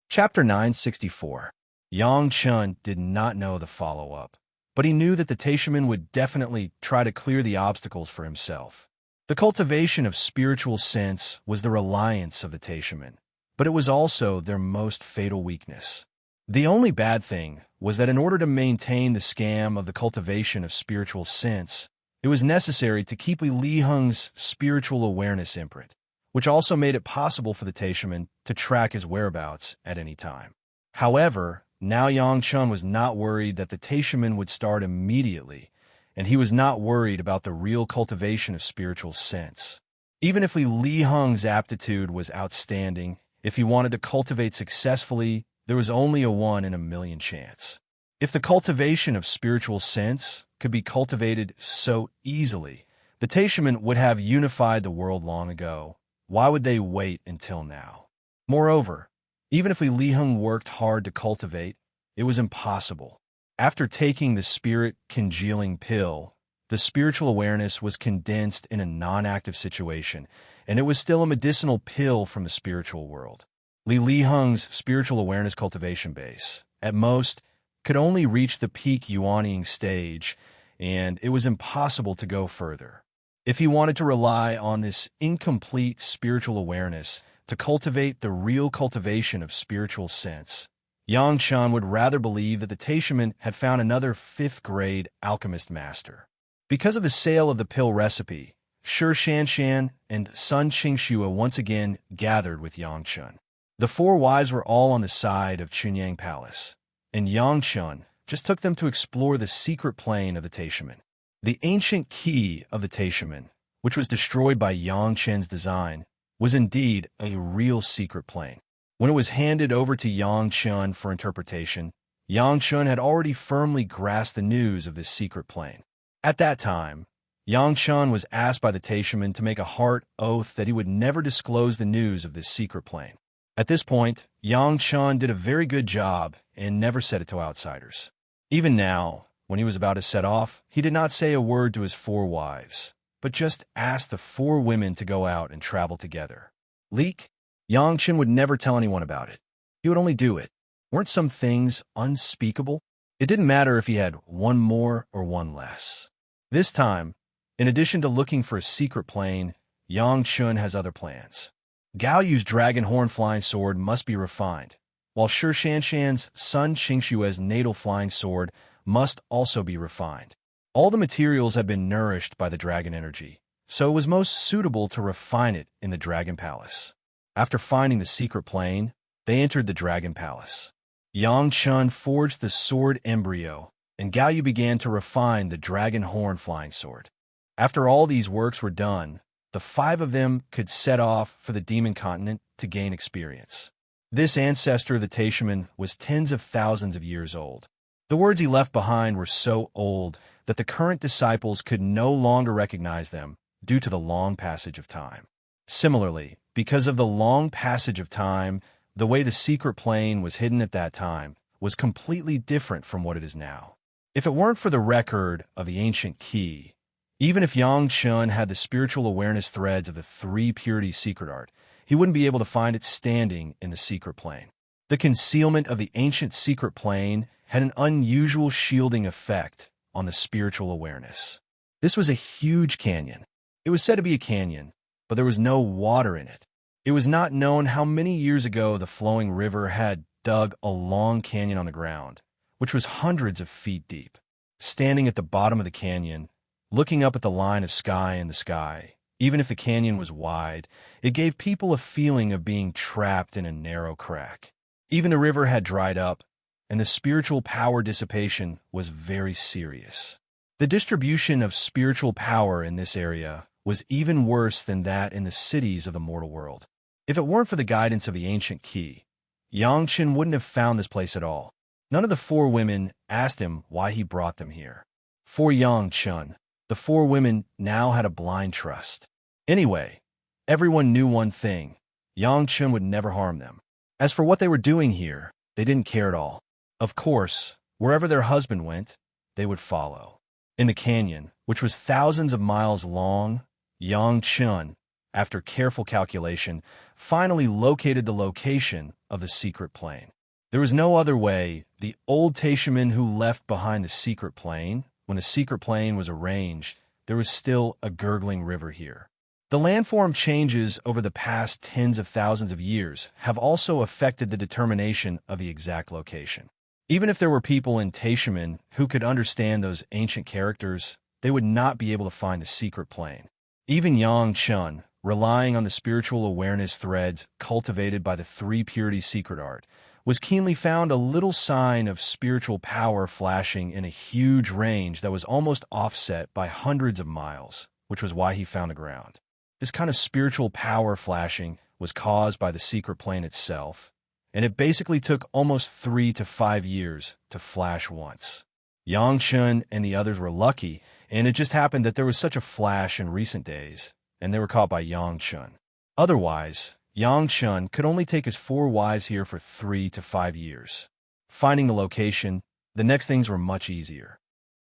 Chapter 964. Yang Chun did not know the follow-up, but he knew that the Taishaman would definitely try to clear the obstacles for himself. The cultivation of spiritual sense was the reliance of the Taishaman, but it was also their most fatal weakness. The only bad thing was that in order to maintain the scam of the cultivation of spiritual sense, it was necessary to keep Li Heng's spiritual awareness imprint, which also made it possible for the Taishaman to track his whereabouts at any time. However, now Yang Chun was not worried that the Taishaman would start immediately, and he was not worried about the real cultivation of spiritual sense. Even if Li Heng's aptitude was outstanding, if he wanted to cultivate successfully, there was only a 1 in a million chance. If the cultivation of spiritual sense could be cultivated so easily, the Taishaman would have unified the world long ago. Why would they wait until now? Moreover, even if Li Heng worked hard to cultivate, it was impossible. After taking the spirit congealing pill, the spiritual awareness was condensed in a non-active situation, and it was still a medicinal pill from the spiritual world. Li Heng's spiritual awareness cultivation base, at most, could only reach the peak yuanying stage, and it was impossible to go further. If he wanted to rely on this incomplete spiritual awareness to cultivate the real cultivation of spiritual sense, Yang Chun would rather believe that the Taishaman had found another 5th-grade alchemist master. Because of the sale of the pill recipe, Shi Shanshan and Sun Qingxue once again gathered with Yang Chun. The 4 wives were all on the side of Chunyang Palace, and Yang Chun just took them to explore the secret plane of the Taishaman. The ancient key of the Taishaman, which was destroyed by Yang Chen's design, was indeed a real secret plane. When it was handed over to Yang Chun for interpretation, Yang Chun had already firmly grasped the news of this secret plane. At that time, Yang Chun was asked by the Taishaman to make a heart oath that he would never disclose the news of this secret plane. At this point, Yang Chun did a very good job and never said it to outsiders. Even now, when he was about to set off, he did not say a word to his 4 wives, but just asked the 4 women to go out and travel together. Leak? Yang Chun would never tell anyone about it. He would only do it. Weren't some things unspeakable? It didn't matter if he had 1 more or 1 less. This time, in addition to looking for a secret plane, Yang Chun has other plans. Gao Yu's dragon horn flying sword must be refined, while Shi Shanshan's Sun Qingxue's natal flying sword must also be refined. All the materials have been nourished by the dragon energy, so it was most suitable to refine it in the Dragon Palace. After finding the secret plane, they entered the Dragon Palace. Yang Chun forged the sword embryo, and Gao Yu began to refine the dragon horn flying sword. After all these works were done, the 5 of them could set off for the Demon Continent to gain experience. This ancestor of the Taishaman was tens of thousands of years old. The words he left behind were so old that the current disciples could no longer recognize them due to the long passage of time. Similarly, because of the long passage of time, the way the secret plane was hidden at that time was completely different from what it is now. If it weren't for the record of the ancient key, even if Yang Chun had the spiritual awareness threads of the 3 purities secret art, he wouldn't be able to find it standing in the secret plane. The concealment of the ancient secret plane had an unusual shielding effect on the spiritual awareness. This was a huge canyon. It was said to be a canyon, but there was no water in it. It was not known how many years ago the flowing river had dug a long canyon on the ground, which was hundreds of feet deep. Standing at the bottom of the canyon, looking up at the line of sky in the sky, even if the canyon was wide, it gave people a feeling of being trapped in a narrow crack. Even the river had dried up, and the spiritual power dissipation was very serious. The distribution of spiritual power in this area was even worse than that in the cities of the mortal world. If it weren't for the guidance of the ancient key, Yang Chun wouldn't have found this place at all. None of the 4 women asked him why he brought them here. For Yang Chun, the 4 women now had a blind trust. Anyway, everyone knew one thing: Yang Chun would never harm them. As for what they were doing here, they didn't care at all. Of course, wherever their husband went, they would follow. In the canyon, which was thousands of miles long, Yang Chun, after careful calculation, finally located the location of the secret plane. There was no other way the old Taishaman who left behind the secret plane, when the secret plane was arranged, there was still a gurgling river here. The landform changes over the past tens of thousands of years have also affected the determination of the exact location. Even if there were people in Taishaman who could understand those ancient characters, they would not be able to find the secret plane. Even Yang Chun, relying on the spiritual awareness threads cultivated by the three purities secret art, was keenly found a little sign of spiritual power flashing in a huge range that was almost offset by hundreds of miles, which was why he found the ground. This kind of spiritual power flashing was caused by the secret plane itself, and it basically took almost 3 to 5 years to flash once. Yang Chun and the others were lucky, and it just happened that there was such a flash in recent days, and they were caught by Yang Chun. Otherwise, Yang Chun could only take his 4 wives here for 3 to 5 years. Finding the location, the next things were much easier.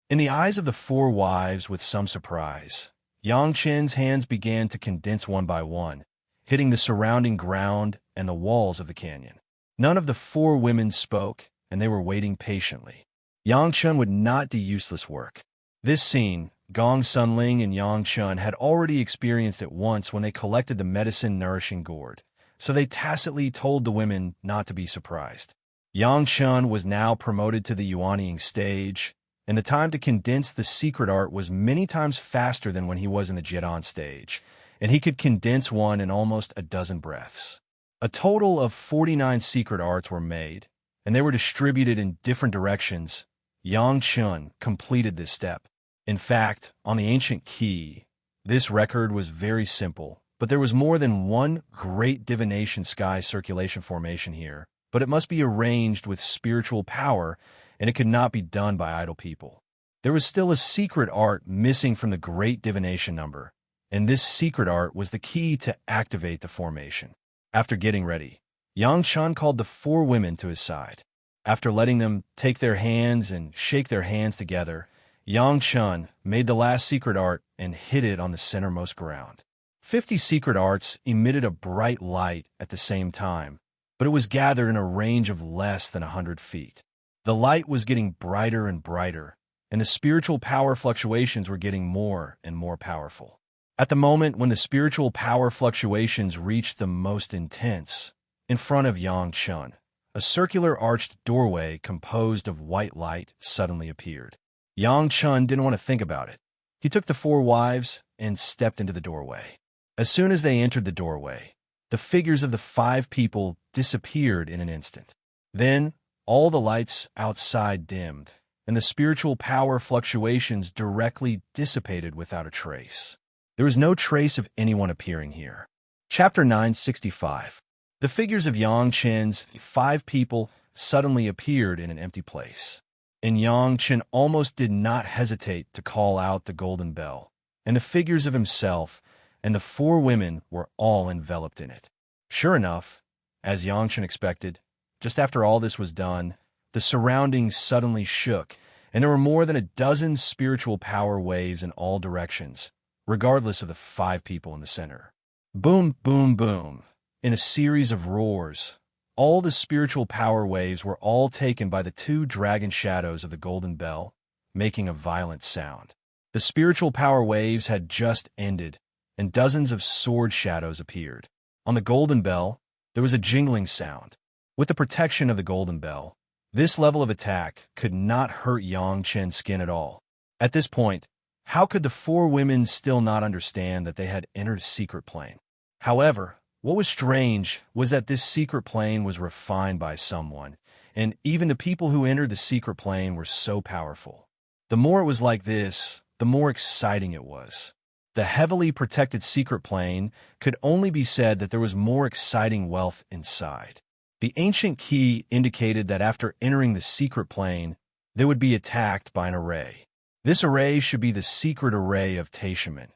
In the eyes of the 4 wives, with some surprise, Yang Chun's hands began to condense one by one, hitting the surrounding ground and the walls of the canyon. None of the 4 women spoke, and they were waiting patiently. Yang Chun would not do useless work. This scene, Gong Sunling and Yang Chun had already experienced it once when they collected the medicine-nourishing gourd, so they tacitly told the women not to be surprised. Yang Chun was now promoted to the Yuanying stage, and the time to condense the secret art was many times faster than when he was in the Jidan stage, and he could condense one in almost a dozen breaths. A total of 49 secret arts were made, and they were distributed in different directions. Yang Chun completed this step. In fact, on the ancient key, this record was very simple, but there was more than one great divination sky circulation formation here, but it must be arranged with spiritual power, and it could not be done by idle people. There was still a secret art missing from the great divination number, and this secret art was the key to activate the formation. After getting ready, Yang Chun called the 4 women to his side. After letting them take their hands and shake their hands together, Yang Chun made the last secret art and hid it on the centermost ground. 50 secret arts emitted a bright light at the same time, but it was gathered in a range of less than 100 feet. The light was getting brighter and brighter, and the spiritual power fluctuations were getting more and more powerful. At the moment when the spiritual power fluctuations reached the most intense, in front of Yang Chun, a circular arched doorway composed of white light suddenly appeared. Yang Chun didn't want to think about it. He took the 4 wives and stepped into the doorway. As soon as they entered the doorway, the figures of the 5 people disappeared in an instant. Then, all the lights outside dimmed, and the spiritual power fluctuations directly dissipated without a trace. There was no trace of anyone appearing here. Chapter 965. The figures of Yang Chun's 5 people suddenly appeared in an empty place. And Yang Chun almost did not hesitate to call out the golden bell, and the figures of himself and the 4 women were all enveloped in it. Sure enough, as Yang Chun expected, just after all this was done, the surroundings suddenly shook, and there were more than a dozen spiritual power waves in all directions, regardless of the 5 people in the center. Boom, boom, boom. In a series of roars, all the spiritual power waves were all taken by the 2 dragon shadows of the golden bell, making a violent sound. The spiritual power waves had just ended, and dozens of sword shadows appeared. On the golden bell, there was a jingling sound. With the protection of the golden bell, this level of attack could not hurt Yang Chun's skin at all. At this point, how could the 4 women still not understand that they had entered a secret plane? However, what was strange was that this secret plane was refined by someone, and even the people who entered the secret plane were so powerful. The more it was like this, the more exciting it was. The heavily protected secret plane could only be said that there was more exciting wealth inside. The ancient key indicated that after entering the secret plane, they would be attacked by an array. This array should be the secret array of Taishaman,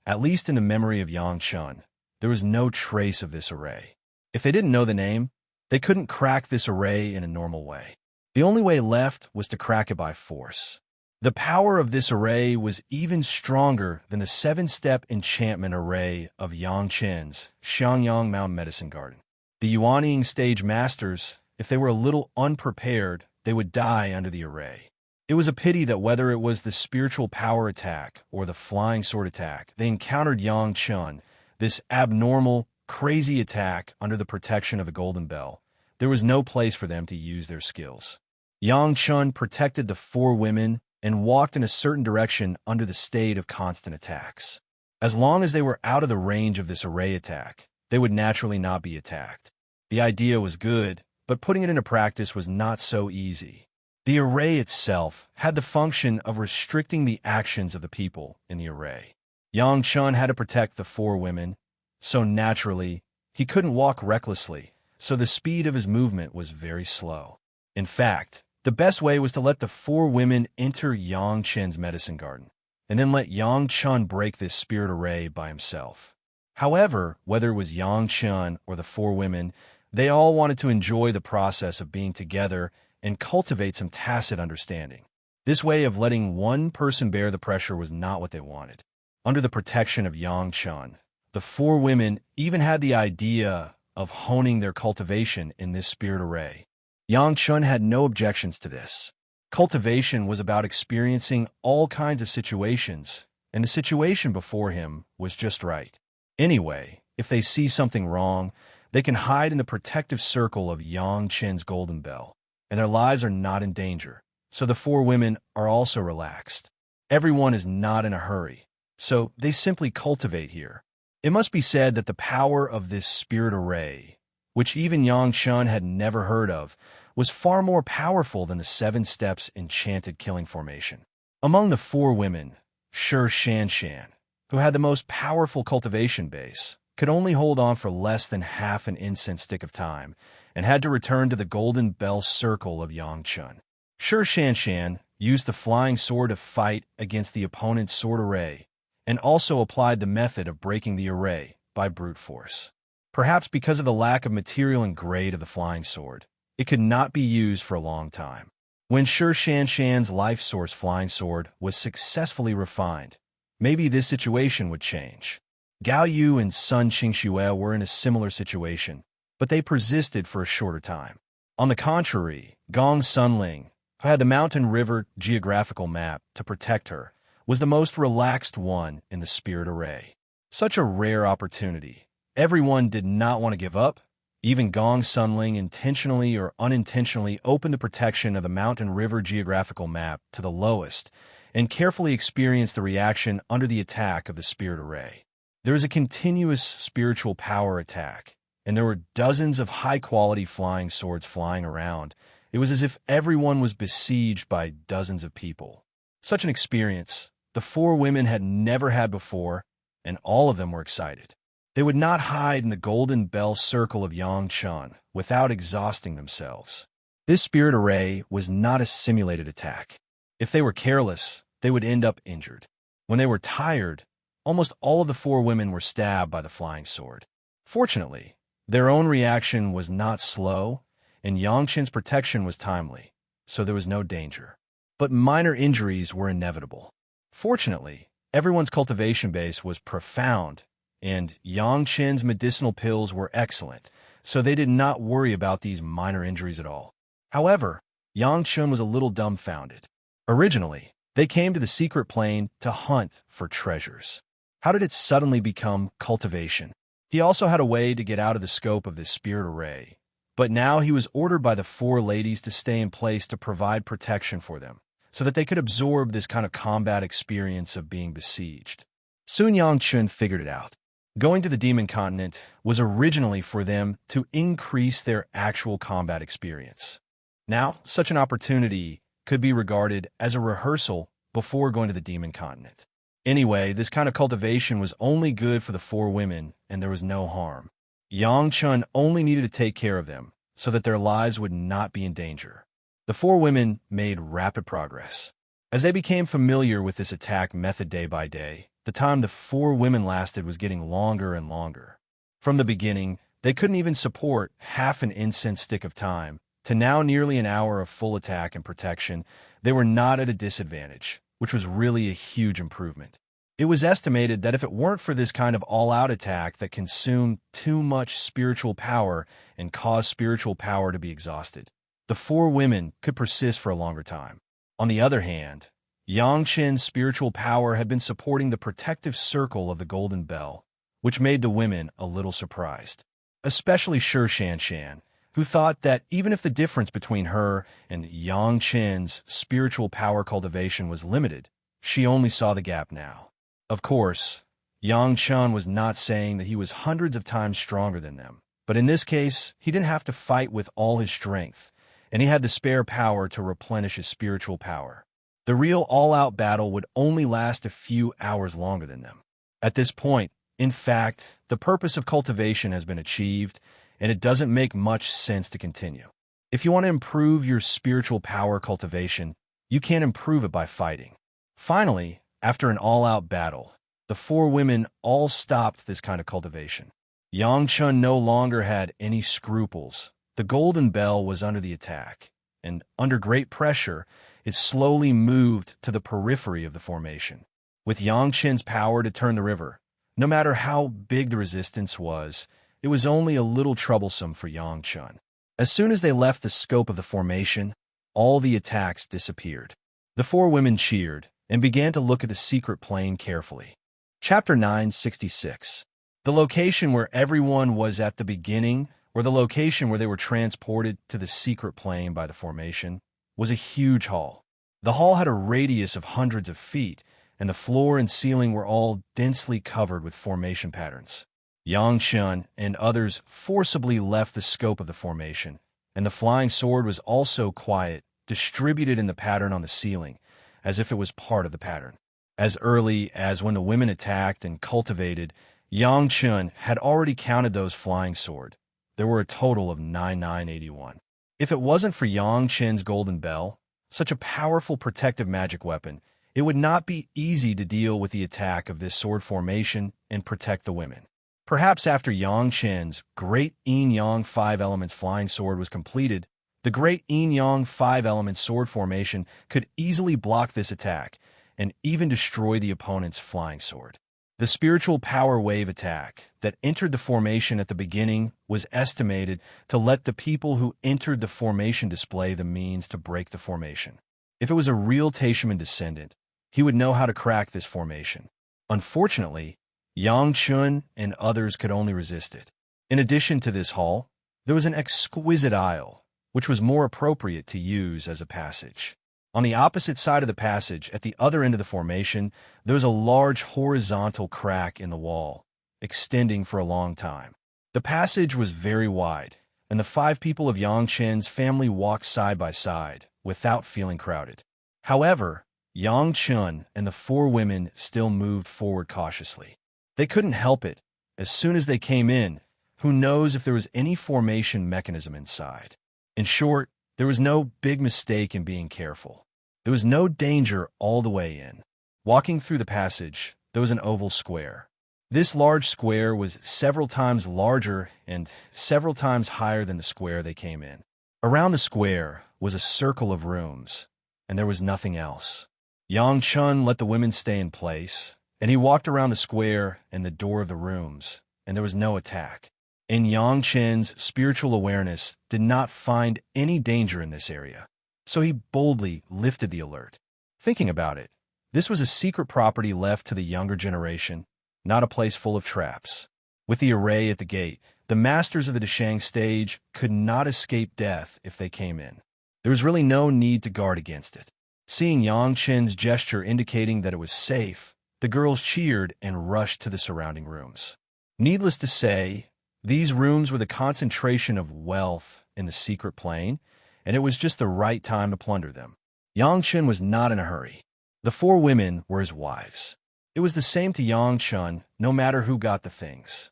at least in the memory of Yang Chun. There was no trace of this array. If they didn't know the name, they couldn't crack this array in a normal way. The only way left was to crack it by force. The power of this array was even stronger than the 7-step enchantment array of Yang Chun's Xiangyang Mountain Medicine Garden. The Yuanying stage masters, if they were a little unprepared, they would die under the array. It was a pity that whether it was the spiritual power attack or the flying sword attack, they encountered Yang Chun, this abnormal, crazy attack under the protection of the Golden Bell. There was no place for them to use their skills. Yang Chun protected the four women and walked in a certain direction under the state of constant attacks. As long as they were out of the range of this array attack, they would naturally not be attacked. The idea was good, but putting it into practice was not so easy. The array itself had the function of restricting the actions of the people in the array. Yang Chun had to protect the four women, so naturally, he couldn't walk recklessly, so the speed of his movement was very slow. In fact, the best way was to let the four women enter Yang Chun's medicine garden, and then let Yang Chun break this spirit array by himself. However, whether it was Yang Chun or the four women, they all wanted to enjoy the process of being together and cultivate some tacit understanding. This way of letting one person bear the pressure was not what they wanted. Under the protection of Yang Chun, the four women even had the idea of honing their cultivation in this spirit array. Yang Chun had no objections to this. Cultivation was about experiencing all kinds of situations, and the situation before him was just right. Anyway, if they see something wrong, they can hide in the protective circle of Yang Chun's Golden Bell, and their lives are not in danger, so the four women are also relaxed. Everyone is not in a hurry, so they simply cultivate here. It must be said that the power of this spirit array, which even Yang Chun had never heard of, was far more powerful than the 7 steps enchanted killing formation. Among the four women, Shi Shan, who had the most powerful cultivation base, could only hold on for less than half an incense stick of time, and had to return to the Golden Bell circle of Yang Chun. Shi Shan used the flying sword to fight against the opponent's sword array, and also applied the method of breaking the array by brute force. Perhaps because of the lack of material and grade of the flying sword, it could not be used for a long time. When Shi Shan's life source flying sword was successfully refined, maybe this situation would change. Gao Yu and Sun Qingxue were in a similar situation, but they persisted for a shorter time. On the contrary, Gong Sunling, who had the mountain river geographical map to protect her, was the most relaxed one in the spirit array. Such a rare opportunity. Everyone did not want to give up. Even Gong Sunling intentionally or unintentionally opened the protection of the mountain river geographical map to the lowest and carefully experienced the reaction under the attack of the spirit array. There was a continuous spiritual power attack, and there were dozens of high-quality flying swords flying around. It was as if everyone was besieged by dozens of people. Such an experience, the four women had never had before, and all of them were excited. They would not hide in the Golden Bell circle of Yang Chun without exhausting themselves. This spirit array was not a simulated attack. If they were careless, they would end up injured. When they were tired, almost all of the four women were stabbed by the flying sword. Fortunately, their own reaction was not slow, and Yang Chun's protection was timely, so there was no danger. But minor injuries were inevitable. Fortunately, everyone's cultivation base was profound, and Yang Chun's medicinal pills were excellent, so they did not worry about these minor injuries at all. However, Yang Chun was a little dumbfounded. Originally, they came to the secret plane to hunt for treasures. How did it suddenly become cultivation? He also had a way to get out of the scope of this spirit array, but now he was ordered by the four ladies to stay in place to provide protection for them, so that they could absorb this kind of combat experience of being besieged. Soon Yang Chun figured it out. Going to the Demon Continent was originally for them to increase their actual combat experience. Now, such an opportunity could be regarded as a rehearsal before going to the Demon Continent. Anyway, this kind of cultivation was only good for the four women, and there was no harm. Yang Chun only needed to take care of them, so that their lives would not be in danger. The four women made rapid progress. As they became familiar with this attack method day by day, the time the four women lasted was getting longer and longer. From the beginning, they couldn't even support half an incense stick of time, to now nearly an hour of full attack and protection. They were not at a disadvantage, which was really a huge improvement. It was estimated that if it weren't for this kind of all-out attack that consumed too much spiritual power and caused spiritual power to be exhausted, the four women could persist for a longer time. On the other hand, Yang Chen's spiritual power had been supporting the protective circle of the Golden Bell, which made the women a little surprised. Especially Shi Shanshan, who thought that even if the difference between her and Yang Chen's spiritual power cultivation was limited, she only saw the gap now. Of course, Yang Chen was not saying that he was hundreds of times stronger than them, but in this case, he didn't have to fight with all his strength, and he had the spare power to replenish his spiritual power. The real all-out battle would only last a few hours longer than them. At this point, in fact, the purpose of cultivation has been achieved, and it doesn't make much sense to continue. If you want to improve your spiritual power cultivation, you can't improve it by fighting. Finally, after an all-out battle, the four women all stopped this kind of cultivation. Yang Chen no longer had any scruples. The Golden Bell was under the attack, and under great pressure, it slowly moved to the periphery of the formation. With Yang Chen's power to turn the river, no matter how big the resistance was, it was only a little troublesome for Yang Chen. As soon as they left the scope of the formation, all the attacks disappeared. The four women cheered and began to look at the secret plane carefully. Chapter 966. The location where everyone was at the beginning, or the location where they were transported to the secret plane by the formation, was a huge hall. The hall had a radius of hundreds of feet, and the floor and ceiling were all densely covered with formation patterns. Yang Chen and others forcibly left the scope of the formation, and the flying sword was also quiet, distributed in the pattern on the ceiling, as if it was part of the pattern. As early as when the women attacked and cultivated, Yang Chen had already counted those flying sword. There were a total of 9981. If it wasn't for Yang Chen's Golden Bell, such a powerful protective magic weapon, it would not be easy to deal with the attack of this sword formation and protect the women. Perhaps after Yang Chen's Great Yin Yang 5 Elements Flying Sword was completed, the Great Yin Yang 5 Elements Sword formation could easily block this attack and even destroy the opponent's flying sword. The spiritual power wave attack that entered the formation at the beginning was estimated to let the people who entered the formation display the means to break the formation. If it was a real Taishaman descendant, he would know how to crack this formation. Unfortunately, Yang Chen and others could only resist it. In addition to this hall, there was an exquisite aisle, which was more appropriate to use as a passage. On the opposite side of the passage, at the other end of the formation, there was a large horizontal crack in the wall, extending for a long time. The passage was very wide, and the 5 people of Yang Chen's family walked side by side, without feeling crowded. However, Yang Chen and the 4 women still moved forward cautiously. They couldn't help it. As soon as they came in, who knows if there was any formation mechanism inside. In short, there was no big mistake in being careful. There was no danger all the way in. Walking through the passage, there was an oval square. This large square was several times larger and several times higher than the square they came in. Around the square was a circle of rooms, and there was nothing else. Yang Chen let the women stay in place, and he walked around the square and the door of the rooms, and there was no attack. And Yang Chen's spiritual awareness did not find any danger in this area, so he boldly lifted the alert. Thinking about it, this was a secret property left to the younger generation, not a place full of traps. With the array at the gate, the masters of the Deshang stage could not escape death if they came in. There was really no need to guard against it. Seeing Yang Chen's gesture indicating that it was safe, the girls cheered and rushed to the surrounding rooms. Needless to say, these rooms were the concentration of wealth in the secret plane, and it was just the right time to plunder them. Yang Chen was not in a hurry. The 4 women were his wives. It was the same to Yang Chen, no matter who got the things.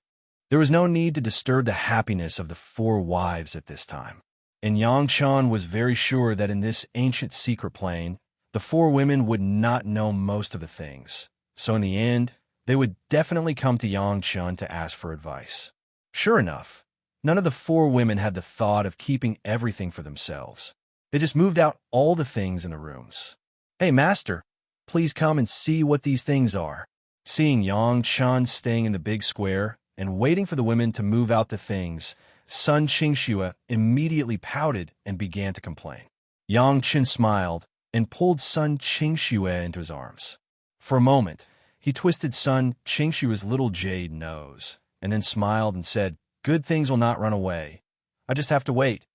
There was no need to disturb the happiness of the 4 wives at this time. And Yang Chen was very sure that in this ancient secret plane, the 4 women would not know most of the things. So in the end, they would definitely come to Yang Chen to ask for advice. Sure enough, none of the 4 women had the thought of keeping everything for themselves. They just moved out all the things in the rooms. "Hey, master, please come and see what these things are." Seeing Yang Chen staying in the big square and waiting for the women to move out the things, Sun Qingxue immediately pouted and began to complain. Yang Chen smiled and pulled Sun Qingxue into his arms. For a moment, he twisted Sun Qingxue's little jade nose, and then smiled and said, "Good things will not run away. I just have to wait.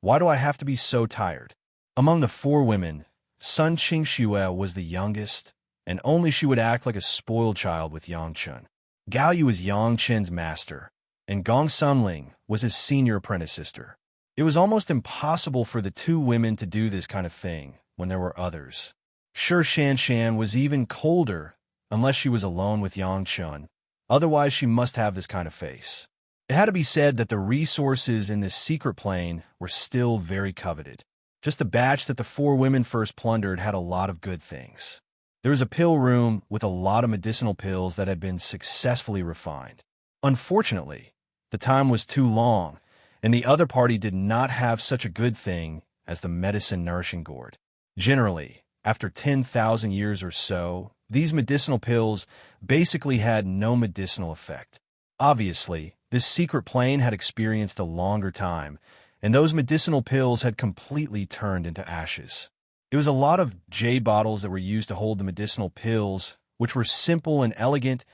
Why do I have to be so tired?" Among the four women, Sun Qingxue was the youngest, and only she would act like a spoiled child with Yang Chen. Gao Yu was Yang Chen's master, and Gong Sunling was his senior apprentice sister. It was almost impossible for the two women to do this kind of thing when there were others. Sure, Shan was even colder unless she was alone with Yang Chen. Otherwise, she must have this kind of face. It had to be said that the resources in this secret plane were still very coveted. Just the batch that the four women first plundered had a lot of good things. There was a pill room with a lot of medicinal pills that had been successfully refined. Unfortunately, the time was too long, and the other party did not have such a good thing as the medicine nourishing gourd. Generally, after 10,000 years or so, these medicinal pills basically had no medicinal effect. Obviously, this secret plane had experienced a longer time, and those medicinal pills had completely turned into ashes. It was a lot of jade bottles that were used to hold the medicinal pills, which were simple and elegant,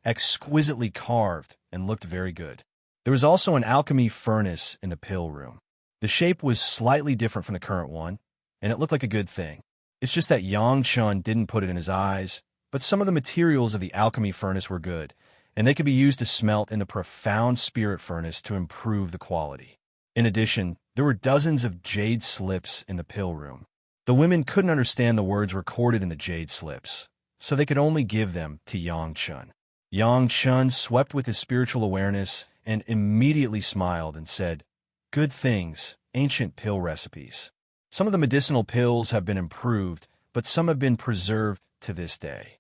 exquisitely carved, and looked very good. There was also an alchemy furnace in the pill room. The shape was slightly different from the current one, and it looked like a good thing. It's just that Yang Chen didn't put it in his eyes, but some of the materials of the alchemy furnace were good, and they could be used to smelt in the profound spirit furnace to improve the quality. In addition, there were dozens of jade slips in the pill room. The women couldn't understand the words recorded in the jade slips, so they could only give them to Yang Chen. Yang Chen swept with his spiritual awareness and immediately smiled and said, "Good things, ancient pill recipes. Some of the medicinal pills have been improved, but some have been preserved to this day."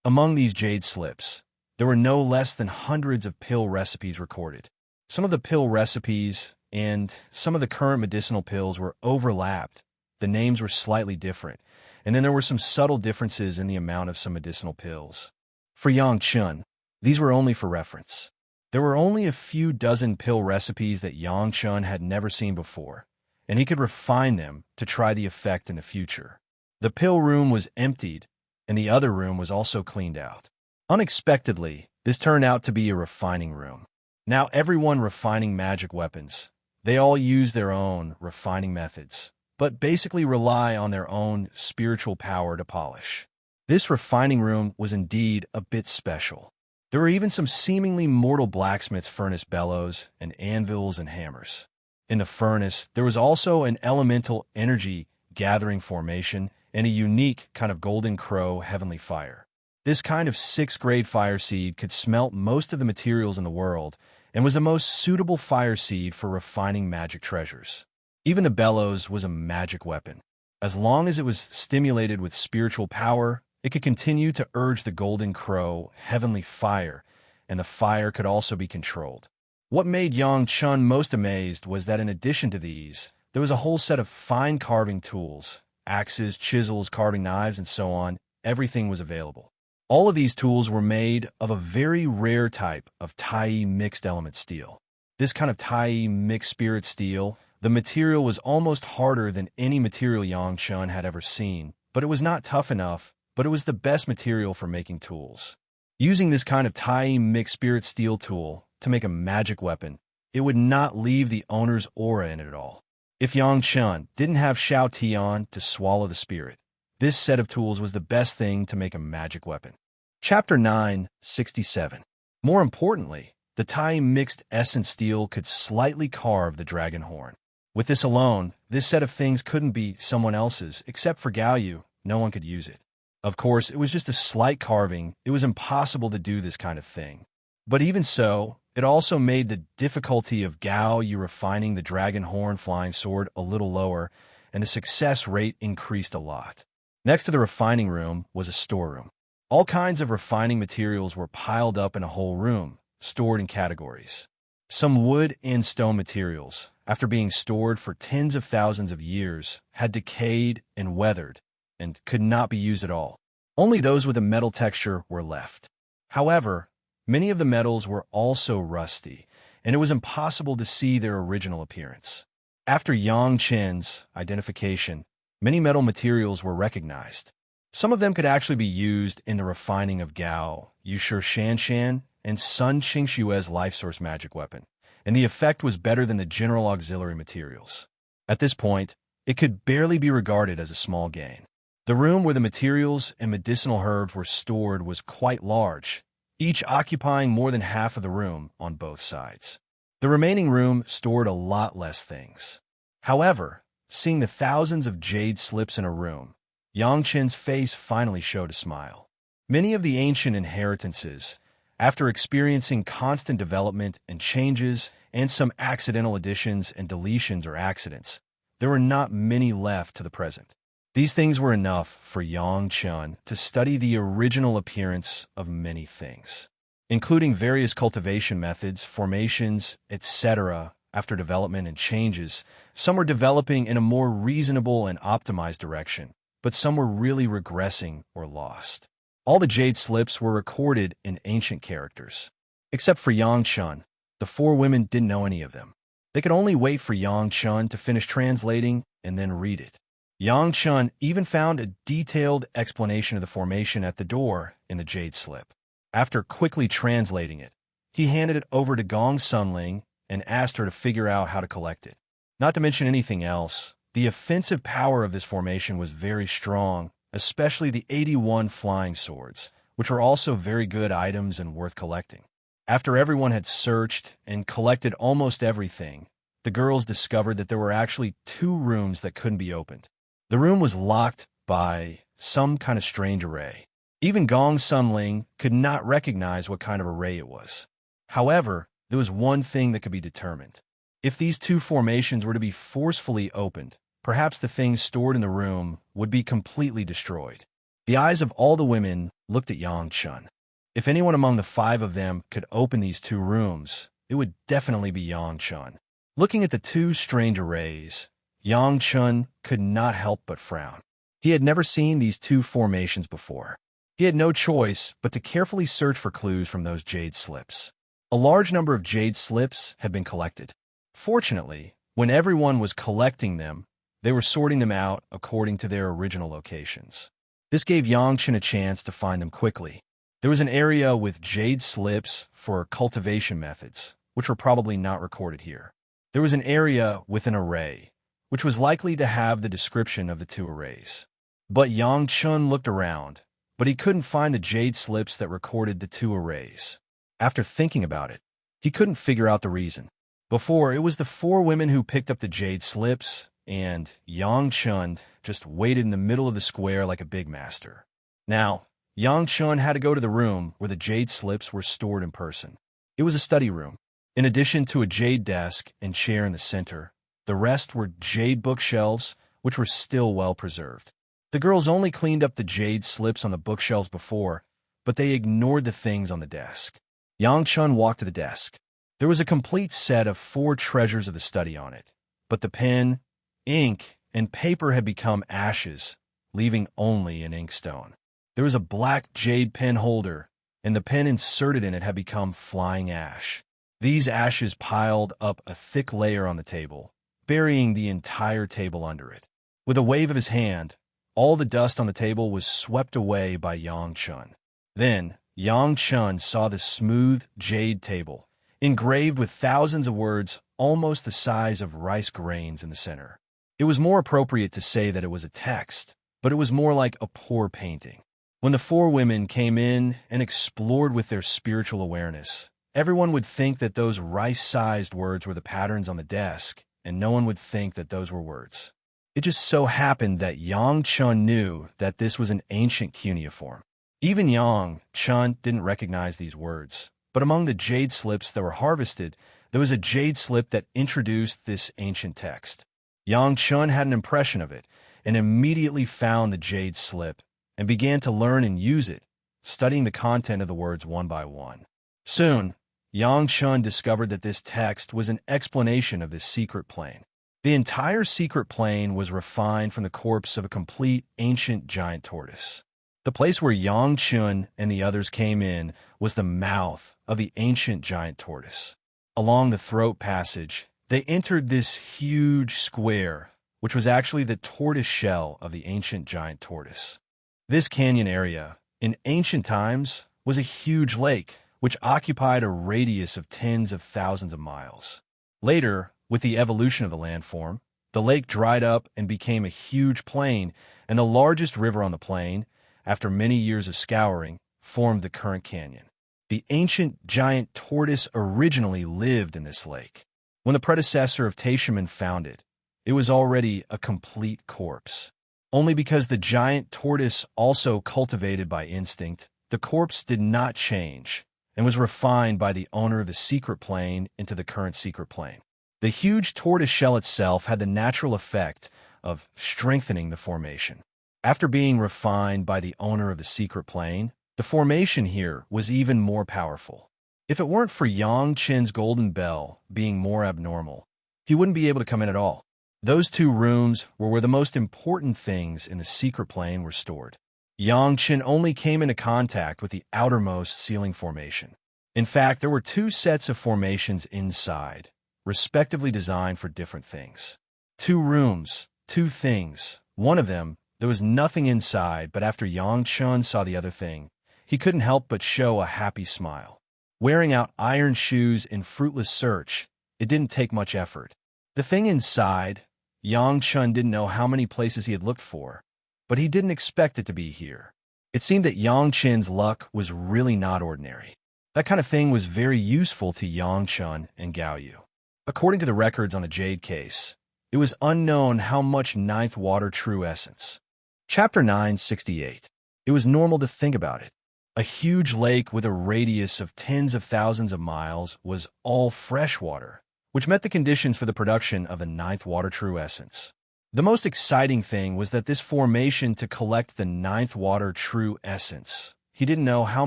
Among these jade slips, there were no less than hundreds of pill recipes recorded. Some of the pill recipes and some of the current medicinal pills were overlapped. The names were slightly different, and then there were some subtle differences in the amount of some medicinal pills. For Yang Chen, these were only for reference. There were only a few dozen pill recipes that Yang Chen had never seen before, and he could refine them to try the effect in the future. The pill room was emptied, and the other room was also cleaned out. Unexpectedly, this turned out to be a refining room. Now everyone refining magic weapons. They all use their own refining methods, but basically rely on their own spiritual power to polish. This refining room was indeed a bit special. There were even some seemingly mortal blacksmith's furnace bellows and anvils and hammers. In the furnace, there was also an elemental energy gathering formation and a unique kind of golden crow heavenly fire. This kind of 6th grade fire seed could smelt most of the materials in the world and was the most suitable fire seed for refining magic treasures. Even the bellows was a magic weapon. As long as it was stimulated with spiritual power, it could continue to urge the golden crow heavenly fire, and the fire could also be controlled. What made Yang Chen most amazed was that in addition to these, there was a whole set of fine carving tools, axes, chisels, carving knives, and so on. Everything was available. All of these tools were made of a very rare type of Tai mixed element steel. This kind of Tai mixed spirit steel, the material was almost harder than any material Yang Chen had ever seen, but it was not tough enough, but it was the best material for making tools. Using this kind of Tai mixed spirit steel tool to make a magic weapon, it would not leave the owner's aura in it at all. If Yang Chen didn't have Shao Tian to swallow the spirit, this set of tools was the best thing to make a magic weapon. Chapter 967. More importantly, the Tai mixed essence steel could slightly carve the dragon horn. With this alone, this set of things couldn't be someone else's, except for Gao Yu. No one could use it. Of course, it was just a slight carving. It was impossible to do this kind of thing. But even so, it also made the difficulty of Gao Yu refining the dragon horn flying sword a little lower, and the success rate increased a lot. Next to the refining room was a storeroom. All kinds of refining materials were piled up in a whole room, stored in categories. Some wood and stone materials, after being stored for tens of thousands of years, had decayed and weathered, and could not be used at all. Only those with a metal texture were left. However, many of the metals were also rusty, and it was impossible to see their original appearance. After Yang Chen's identification, many metal materials were recognized. Some of them could actually be used in the refining of Gao, Yusher Shanshan, and Sun Qingshue's life source magic weapon, and the effect was better than the general auxiliary materials. At this point, it could barely be regarded as a small gain. The room where the materials and medicinal herbs were stored was quite large, each occupying more than half of the room on both sides. The remaining room stored a lot less things. However, seeing the thousands of jade slips in a room, Yang Chen's face finally showed a smile. Many of the ancient inheritances, after experiencing constant development and changes and some accidental additions and deletions or accidents, there were not many left to the present. These things were enough for Yang Chen to study the original appearance of many things, including various cultivation methods, formations, etc. After development and changes, some were developing in a more reasonable and optimized direction, but some were really regressing or lost. All the jade slips were recorded in ancient characters. Except for Yang Chen, the four women didn't know any of them. They could only wait for Yang Chen to finish translating and then read it. Yang Chen even found a detailed explanation of the formation at the door in the jade slip. After quickly translating it, he handed it over to Gong Sunling and asked her to figure out how to collect it. Not to mention anything else, the offensive power of this formation was very strong, especially the 81 flying swords, which were also very good items and worth collecting. After everyone had searched and collected almost everything, the girls discovered that there were actually 2 rooms that couldn't be opened. The room was locked by some kind of strange array. Even Gong Sunling could not recognize what kind of array it was. However, there was one thing that could be determined. If these 2 formations were to be forcefully opened, perhaps the things stored in the room would be completely destroyed. The eyes of all the women looked at Yang Chen. If anyone among the 5 of them could open these 2 rooms, it would definitely be Yang Chen. Looking at the 2 strange arrays, Yang Chen could not help but frown. He had never seen these 2 formations before. He had no choice but to carefully search for clues from those jade slips. A large number of jade slips had been collected. Fortunately, when everyone was collecting them, they were sorting them out according to their original locations. This gave Yang Chen a chance to find them quickly. There was an area with jade slips for cultivation methods, which were probably not recorded here. There was an area with an array, which was likely to have the description of the 2 arrays. But Yang Chen looked around, but he couldn't find the jade slips that recorded the 2 arrays. After thinking about it, he couldn't figure out the reason. Before, it was the 4 women who picked up the jade slips, and Yang Chen just waited in the middle of the square like a big master. Now, Yang Chen had to go to the room where the jade slips were stored in person. It was a study room. In addition to a jade desk and chair in the center, the rest were jade bookshelves, which were still well preserved. The girls only cleaned up the jade slips on the bookshelves before, but they ignored the things on the desk. Yang Chen walked to the desk. There was a complete set of 4 treasures of the study on it, but the pen, ink, and paper had become ashes, leaving only an inkstone. There was a black jade pen holder, and the pen inserted in it had become flying ash. These ashes piled up a thick layer on the table, burying the entire table under it. With a wave of his hand, all the dust on the table was swept away by Yang Chen. Then, Yang Chen saw the smooth jade table, engraved with thousands of words almost the size of rice grains in the center. It was more appropriate to say that it was a text, but it was more like a poor painting. When the 4 women came in and explored with their spiritual awareness, everyone would think that those rice-sized words were the patterns on the desk, and no one would think that those were words. It just so happened that Yang Chen knew that this was an ancient cuneiform. Even Yang Chen didn't recognize these words, but among the jade slips that were harvested, there was a jade slip that introduced this ancient text. Yang Chen had an impression of it and immediately found the jade slip and began to learn and use it, studying the content of the words one by one. Soon, Yang Chen discovered that this text was an explanation of this secret plane. The entire secret plane was refined from the corpse of a complete ancient giant tortoise. The place where Yang Chen and the others came in was the mouth of the ancient giant tortoise. along the throat passage, they entered this huge square, which was actually the tortoise shell of the ancient giant tortoise. This canyon area, in ancient times, was a huge lake, which occupied a radius of tens of thousands of miles. Later, with the evolution of the landform, the lake dried up and became a huge plain, and the largest river on the plain, after many years of scouring, formed the current canyon. The ancient giant tortoise originally lived in this lake. When the predecessor of Teshumon found it, it was already a complete corpse. Only because the giant tortoise also cultivated by instinct, the corpse did not change and was refined by the owner of the secret plane into the current secret plane. The huge tortoise shell itself had the natural effect of strengthening the formation. After being refined by the owner of the secret plane, the formation here was even more powerful. If it weren't for Yang Chen's golden bell being more abnormal, he wouldn't be able to come in at all. Those two rooms were where the most important things in the secret plane were stored. Yang Chen only came into contact with the outermost ceiling formation. In fact, there were two sets of formations inside, respectively designed for different things. Two rooms, two things. One of them, there was nothing inside, but after Yang Chen saw the other thing, he couldn't help but show a happy smile. Wearing out iron shoes in fruitless search, it didn't take much effort. The thing inside, Yang Chen didn't know how many places he had looked for, but he didn't expect it to be here. It seemed that Yang Chen's luck was really not ordinary. That kind of thing was very useful to Yang Chen and Gao Yu. According to the records on the Jade case, it was unknown how much ninth water true essence. Chapter 968. It was normal to think about it. A huge lake with a radius of tens of thousands of miles was all fresh water, which met the conditions for the production of a ninth water true essence. The most exciting thing was that this formation to collect the ninth water true essence, he didn't know how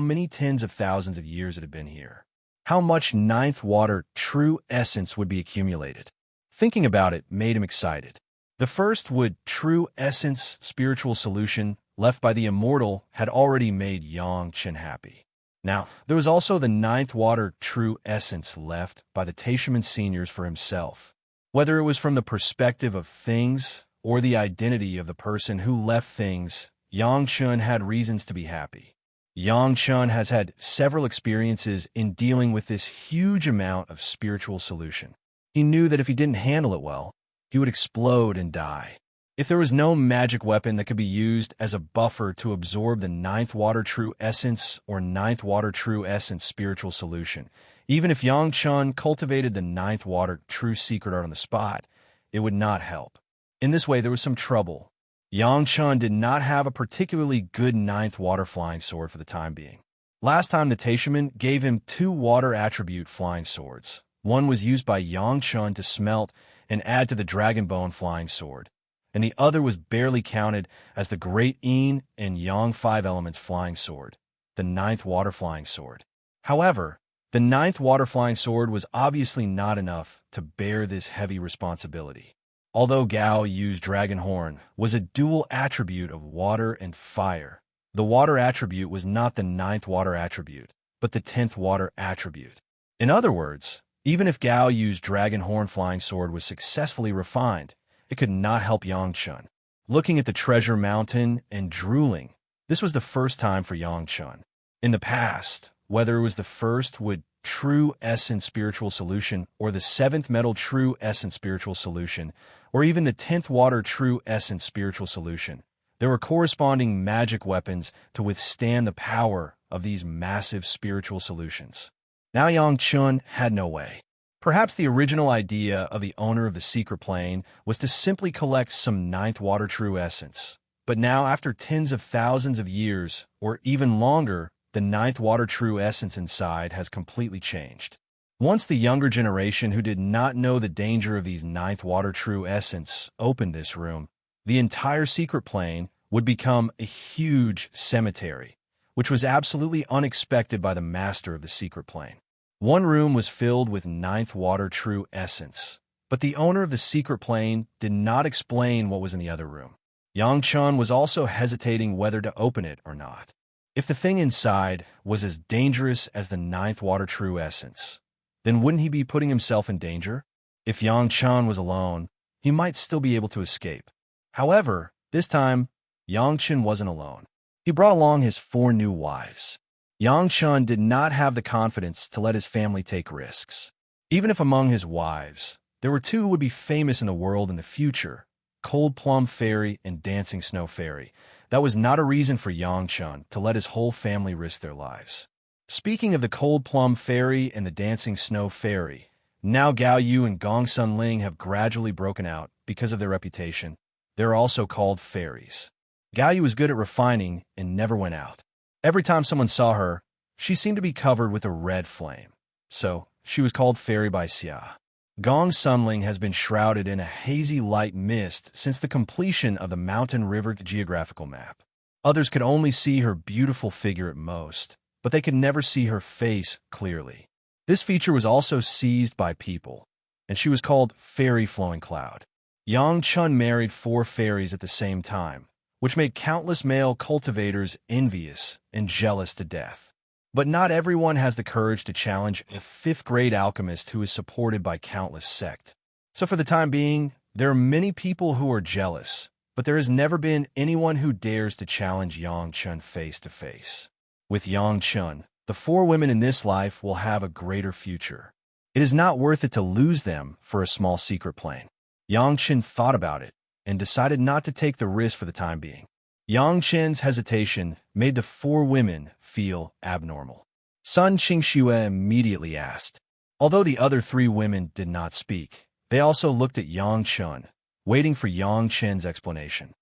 many tens of thousands of years it had been here. How much ninth water true essence would be accumulated. Thinking about it made him excited. The first wood true essence spiritual solution left by the Immortal had already made Yang Chen happy. Now, there was also the ninth water true essence left by the Teshumon seniors for himself. Whether it was from the perspective of things or the identity of the person who left things, Yang Chen had reasons to be happy. Yang Chen has had several experiences in dealing with this huge amount of spiritual solution. He knew that if he didn't handle it well, he would explode and die. If there was no magic weapon that could be used as a buffer to absorb the ninth water true essence or ninth water true essence spiritual solution, even if Yang Chen cultivated the ninth water true secret art on the spot, it would not help. In this way, there was some trouble. Yang Chen did not have a particularly good ninth water flying sword for the time being. Last time the Teshumon gave him two water attribute flying swords. One was used by Yang Chen to smelt and add to the dragon bone flying sword, and the other was barely counted as the Great Yin and Yang Five Elements flying sword, the ninth water flying sword. However, the ninth water flying sword was obviously not enough to bear this heavy responsibility. Although Gao Yu's dragon horn was a dual attribute of water and fire, the water attribute was not the ninth water attribute, but the 10th water attribute. In other words, even if Gao Yu's dragon horn flying sword was successfully refined, it could not help Yang Chen. Looking at the treasure mountain and drooling, this was the first time for Yang Chen. In the past, whether it was the first wood true essence spiritual solution or the 7th metal true essence spiritual solution, or even the 10th water true essence spiritual solution, there were corresponding magic weapons to withstand the power of these massive spiritual solutions. Now Yang Chen had no way. Perhaps the original idea of the owner of the secret plane was to simply collect some ninth water true essence. But now, after tens of thousands of years, or even longer, the ninth water true essence inside has completely changed. Once the younger generation who did not know the danger of these ninth water true essence opened this room, the entire secret plane would become a huge cemetery, which was absolutely unexpected by the master of the secret plane. One room was filled with ninth water true essence, but the owner of the secret plane did not explain what was in the other room. Yang Chen was also hesitating whether to open it or not. If the thing inside was as dangerous as the ninth water true essence, then wouldn't he be putting himself in danger? If Yang Chen was alone, he might still be able to escape. However, this time, Yang Chen wasn't alone. He brought along his 4 new wives. Yang Chen did not have the confidence to let his family take risks. Even if among his wives, there were 2 who would be famous in the world in the future, Cold Plum Fairy and Dancing Snow Fairy, that was not a reason for Yang Chen to let his whole family risk their lives. Speaking of the Cold Plum Fairy and the Dancing Snow Fairy, now Gao Yu and Gong Sun Ling have gradually broken out because of their reputation. They're also called fairies. Gao Yu was good at refining and never went out. Every time someone saw her, she seemed to be covered with a red flame. So, she was called Fairy by Xia. Gong Sunling has been shrouded in a hazy light mist since the completion of the Mountain River geographical map. Others could only see her beautiful figure at most, but they could never see her face clearly. This feature was also seized by people, and she was called Fairy Flowing Cloud. Yang Chen married 4 fairies at the same time, which made countless male cultivators envious and jealous to death. But not everyone has the courage to challenge a 5th-grade alchemist who is supported by countless sects. So for the time being, there are many people who are jealous, but there has never been anyone who dares to challenge Yang Chen face to face. With Yang Chen, the 4 women in this life will have a greater future. It is not worth it to lose them for a small secret plane. Yang Chen thought about it and decided not to take the risk for the time being. Yang Chen's hesitation made the 4 women feel abnormal. Sun Qingxue immediately asked. Although the other 3 women did not speak, they also looked at Yang Chen, waiting for Yang Chen's explanation.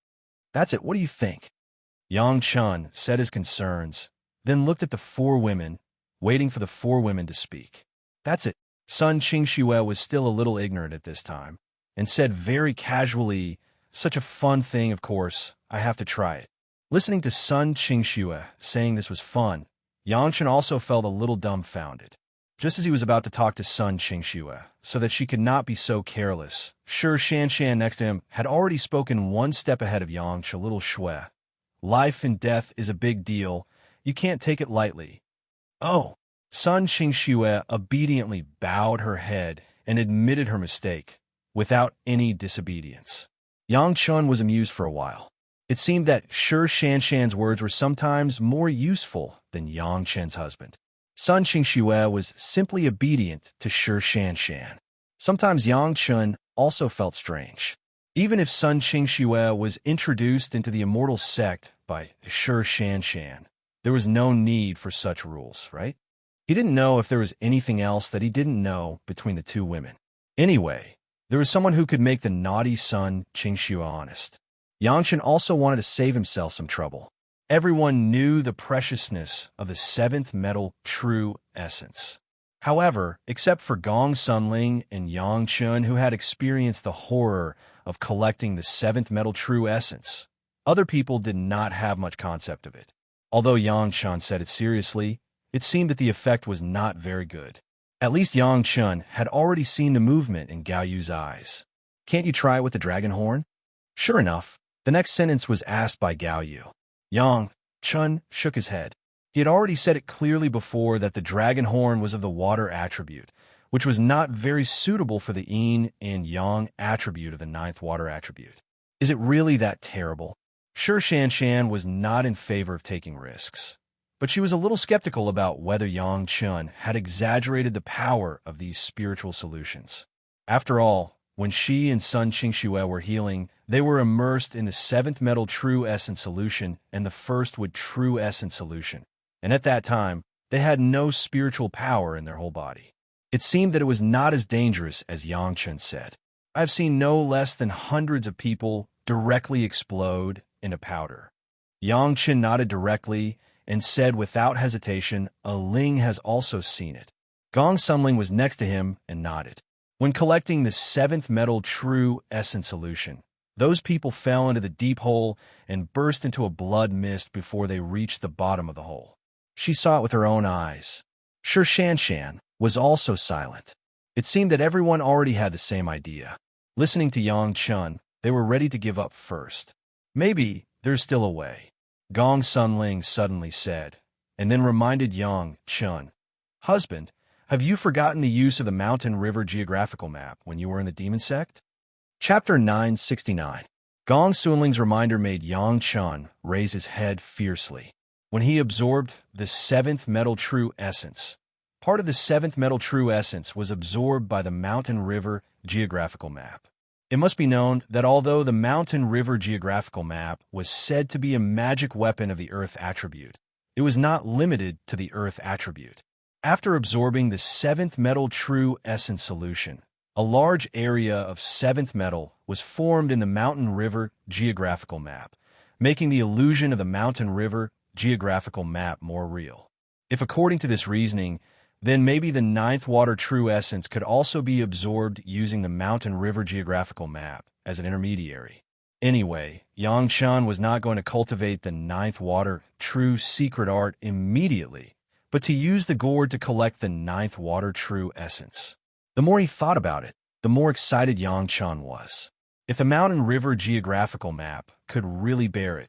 That's it, what do you think? Yang Chen said his concerns, then looked at the 4 women, waiting for the 4 women to speak. That's it. Sun Qingxue was still a little ignorant at this time, and said very casually, such a fun thing, of course, I have to try it. Listening to Sun Qingxue saying this was fun, Yang Chen also felt a little dumbfounded. Just as he was about to talk to Sun Qingxue, so that she could not be so careless, Shi Shanshan next to him had already spoken 1 step ahead of Yang Chen, little Shui. Life and death is a big deal. You can't take it lightly. Oh. Sun Qingxue obediently bowed her head and admitted her mistake, without any disobedience. Yang Chen was amused for a while. It seemed that Shi Shanshan's words were sometimes more useful than Yang Chen's husband. Sun Qingxue was simply obedient to Shi Shanshan. Sometimes Yang Chen also felt strange. Even if Sun Qingxue was introduced into the Immortal sect by Shi Shanshan, there was no need for such rules, right? He didn't know if there was anything else that he didn't know between the 2 women. Anyway, there was someone who could make the naughty Sun Qingxue honest. Yang Chen also wanted to save himself some trouble. Everyone knew the preciousness of the 7th metal true essence. However, except for Gong Sunling and Yang Chen, who had experienced the horror of collecting the 7th metal true essence, other people did not have much concept of it. Although Yang Chen said it seriously, it seemed that the effect was not very good. At least Yang Chen had already seen the movement in Gao Yu's eyes. Can't you try it with the dragon horn? Sure enough, the next sentence was asked by Gao Yu. Yang Chen shook his head. He had already said it clearly before that the dragon horn was of the water attribute, which was not very suitable for the yin and yang attribute of the 9th water attribute. Is it really that terrible? Shi Shanshan was not in favor of taking risks, but she was a little skeptical about whether Yang Chen had exaggerated the power of these spiritual solutions. After all, when she and Sun Qingxue were healing, they were immersed in the 7th metal true essence solution and the 1st wood true essence solution, and at that time, they had no spiritual power in their whole body. It seemed that it was not as dangerous as Yang Chen said. I've seen no less than hundreds of people directly explode in a powder. Yang Chen nodded directly and said without hesitation, a Ling has also seen it. Gong Sunling was next to him and nodded. When collecting the 7th metal true essence solution, those people fell into the deep hole and burst into a blood mist before they reached the bottom of the hole. She saw it with her own eyes. Shi Shanshan was also silent. It seemed that everyone already had the same idea. Listening to Yang Chen, they were ready to give up first. Maybe there's still a way, Gong Sunling suddenly said, and then reminded Yang Chen, "Husband, Have you forgotten the use of the mountain river geographical map when you were in the demon sect? Chapter 969. Gong Sunling's reminder made Yang Chun raise his head fiercely. When he absorbed the seventh metal true essence, part of the seventh metal true essence was absorbed by the mountain river geographical map. It must be known that although the mountain river geographical map was said to be a magic weapon of the earth attribute, it was not limited to the earth attribute. After absorbing the seventh metal true essence solution, a large area of seventh metal was formed in the mountain river geographical map, making the illusion of the mountain river geographical map more real. If according to this reasoning, then maybe the ninth water true essence could also be absorbed using the mountain river geographical map as an intermediary. Anyway, Yang Chun was not going to cultivate the ninth water true secret art immediately, but to use the gourd to collect the ninth water true essence. The more he thought about it, the more excited Yang Chun was. If the mountain river geographical map could really bear it,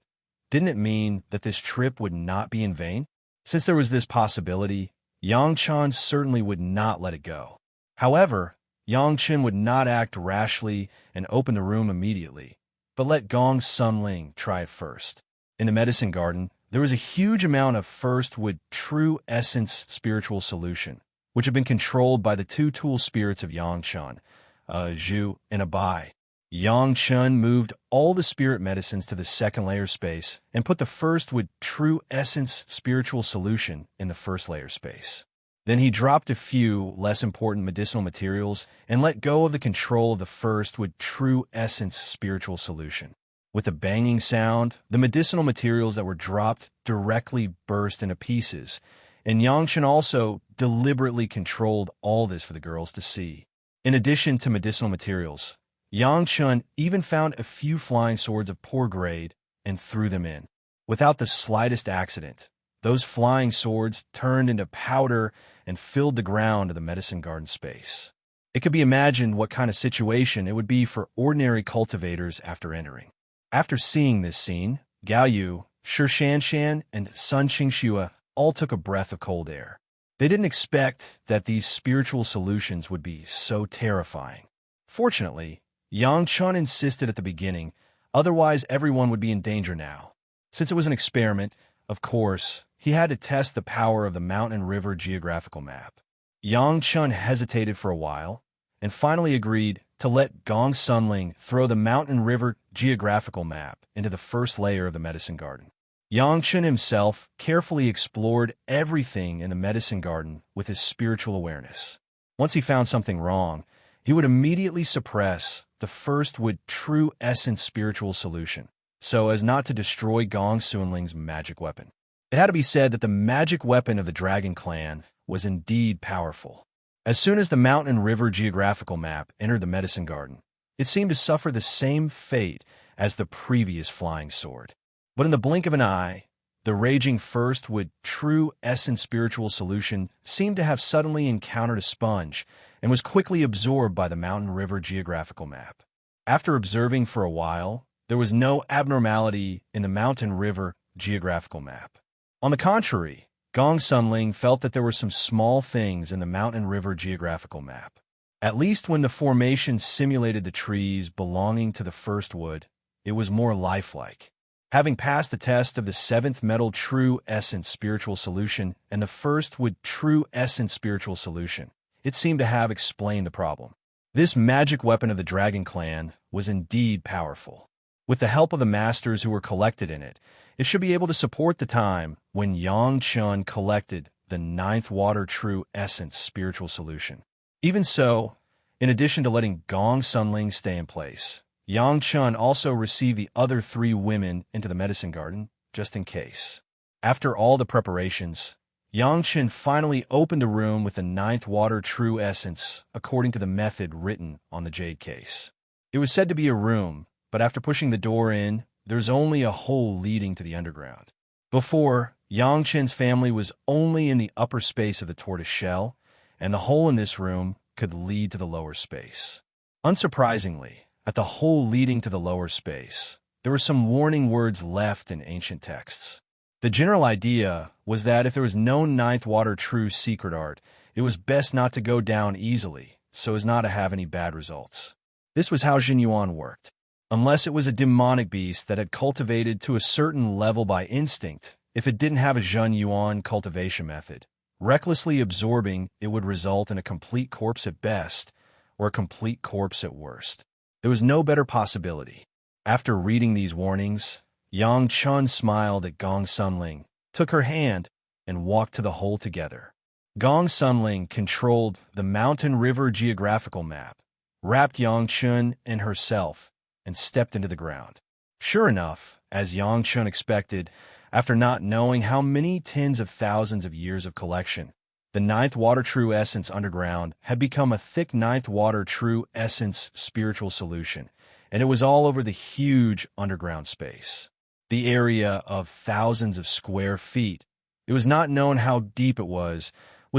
didn't it mean that this trip would not be in vain? Since there was this possibility, Yang Chun certainly would not let it go. However, Yang Chun would not act rashly and open the room immediately, but let Gong Sunling try it first. In the medicine garden, there was a huge amount of first wood true essence spiritual solution, which had been controlled by the two tool spirits of Yang Chun, Zhu and Abai. Yang Chun moved all the spirit medicines to the second layer space and put the first wood true essence spiritual solution in the first layer space. Then he dropped a few less important medicinal materials and let go of the control of the first wood true essence spiritual solution. With a banging sound, the medicinal materials that were dropped directly burst into pieces, and Yang Chun also deliberately controlled all this for the girls to see. In addition to medicinal materials, Yang Chun even found a few flying swords of poor grade and threw them in. Without the slightest accident, those flying swords turned into powder and filled the ground of the medicine garden space. It could be imagined what kind of situation it would be for ordinary cultivators after entering. After seeing this scene, Gao Yu, Shi Shanshan, and Sun Qingxue all took a breath of cold air. They didn't expect that these spiritual solutions would be so terrifying. Fortunately, Yang Chun insisted at the beginning, otherwise everyone would be in danger now. Since it was an experiment, of course, he had to test the power of the mountain river geographical map. Yang Chun hesitated for a while, and finally agreed to let Gong Sunling throw the mountain river geographical map into the first layer of the medicine garden. Yang Chun himself carefully explored everything in the medicine garden with his spiritual awareness. Once he found something wrong, he would immediately suppress the first would true essence spiritual solution, so as not to destroy Gong Sunling's magic weapon. It had to be said that the magic weapon of the Dragon Clan was indeed powerful. As soon as the mountain river geographical map entered the medicine garden, it seemed to suffer the same fate as the previous flying sword. But in the blink of an eye, the raging first would true essence spiritual solution seemed to have suddenly encountered a sponge and was quickly absorbed by the mountain river geographical map. After observing for a while, there was no abnormality in the mountain river geographical map. On the contrary, Gong Sunling felt that there were some small things in the mountain river geographical map. At least when the formation simulated the trees belonging to the first wood, it was more lifelike. Having passed the test of the seventh metal true essence spiritual solution and the first wood true essence spiritual solution, it seemed to have explained the problem. This magic weapon of the Dragon Clan was indeed powerful. With the help of the masters who were collected in it, it should be able to support the time when Yang Chun collected the ninth water true essence spiritual solution. Even so, in addition to letting Gong Sunling stay in place, Yang Chun also received the other three women into the medicine garden, just in case. After all the preparations, Yang Chun finally opened the room with the ninth water true essence according to the method written on the jade case. It was said to be a room, but after pushing the door in, there's only a hole leading to the underground. Before, Yang Chun's family was only in the upper space of the tortoise shell, and the hole in this room could lead to the lower space. Unsurprisingly, at the hole leading to the lower space, there were some warning words left in ancient texts. The general idea was that if there was no ninth water true secret art, it was best not to go down easily, so as not to have any bad results. This was how Jin Yuan worked. Unless it was a demonic beast that had cultivated to a certain level by instinct, if it didn't have a Jin Yuan cultivation method, recklessly absorbing it would result in a complete corpse at best, or a complete corpse at worst. There was no better possibility. After reading these warnings, Yang Chun smiled at Gong Sunling, took her hand, and walked to the hole together. Gong Sunling controlled the mountain river geographical map, wrapped Yang Chun and herself, and stepped into the ground. Sure enough, as Yang Chun expected, after not knowing how many tens of thousands of years of collection, the ninth water true essence underground had become a thick ninth water true essence spiritual solution, and it was all over the huge underground space. The area of thousands of square feet, it was not known how deep it was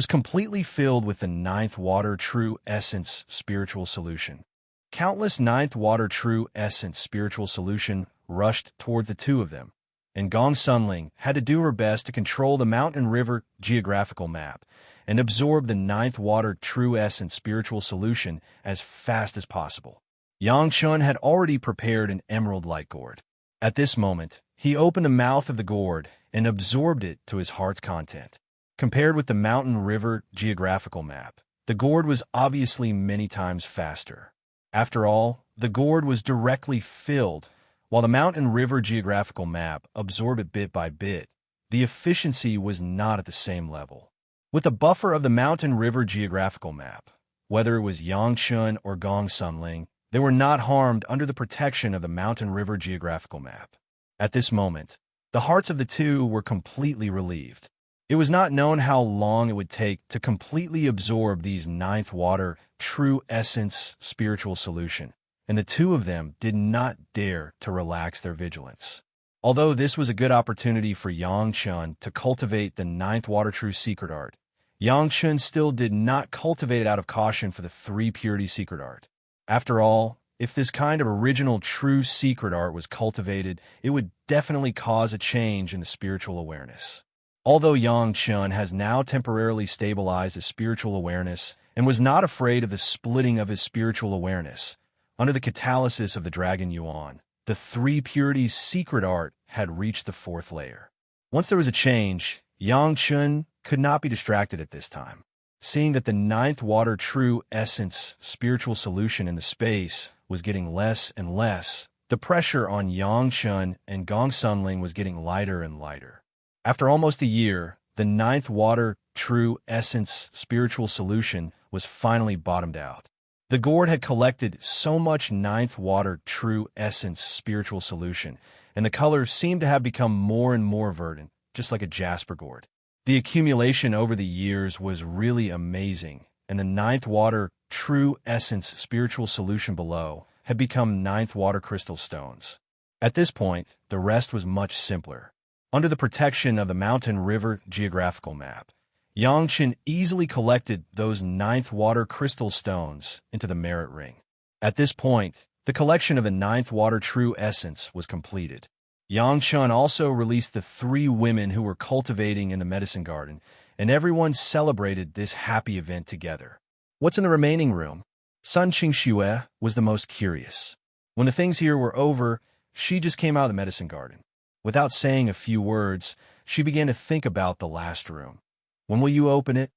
completely filled with the ninth water true essence spiritual solution. Countless ninth water true essence spiritual solution rushed toward the two of them, and Gong Sunling had to do her best to control the mountain river geographical map and absorb the ninth water true essence spiritual solution as fast as possible. Yang Chun had already prepared an emerald light gourd. At this moment, he opened the mouth of the gourd and absorbed it to his heart's content. Compared with the mountain river geographical map, the gourd was obviously many times faster. After all, the gourd was directly filled, while the mountain river geographical map absorbed it bit by bit. The efficiency was not at the same level. With the buffer of the mountain river geographical map, whether it was Yang Chun or Gong Sunling, they were not harmed under the protection of the mountain river geographical map. At this moment, the hearts of the two were completely relieved. It was not known how long it would take to completely absorb these ninth water true essence spiritual solution, and the two of them did not dare to relax their vigilance. Although this was a good opportunity for Yang Chun to cultivate the ninth water true secret art, Yang Chun still did not cultivate it out of caution for the three purity secret art. After all, if this kind of original true secret art was cultivated, it would definitely cause a change in the spiritual awareness. Although Yang Chun has now temporarily stabilized his spiritual awareness and was not afraid of the splitting of his spiritual awareness, under the catalysis of the Dragon Yuan, the three purities secret art had reached the fourth layer. Once there was a change, Yang Chun could not be distracted at this time. Seeing that the ninth water true essence spiritual solution in the space was getting less and less, the pressure on Yang Chun and Gong Sunling was getting lighter and lighter. After almost a year, the ninth water true essence spiritual solution was finally bottomed out. The gourd had collected so much ninth water true essence spiritual solution, and the color seemed to have become more and more verdant, just like a jasper gourd. The accumulation over the years was really amazing, and the ninth water true essence spiritual solution below had become ninth water crystal stones. At this point, the rest was much simpler. Under the protection of the mountain river geographical map, Yang Chun easily collected those ninth water crystal stones into the merit ring. At this point, the collection of the ninth water true essence was completed. Yang Chun also released the three women who were cultivating in the medicine garden, and everyone celebrated this happy event together. What's in the remaining room? Sun Qingxue was the most curious. When the things here were over, she just came out of the medicine garden. Without saying a few words, she began to think about the last room. When will you open it?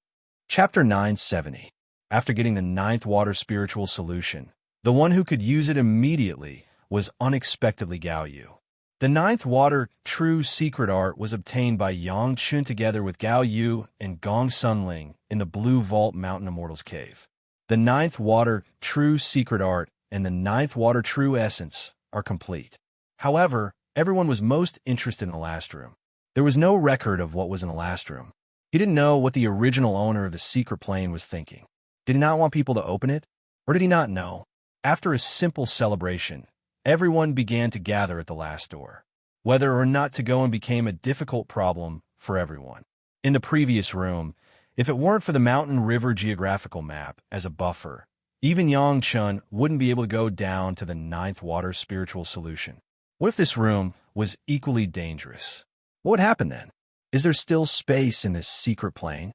Chapter 970. After getting the ninth water spiritual solution, the one who could use it immediately was unexpectedly Gao Yu. The ninth water true secret art was obtained by Yang Chun together with Gao Yu and Gong Sunling in the Blue Vault Mountain Immortal's cave. The ninth water true secret art and the ninth water true essence are complete. However, everyone was most interested in the last room. There was no record of what was in the last room. He didn't know what the original owner of the secret plane was thinking. Did he not want people to open it? Or did he not know? After a simple celebration, everyone began to gather at the last door. Whether or not to go in became a difficult problem for everyone. In the previous room, if it weren't for the mountain river geographical map as a buffer, even Yang Chun wouldn't be able to go down to the ninth water spiritual solution. What if this room was equally dangerous? What would happen then? Is there still space in this secret plane?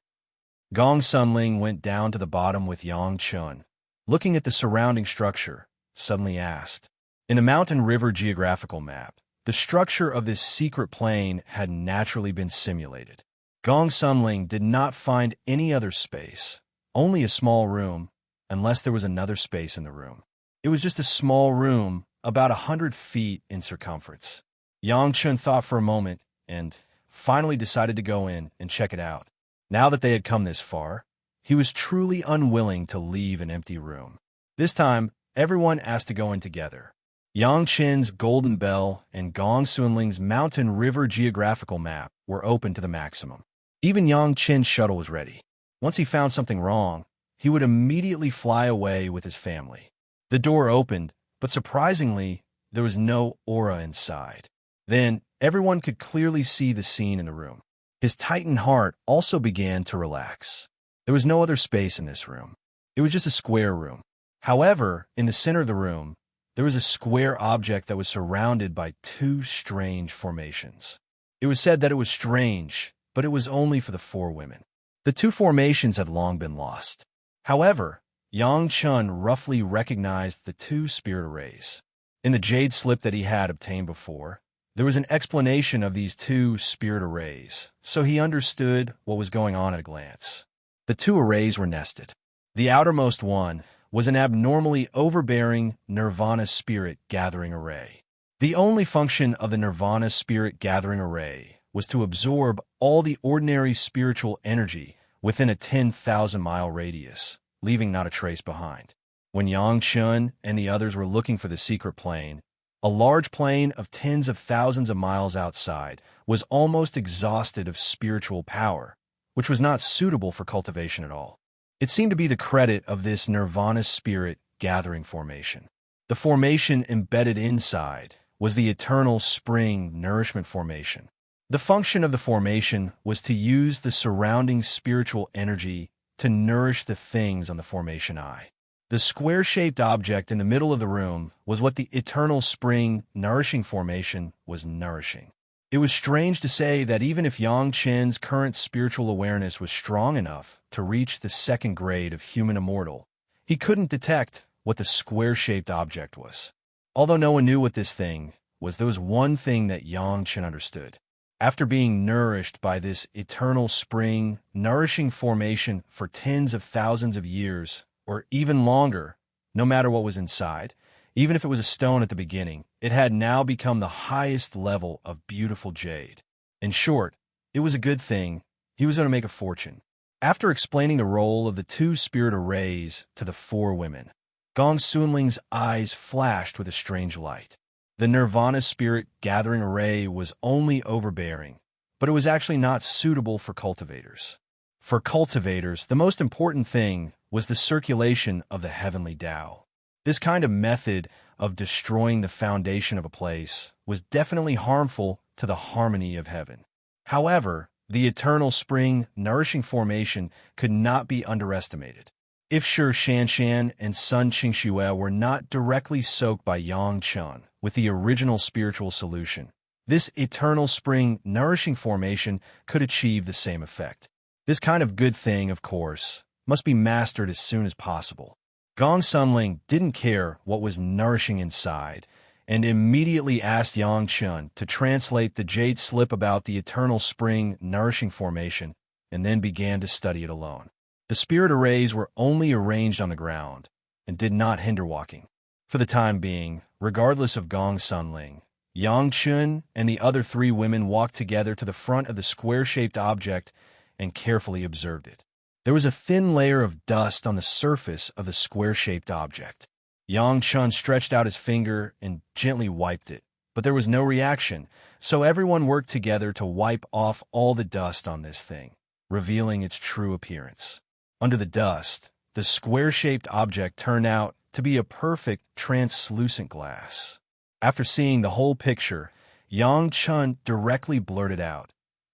Gong Sunling went down to the bottom with Yang Chun. Looking at the surrounding structure, suddenly asked. In a mountain river geographical map, the structure of this secret plane had naturally been simulated. Gong Sunling did not find any other space, only a small room, unless there was another space in the room. It was just a small room, about 100 feet in circumference. Yang Chun thought for a moment and finally decided to go in and check it out. Now that they had come this far, he was truly unwilling to leave an empty room. This time, everyone asked to go in together. Yang Chen's golden bell and Gong Sunling's mountain river geographical map were open to the maximum. Even Yang Chen's shuttle was ready. Once he found something wrong, he would immediately fly away with his family. The door opened, but surprisingly, there was no aura inside. Then, everyone could clearly see the scene in the room. His tightened heart also began to relax. There was no other space in this room. It was just a square room. However, in the center of the room, there was a square object that was surrounded by two strange formations. It was said that it was strange, but it was only for the four women. The two formations had long been lost. However, Yang Chun roughly recognized the two spirit arrays. In the jade slip that he had obtained before, there was an explanation of these two spirit arrays, so he understood what was going on at a glance. The two arrays were nested. The outermost one was an abnormally overbearing Nirvana spirit gathering array. The only function of the Nirvana spirit gathering array was to absorb all the ordinary spiritual energy within a 10,000-mile radius, leaving not a trace behind. When Yang Chun and the others were looking for the secret plane, a large plane of tens of thousands of miles outside was almost exhausted of spiritual power, which was not suitable for cultivation at all. It seemed to be the credit of this Nirvana spirit gathering formation. The formation embedded inside was the eternal spring nourishment formation. The function of the formation was to use the surrounding spiritual energy to nourish the things on the formation eye. The square-shaped object in the middle of the room was what the eternal spring nourishing formation was nourishing. It was strange to say that even if Yang Chen's current spiritual awareness was strong enough to reach the second grade of human immortal, he couldn't detect what the square-shaped object was. Although no one knew what this thing was, there was one thing that Yang Chen understood. After being nourished by this eternal spring nourishing formation for tens of thousands of years, or even longer, no matter what was inside, even if it was a stone at the beginning, it had now become the highest level of beautiful jade. In short, it was a good thing. He was going to make a fortune. After explaining the role of the two spirit arrays to the four women, Gong Sunling's eyes flashed with a strange light. The Nirvana spirit gathering array was only overbearing, but it was actually not suitable for cultivators. For cultivators, the most important thing was the circulation of the heavenly Tao. This kind of method of destroying the foundation of a place was definitely harmful to the harmony of heaven. However, the eternal spring nourishing formation could not be underestimated. If Shi Shanshan and Sun Qingxue were not directly soaked by Yang Chun with the original spiritual solution, this eternal spring nourishing formation could achieve the same effect. This kind of good thing, of course, must be mastered as soon as possible. Gong Sunling didn't care what was nourishing inside and immediately asked Yang Chun to translate the jade slip about the eternal spring nourishing formation and then began to study it alone. The spirit arrays were only arranged on the ground and did not hinder walking. For the time being, regardless of Gong Sunling, Yang Chun and the other three women walked together to the front of the square-shaped object and carefully observed it. There was a thin layer of dust on the surface of the square-shaped object. Yang Chun stretched out his finger and gently wiped it, but there was no reaction, so everyone worked together to wipe off all the dust on this thing, revealing its true appearance. Under the dust, the square-shaped object turned out to be a perfect translucent glass. After seeing the whole picture, Yang Chun directly blurted out,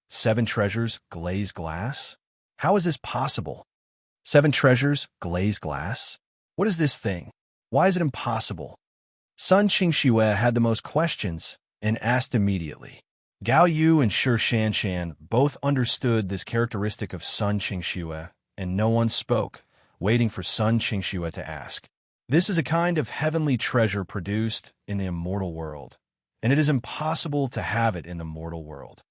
"7 treasures, glazed glass? How is this possible? 7 treasures, glazed glass? What is this thing? Why is it impossible?" Sun Qingxue had the most questions and asked immediately. Gao Yu and Shi Shanshan both understood this characteristic of Sun Qingxue and no one spoke, waiting for Sun Qingxue to ask. This is a kind of heavenly treasure produced in the immortal world, and it is impossible to have it in the mortal world.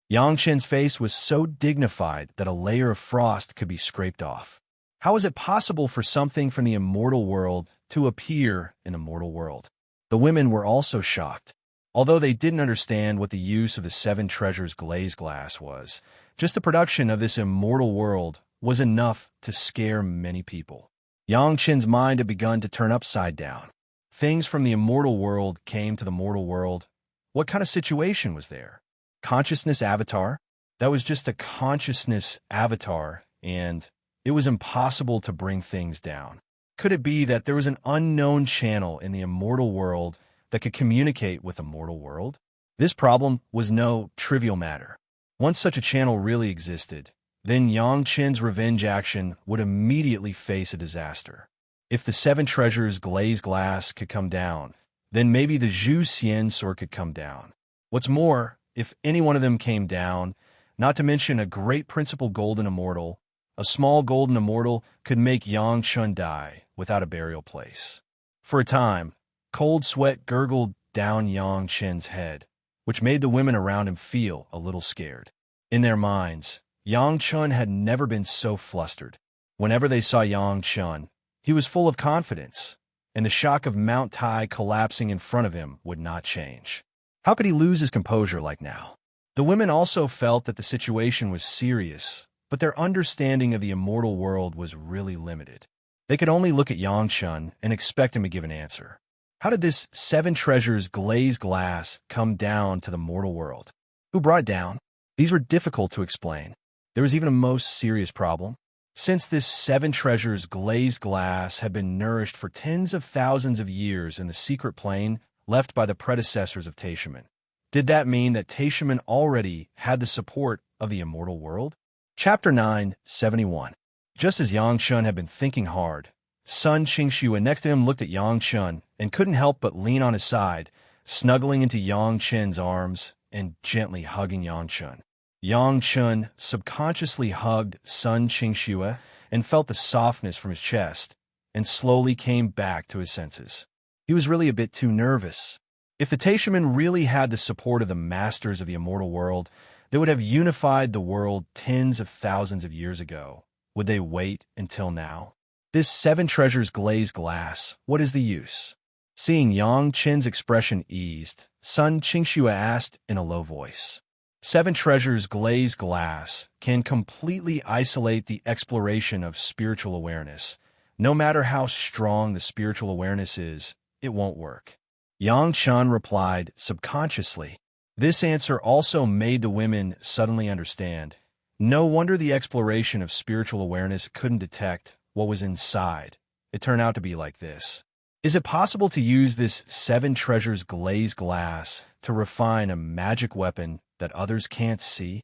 Yang Qin's face was so dignified that a layer of frost could be scraped off. How is it possible for something from the immortal world to appear in the mortal world? The women were also shocked. Although they didn't understand what the use of the 7 treasures glazed glass was, just the production of this immortal world was enough to scare many people. Yang Qin's mind had begun to turn upside down. Things from the immortal world came to the mortal world. What kind of situation was there? Consciousness avatar? That was just a consciousness avatar, and it was impossible to bring things down. Could it be that there was an unknown channel in the immortal world that could communicate with the mortal world? This problem was no trivial matter. Once such a channel really existed, then Yang Qin's revenge action would immediately face a disaster. If the 7 treasures glazed glass could come down, then maybe the Zhu Xian sword could come down. What's more, if any one of them came down, not to mention a great principal golden immortal, a small golden immortal could make Yang Qin die without a burial place. For a time, cold sweat gurgled down Yang Qin's head, which made the women around him feel a little scared. In their minds, Yang Qin had never been so flustered. Whenever they saw Yang Qin, he was full of confidence, and the shock of Mount Tai collapsing in front of him would not change. How could he lose his composure like now? The women also felt that the situation was serious, but their understanding of the immortal world was really limited. They could only look at Yang Qin and expect him to give an answer. How did this 7 treasures glazed glass come down to the mortal world? Who brought it down? These were difficult to explain. There was even a most serious problem. Since this 7 treasures glazed glass had been nourished for tens of thousands of years in the secret plane left by the predecessors of Taishaman, did that mean that Taishaman already had the support of the immortal world? Chapter 971. Just as Yang Qin had been thinking hard, Sun Qingxue next to him looked at Yang Qin and couldn't help but lean on his side, snuggling into Yang Qin's arms and gently hugging Yang Qin. Yang Qin subconsciously hugged Sun Qingxue and felt the softness from his chest, and slowly came back to his senses. He was really a bit too nervous. If the Taishaman really had the support of the masters of the immortal world, they would have unified the world tens of thousands of years ago. Would they wait until now? This 7 treasures glazed glass, what is the use? Seeing Yang Qin's expression eased, Sun Qingxue asked in a low voice. 7 treasures glazed glass can completely isolate the exploration of spiritual awareness. No matter how strong the spiritual awareness is, it won't work. Yang Qin replied subconsciously. This answer also made the women suddenly understand. No wonder the exploration of spiritual awareness couldn't detect what was inside. It turned out to be like this. Is it possible to use this 7 treasures glazed glass to refine a magic weapon that others can't see?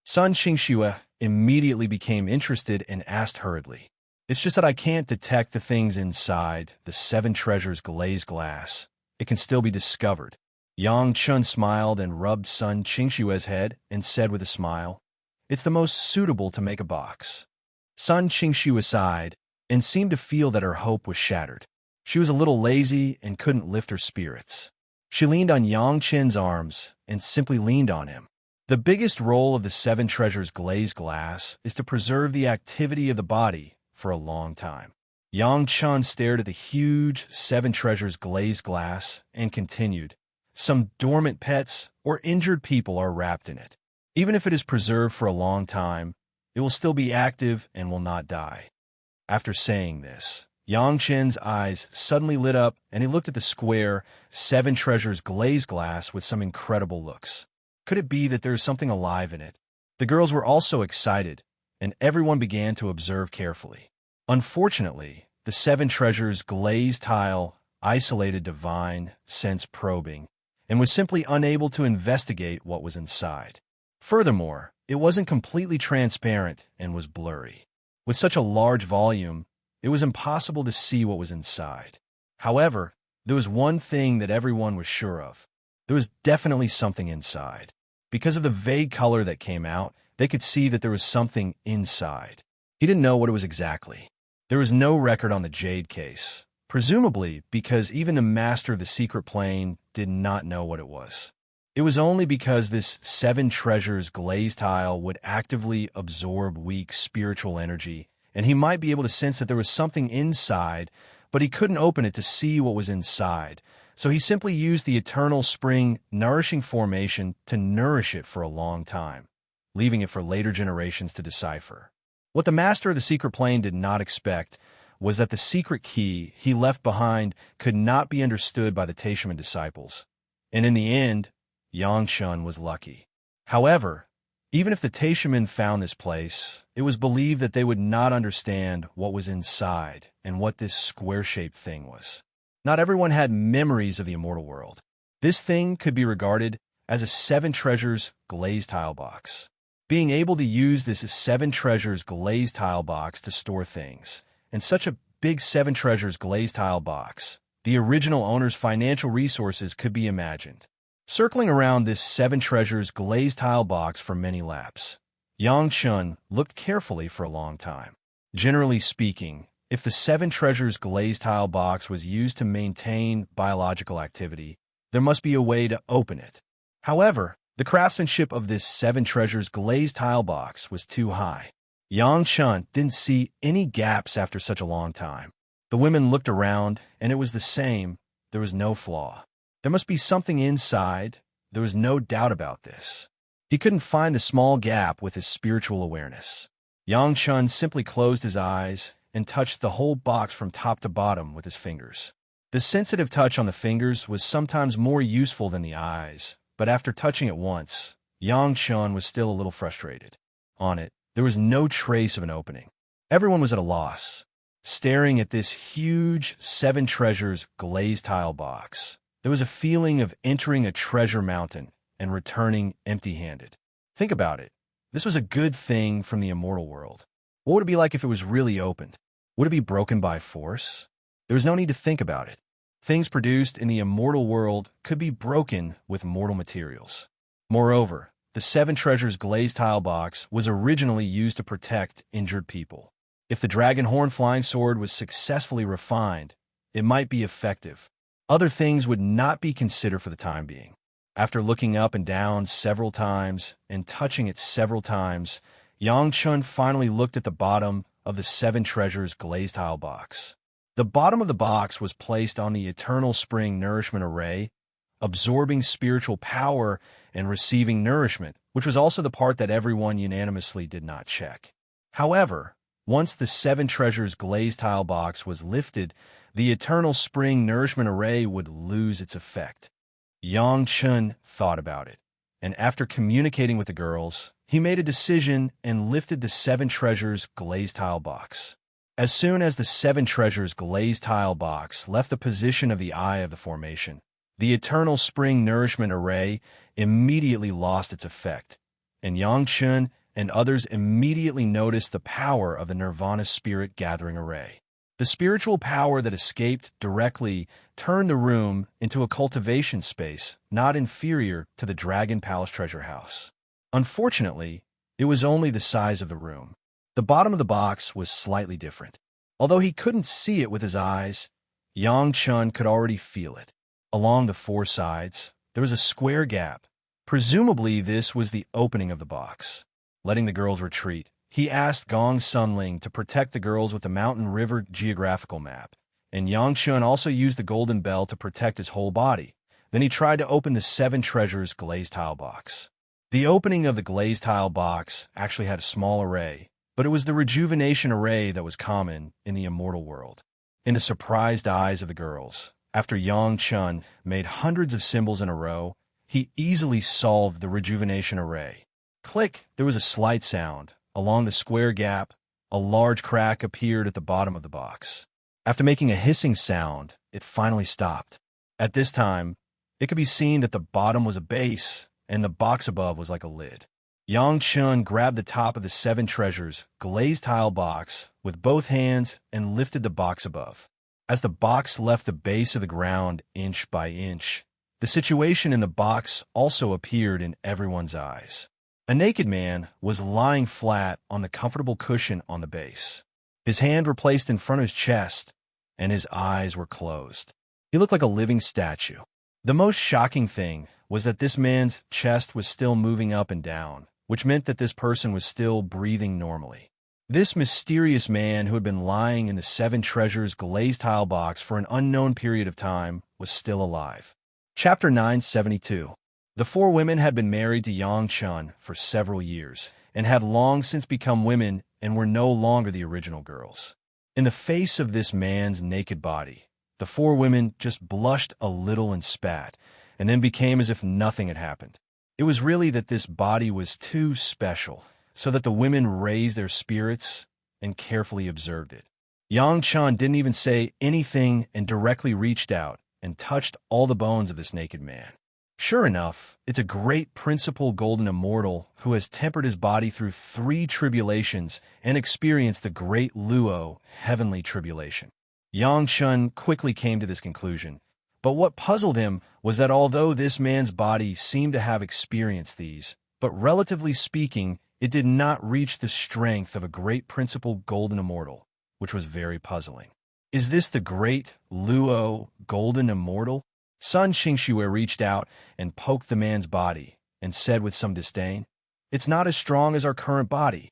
Sun Qingxue immediately became interested and asked hurriedly. It's just that I can't detect the things inside the 7 treasures glazed glass. It can still be discovered. Yang Qin smiled and rubbed Sun Qingxue's head and said with a smile, It's the most suitable to make a box. Sun Qingxue sighed and seemed to feel that her hope was shattered. She was a little lazy and couldn't lift her spirits. She leaned on Yang Qin's arms and simply leaned on him. The biggest role of the 7 treasures glazed glass is to preserve the activity of the body for a long time. Yang Qin stared at the huge 7 treasures glazed glass and continued, Some dormant pets or injured people are wrapped in it. Even if it is preserved for a long time, it will still be active and will not die. After saying this, Yang Qin's eyes suddenly lit up and he looked at the square 7 treasures glazed glass with some incredible looks. Could it be that there is something alive in it? The girls were also excited, and everyone began to observe carefully. Unfortunately, the 7 treasures glazed tile isolated divine sense probing and was simply unable to investigate what was inside. Furthermore, it wasn't completely transparent and was blurry. With such a large volume, it was impossible to see what was inside. However, there was one thing that everyone was sure of. There was definitely something inside. Because of the vague color that came out, they could see that there was something inside. He didn't know what it was exactly. There was no record on the jade case, presumably because even the master of the secret plane did not know what it was. It was only because this 7 treasures glazed tile would actively absorb weak spiritual energy, and he might be able to sense that there was something inside, but he couldn't open it to see what was inside. So he simply used the eternal spring nourishing formation to nourish it for a long time, leaving it for later generations to decipher. What the master of the secret plane did not expect was that the secret key he left behind could not be understood by the Taishaman disciples. And in the end, Yangchun was lucky. However, even if the Taishaman found this place, it was believed that they would not understand what was inside and what this square-shaped thing was. Not everyone had memories of the immortal world. This thing could be regarded as a 7 treasures glazed tile box. Being able to use this 7 treasures glazed tile box to store things, and such a big 7 treasures glazed tile box, the original owner's financial resources could be imagined. Circling around this 7 treasures glazed tile box for many laps, Yangchun looked carefully for a long time. Generally speaking, if the 7 treasures glazed tile box was used to maintain biological activity, there must be a way to open it. However, the craftsmanship of this 7 treasures glazed tile box was too high. Yangchun didn't see any gaps after such a long time. The women looked around, and it was the same. There was no flaw. There must be something inside. There was no doubt about this. He couldn't find the small gap with his spiritual awareness. Yangchun simply closed his eyes and touched the whole box from top to bottom with his fingers. The sensitive touch on the fingers was sometimes more useful than the eyes, but after touching it once, Yangchun was still a little frustrated. On it, there was no trace of an opening. Everyone was at a loss, staring at this huge 7 treasures glazed tile box. There was a feeling of entering a treasure mountain and returning empty-handed. Think about it. This was a good thing from the immortal world. What would it be like if it was really opened? Would it be broken by force? There was no need to think about it. Things produced in the immortal world could be broken with mortal materials. Moreover, the 7 treasures glazed tile box was originally used to protect injured people. If the dragon horn flying sword was successfully refined, it might be effective. Other things would not be considered for the time being. After looking up and down several times and touching it several times, Yangchun finally looked at the bottom of the 7 treasures glazed tile box. The bottom of the box was placed on the eternal spring nourishment array, absorbing spiritual power and receiving nourishment, which was also the part that everyone unanimously did not check. However, once the 7 treasures glazed tile box was lifted, the eternal spring nourishment array would lose its effect. Yangchun thought about it, and after communicating with the girls, he made a decision and lifted the 7 treasures glazed tile box. As soon as the 7 treasures glazed tile box left the position of the eye of the formation, the eternal spring nourishment array immediately lost its effect, and Yangchun and others immediately noticed the power of the Nirvana spirit gathering array. The spiritual power that escaped directly turned the room into a cultivation space not inferior to the Dragon Palace treasure house. Unfortunately, it was only the size of the room. The bottom of the box was slightly different. Although he couldn't see it with his eyes, Yangchun could already feel it. Along the 4 sides, there was a square gap. Presumably, this was the opening of the box. Letting the girls retreat, he asked Gong Sunling to protect the girls with the Mountain River geographical map, and Yangchun also used the golden bell to protect his whole body. Then he tried to open the 7 treasures glazed tile box. The opening of the glazed tile box actually had a small array, but it was the rejuvenation array that was common in the immortal world. In the surprised eyes of the girls, after Yangchun made hundreds of symbols in a row, he easily solved the rejuvenation array. Click! There was a slight sound. Along the square gap, a large crack appeared at the bottom of the box. After making a hissing sound, it finally stopped. At this time, it could be seen that the bottom was a base, and the box above was like a lid. Yangchun grabbed the top of the 7 treasures glazed tile box with both hands and lifted the box above. As the box left the base of the ground inch by inch, the situation in the box also appeared in everyone's eyes. A naked man was lying flat on the comfortable cushion on the base. His hands were placed in front of his chest, and his eyes were closed. He looked like a living statue. The most shocking thing was that this man's chest was still moving up and down, which meant that this person was still breathing normally. This mysterious man who had been lying in the Seven Treasures glazed tile box for an unknown period of time was still alive. Chapter 972. The four women had been married to Yang Chun for several years and had long since become women and were no longer the original girls. In the face of this man's naked body, the four women just blushed a little and spat, and then became as if nothing had happened. It was really that this body was too special, so that the women raised their spirits and carefully observed it. Yang Chun didn't even say anything and directly reached out and touched all the bones of this naked man. Sure enough, it's a great principal golden immortal who has tempered his body through 3 tribulations and experienced the great Luo heavenly tribulation. Yang Chun quickly came to this conclusion, but what puzzled him was that although this man's body seemed to have experienced these, but relatively speaking, it did not reach the strength of a great principal golden immortal, which was very puzzling. Is this the great Luo golden immortal? Sun Xingxue reached out and poked the man's body and said with some disdain, "It's not as strong as our current body."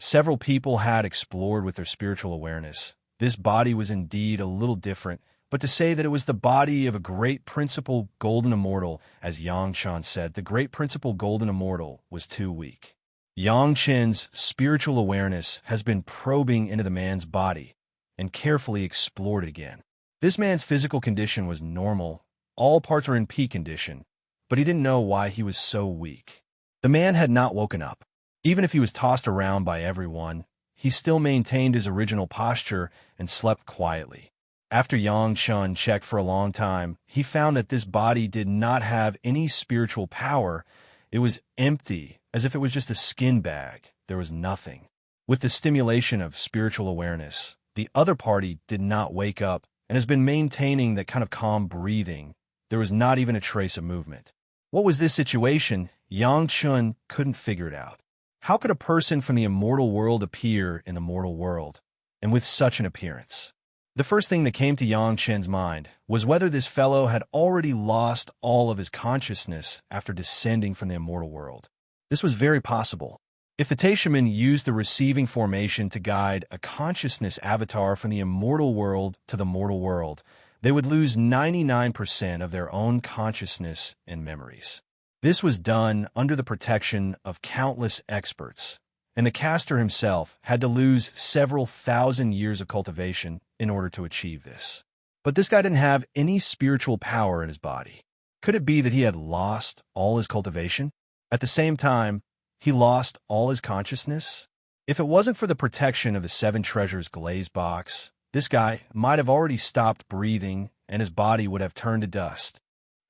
Several people had explored with their spiritual awareness. This body was indeed a little different, but to say that it was the body of a great principal golden immortal, as Yang Chun said, the great principal golden immortal was too weak. Yang Chen's spiritual awareness has been probing into the man's body and carefully explored it again. This man's physical condition was normal. All parts were in peak condition, but he didn't know why he was so weak. The man had not woken up. Even if he was tossed around by everyone, he still maintained his original posture and slept quietly. After Yang Chun checked for a long time, he found that this body did not have any spiritual power. It was empty, as if it was just a skin bag. There was nothing. With the stimulation of spiritual awareness, the other party did not wake up and has been maintaining that kind of calm breathing. There was not even a trace of movement. What was this situation? Yang Chun couldn't figure it out. How could a person from the immortal world appear in the mortal world, and with such an appearance? The first thing that came to Yang Chen's mind was whether this fellow had already lost all of his consciousness after descending from the immortal world. This was very possible. If the Taishaman used the receiving formation to guide a consciousness avatar from the immortal world to the mortal world, they would lose 99% of their own consciousness and memories. This was done under the protection of countless experts, and the caster himself had to lose several thousand years of cultivation in order to achieve this. But this guy didn't have any spiritual power in his body. Could it be that he had lost all his cultivation? At the same time, he lost all his consciousness? If it wasn't for the protection of the Seven Treasures glazed box, this guy might have already stopped breathing and his body would have turned to dust.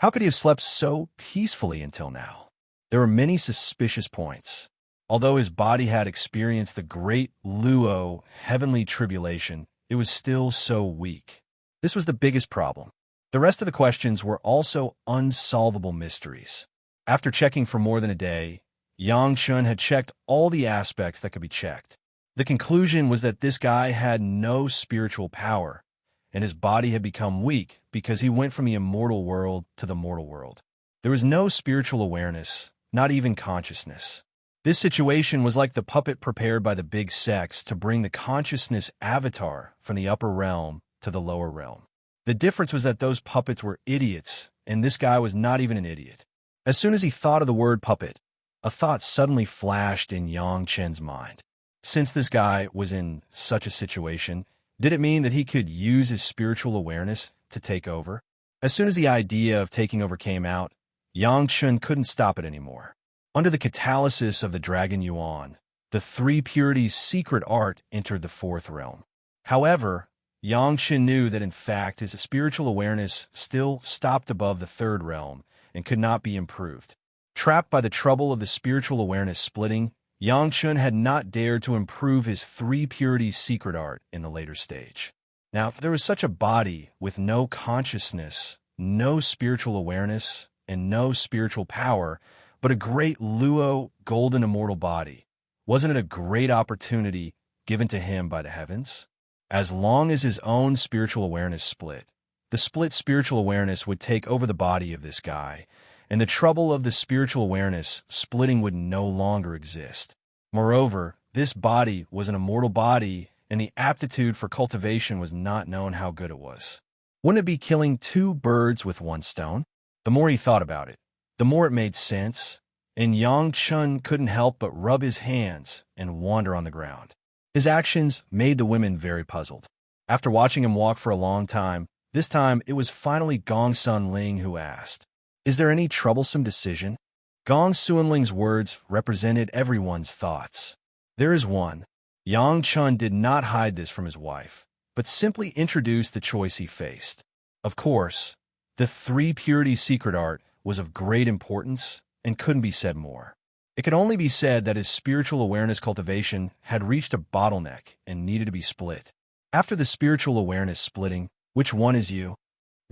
How could he have slept so peacefully until now? There were many suspicious points. Although his body had experienced the great Luo heavenly tribulation, it was still so weak. This was the biggest problem. The rest of the questions were also unsolvable mysteries. After checking for more than a day, Yang Chun had checked all the aspects that could be checked. The conclusion was that this guy had no spiritual power, and his body had become weak because he went from the immortal world to the mortal world. There was no spiritual awareness, not even consciousness. This situation was like the puppet prepared by the big sex to bring the consciousness avatar from the upper realm to the lower realm. The difference was that those puppets were idiots, and this guy was not even an idiot. As soon as he thought of the word puppet, a thought suddenly flashed in Yang Chen's mind. Since this guy was in such a situation, did it mean that he could use his spiritual awareness to take over? As soon as the idea of taking over came out, Yang Chun couldn't stop it anymore. Under the catalysis of the Dragon Yuan, the 3 purities' secret art entered the 4th realm. However, Yang Chun knew that in fact his spiritual awareness still stopped above the 3rd realm and could not be improved. Trapped by the trouble of the spiritual awareness splitting, Yang Chun had not dared to improve his 3 purities' secret art in the later stage. Now, if there was such a body with no consciousness, no spiritual awareness, and no spiritual power, but a great luo, golden immortal body. Wasn't it a great opportunity given to him by the heavens? As long as his own spiritual awareness split, the split spiritual awareness would take over the body of this guy, and the trouble of the spiritual awareness splitting would no longer exist. Moreover, this body was an immortal body, and the aptitude for cultivation was not known how good it was. Wouldn't it be killing two birds with one stone? The more he thought about it, the more it made sense, and Yang Chun couldn't help but rub his hands and wander on the ground. His actions made the women very puzzled. After watching him walk for a long time, this time it was finally Gong Sun Ling who asked, "Is there any troublesome decision?" Gong Sun Ling's words represented everyone's thoughts. "There is one." Yang Chun did not hide this from his wife, but simply introduced the choice he faced. Of course, the three purity secret art was of great importance and couldn't be said more. It could only be said that his spiritual awareness cultivation had reached a bottleneck and needed to be split. After the spiritual awareness splitting, which one is you?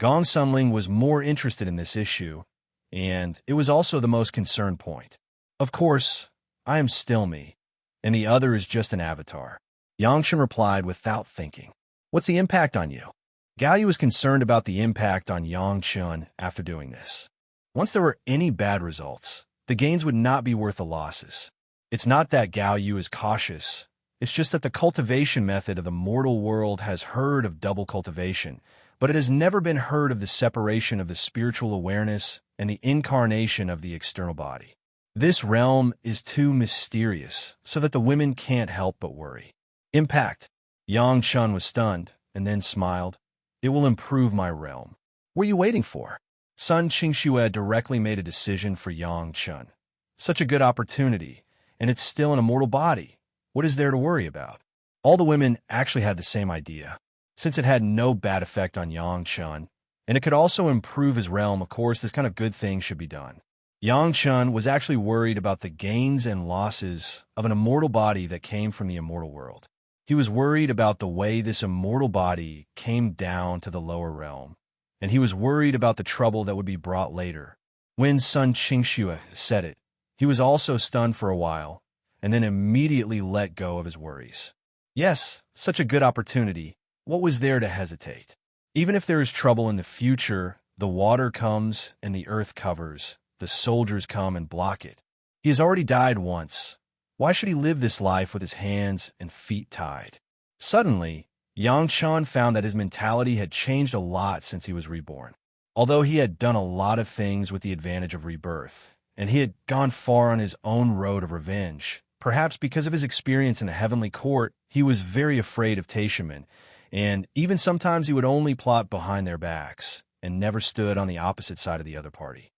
Gong Sun Ling was more interested in this issue, and it was also the most concerned point. Of course, I am still me, and the other is just an avatar. Yang Chun replied without thinking. What's the impact on you? Galyu was concerned about the impact on Yang Chun after doing this. Once there were any bad results, the gains would not be worth the losses. It's not that Gao Yu is cautious. It's just that the cultivation method of the mortal world has heard of double cultivation, but it has never been heard of the separation of the spiritual awareness and the incarnation of the external body. This realm is too mysterious, so that the women can't help but worry. Impact. Yang Chun was stunned, and then smiled. It will improve my realm. What are you waiting for? Sun Qingxue directly made a decision for Yang Chun. Such a good opportunity, and it's still an immortal body. What is there to worry about? All the women actually had the same idea. Since it had no bad effect on Yang Chun, and it could also improve his realm, of course, this kind of good thing should be done. Yang Chun was actually worried about the gains and losses of an immortal body that came from the immortal world. He was worried about the way this immortal body came down to the lower realm, and he was worried about the trouble that would be brought later. When Sun Qingxue said it, he was also stunned for a while, and then immediately let go of his worries. Yes, such a good opportunity. What was there to hesitate? Even if there is trouble in the future, the water comes and the earth covers, the soldiers come and block it. He has already died once. Why should he live this life with his hands and feet tied? Suddenly, Yang Chun found that his mentality had changed a lot since he was reborn. Although he had done a lot of things with the advantage of rebirth, and he had gone far on his own road of revenge, perhaps because of his experience in the heavenly court, he was very afraid of Taishaman, and even sometimes he would only plot behind their backs and never stood on the opposite side of the other party.